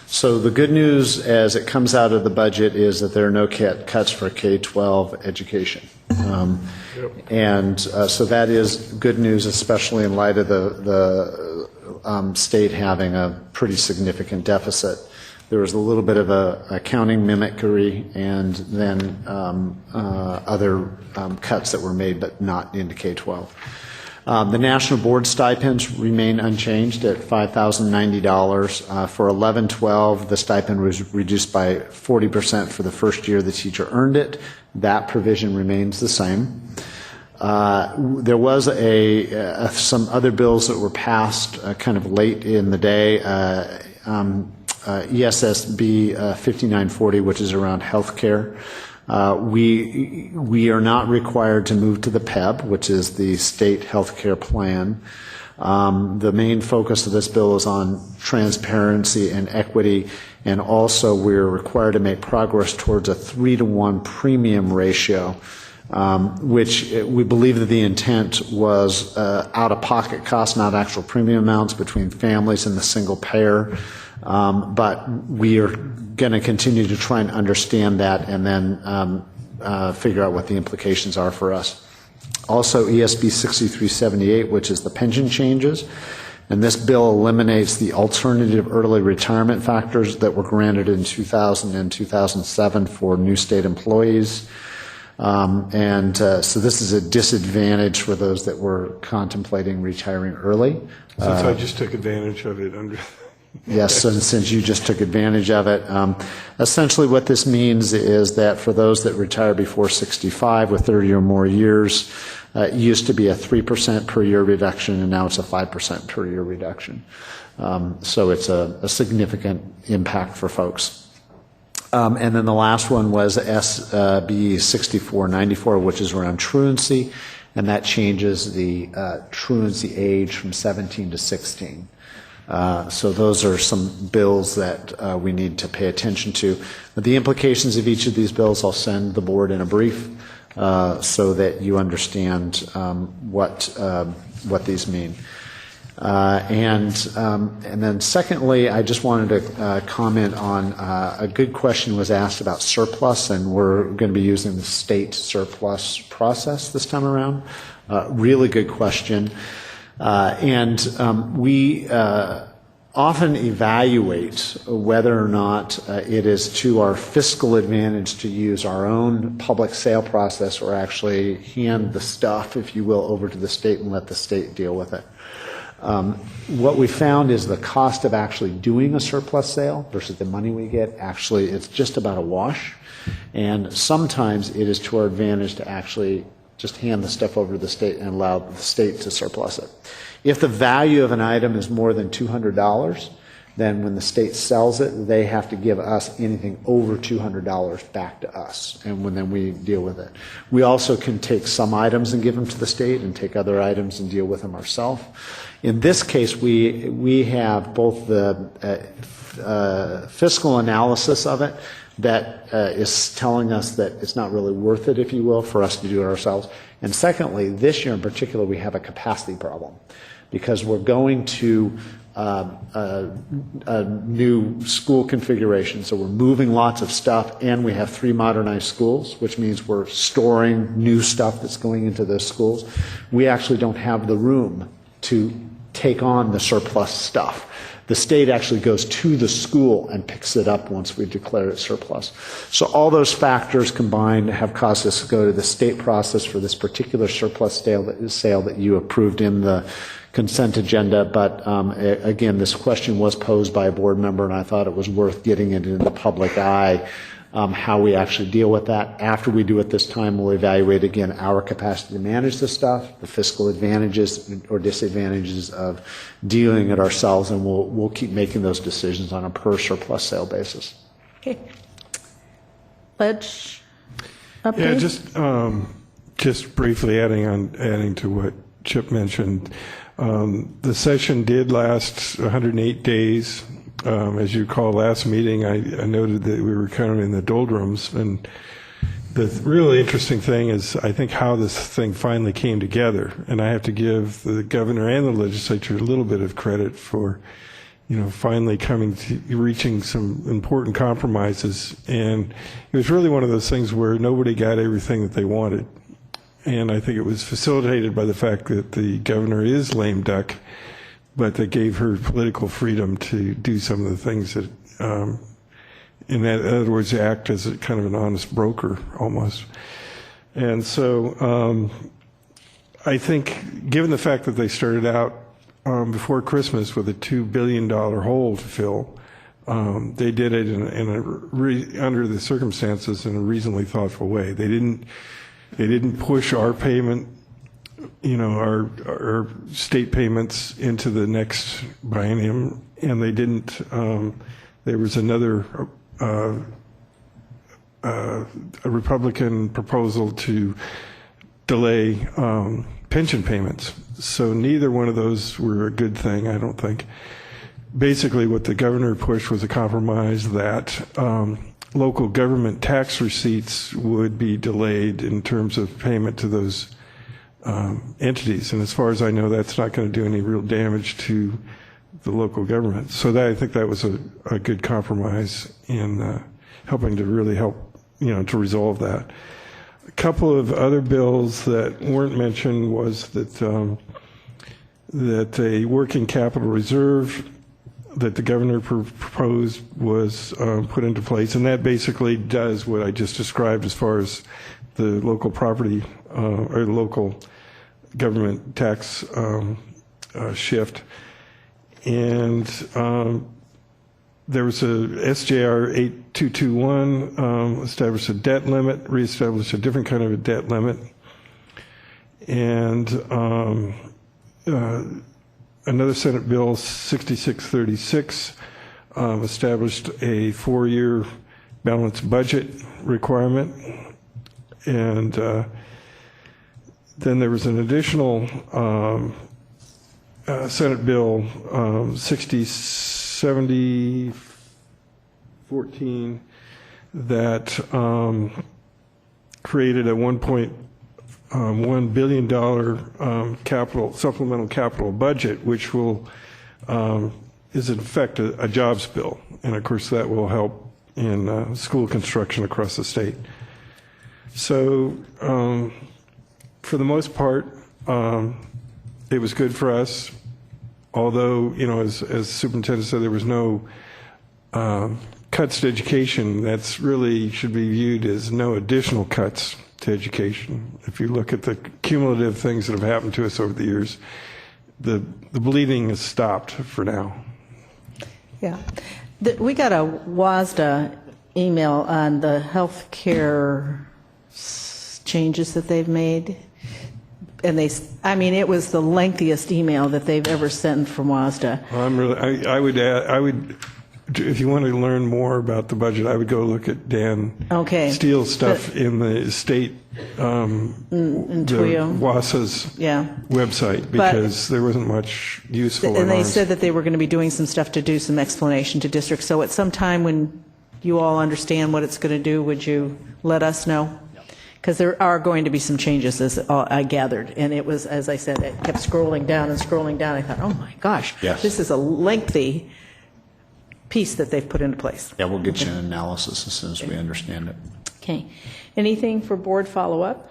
C: So the good news as it comes out of the budget is that there are no cuts for K-12 education. And so that is good news, especially in light of the state having a pretty significant deficit. There was a little bit of a accounting mimicry and then other cuts that were made, but not into K-12. The national board stipends remain unchanged at $5,090. For 11-12, the stipend was reduced by 40% for the first year the teacher earned it. That provision remains the same. There was some other bills that were passed kind of late in the day. ESSB 5940, which is around health care. We are not required to move to the PEB, which is the state health care plan. The main focus of this bill is on transparency and equity, and also we're required to make progress towards a 3-to-1 premium ratio which we believe that the intent was out-of-pocket costs, not actual premium amounts between families and the single payer. But we are going to continue to try and understand that and then figure out what the implications are for us. Also, ESB 6378, which is the pension changes. And this bill eliminates the alternative early retirement factors that were granted in 2000 and 2007 for new state employees. So this is a disadvantage for those that were contemplating retiring early.
L: Since I just took advantage of it under...
C: Yes, and since you just took advantage of it. Essentially what this means is that for those that retire before 65 with 30 or more years, it used to be a 3% per year reduction, and now it's a 5% per year reduction. So it's a significant impact for folks. And then the last one was SB 6494, which is around truancy, and that changes the truancy age from 17 to 16. So those are some bills that we need to pay attention to. But the implications of each of these bills I'll send the board in a brief so that you understand what these mean. And then secondly, I just wanted to comment on a good question was asked about surplus, and we're going to be using the state surplus process this time around. Really good question. We often evaluate whether or not it is to our fiscal advantage to use our own public sale process or actually hand the stuff, if you will, over to the state and let the state deal with it. What we found is the cost of actually doing a surplus sale versus the money we get, actually, it's just about a wash. And sometimes it is to our advantage to actually just hand the stuff over to the state and allow the state to surplus it. If the value of an item is more than $200, then when the state sells it, they have to give us anything over $200 back to us, and then we deal with it. We also can take some items and give them to the state and take other items and deal with them ourselves. In this case, we have both the fiscal analysis of it that is telling us that it's not really worth it, if you will, for us to do it ourselves. And secondly, this year in particular, we have a capacity problem because we're going to a new school configuration. So we're moving lots of stuff, and we have 3 modernized schools, which means we're storing new stuff that's going into those schools. We actually don't have the room to take on the surplus stuff. The state actually goes to the school and picks it up once we declare it surplus. So all those factors combined have caused us to go to the state process for this particular surplus sale that you approved in the consent agenda. But again, this question was posed by a board member, and I thought it was worth getting it in the public eye, how we actually deal with that. After we do it this time, we'll evaluate again our capacity to manage the stuff, the fiscal advantages or disadvantages of dealing it ourselves, and we'll keep making those decisions on a per surplus sale basis.
A: Okay. Pledge update?
L: Yeah, just briefly adding to what Chip mentioned. The session did last 108 days. As you recall, last meeting, I noted that we were kind of in the doldrums, and the really interesting thing is, I think, how this thing finally came together. And I have to give the governor and the legislature a little bit of credit for, finally reaching some important compromises. And it was really one of those things where nobody got everything that they wanted. And I think it was facilitated by the fact that the governor is lame duck, but that gave her political freedom to do some of the things that, in other words, act as a kind of an honest broker almost. And so I think, given the fact that they started out before Christmas with a $2 billion hole to fill, they did it under the circumstances in a reasonably thoughtful way. They didn't push our payment, our state payments into the next biennium, and they didn't. There was another a Republican proposal to delay pension payments. So neither one of those were a good thing, I don't think. Basically, what the governor pushed was a compromise that local government tax receipts would be delayed in terms of payment to those entities. And as far as I know, that's not going to do any real damage to the local government. So I think that was a good compromise in helping to really help, to resolve that. A couple of other bills that weren't mentioned was that a working capital reserve that the governor proposed was put into place, and that basically does what I just described as far as the local property or local government tax shift. And there was a SJR 8221 established a debt limit, reestablished a different kind of a debt limit, and another Senate Bill 6636 established a 4-year balanced budget requirement, and then there was an additional Senate Bill 607014 that created a $1.1 billion supplemental capital budget, which will is in effect a jobs bill, and of course that will help in school construction across the state. So for the most part, it was good for us. Although, as Superintendent said, there was no cuts to education. That's really should be viewed as no additional cuts to education. If you look at the cumulative things that have happened to us over the years, the bleeding has stopped for now.
A: Yeah. We got a WASDA email on the health care changes that they've made. And it was the lengthiest email that they've ever sent from WASDA.
L: I would, if you want to learn more about the budget, I would go look at Dan Steele's stuff in the state, WASA's website, because there wasn't much useful.
A: And they said that they were going to be doing some stuff to do some explanation to districts. So at some time when you all understand what it's going to do, would you let us know? Because there are going to be some changes, as I gathered. And it was, as I said, it kept scrolling down and scrolling down. I thought, oh my gosh, this is a lengthy piece that they've put into place.
C: Yeah, we'll get you an analysis as soon as we understand it.
A: Okay. Anything for board follow-up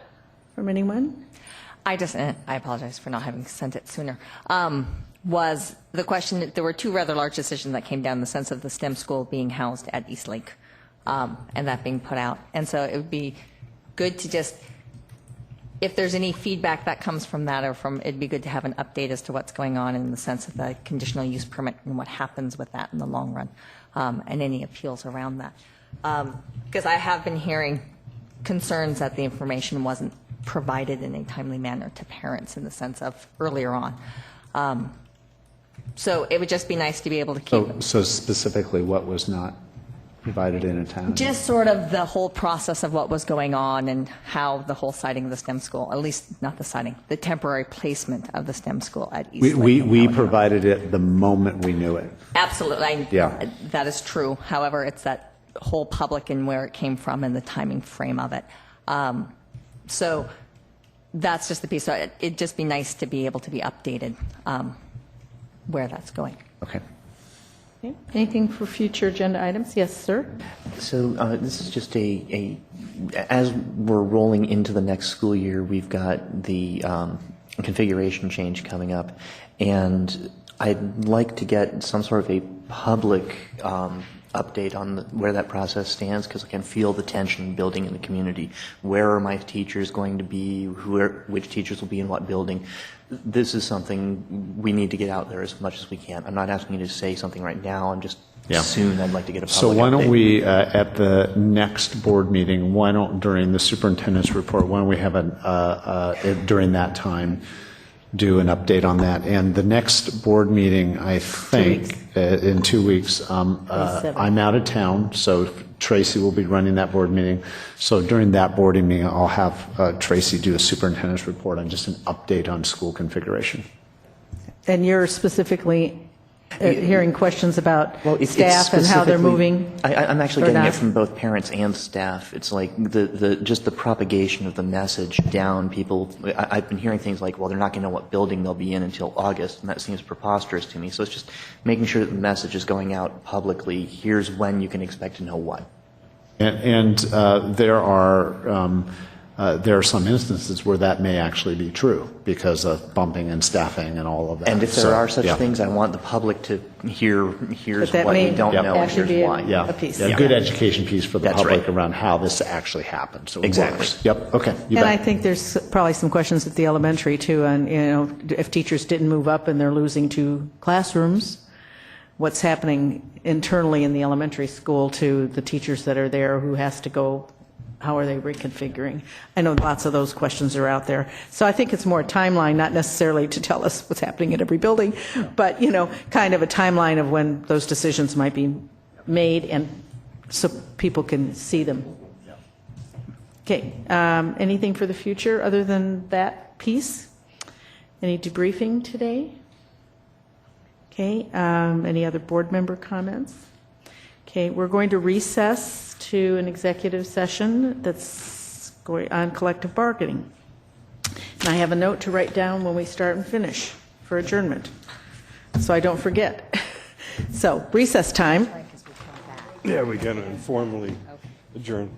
A: from anyone?
Q: I apologize for not having sent it sooner. Was the question that there were two rather large decisions that came down in the sense of the STEM school being housed at Eastlake and that being put out. And so it would be good to just, if there's any feedback that comes from that it'd be good to have an update as to what's going on in the sense of the conditional use permit and what happens with that in the long run, and any appeals around that. Because I have been hearing concerns that the information wasn't provided in a timely manner to parents in the sense of earlier on. So it would just be nice to be able to keep.
C: So specifically, what was not provided in a time?
Q: Just sort of the whole process of what was going on and how the whole siting of the STEM school, at least not the siting, the temporary placement of the STEM school at Eastlake.
C: We provided it the moment we knew it.
Q: Absolutely.
C: Yeah.
Q: That is true. However, it's that whole public and where it came from and the timing frame of it. So that's just the piece. So it'd just be nice to be able to be updated where that's going.
C: Okay.
A: Okay. Anything for future agenda items? Yes, sir.
K: So this is just as we're rolling into the next school year, we've got the configuration change coming up, and I'd like to get some sort of a public update on where that process stands, because I can feel the tension building in the community. Where are my teachers going to be? Which teachers will be in what building? This is something we need to get out there as much as we can. I'm not asking you to say something right now. I'm just soon I'd like to get a public
C: So why don't
K: update.
C: we, at the next board meeting, during the superintendent's report, why don't we have during that time, do an update on that. And the next board meeting, I think, in 2 weeks, I'm out of town, so Tracy will be running that board meeting. So during that board meeting, I'll have Tracy do a superintendent's report on just an update on school configuration.
A: And you're specifically hearing questions about
K: Well, it's
A: staff and how they're
K: specifically-
A: moving?
K: I'm actually
A: or
K: getting
A: not?
K: it from both parents and staff. It's like just the propagation of the message down. People, I've been hearing things like, well, they're not going to know what building they'll be in until August, and that seems preposterous to me. So it's just making sure that the message is going out publicly. Here's when you can expect to know what.
C: And there are some instances where that may actually be true because of bumping and staffing and all of that.
K: And if there
C: So,
K: are such
C: yeah.
K: things, I want the public to hear, here's
A: That
K: what
A: may
K: we don't know and
A: actually
K: here's
A: be
K: why.
C: Yeah,
A: a piece.
C: yeah, good education piece for the
K: That's
C: public
K: right.
C: around how this actually happens. So it
K: Exactly.
C: works. Yep. Okay. You
A: And
C: bet.
A: I think there's probably some questions at the elementary too, on, if teachers didn't move up and they're losing 2 classrooms, what's happening internally in the elementary school to the teachers that are there, who has to go, how are they reconfiguring? I know lots of those questions are out there. So I think it's more a timeline, not necessarily to tell us what's happening at every building, but, kind of a timeline of when those decisions might be made, and so people can see them. Okay, anything for the future other than that piece? Any debriefing today? Okay, any other board member comments? Okay, we're going to recess to an executive session that's going on collective bargaining. And I have a note to write down when we start and finish for adjournment, so I don't forget. So, recess time.
L: Yeah, we got to informally adjourn.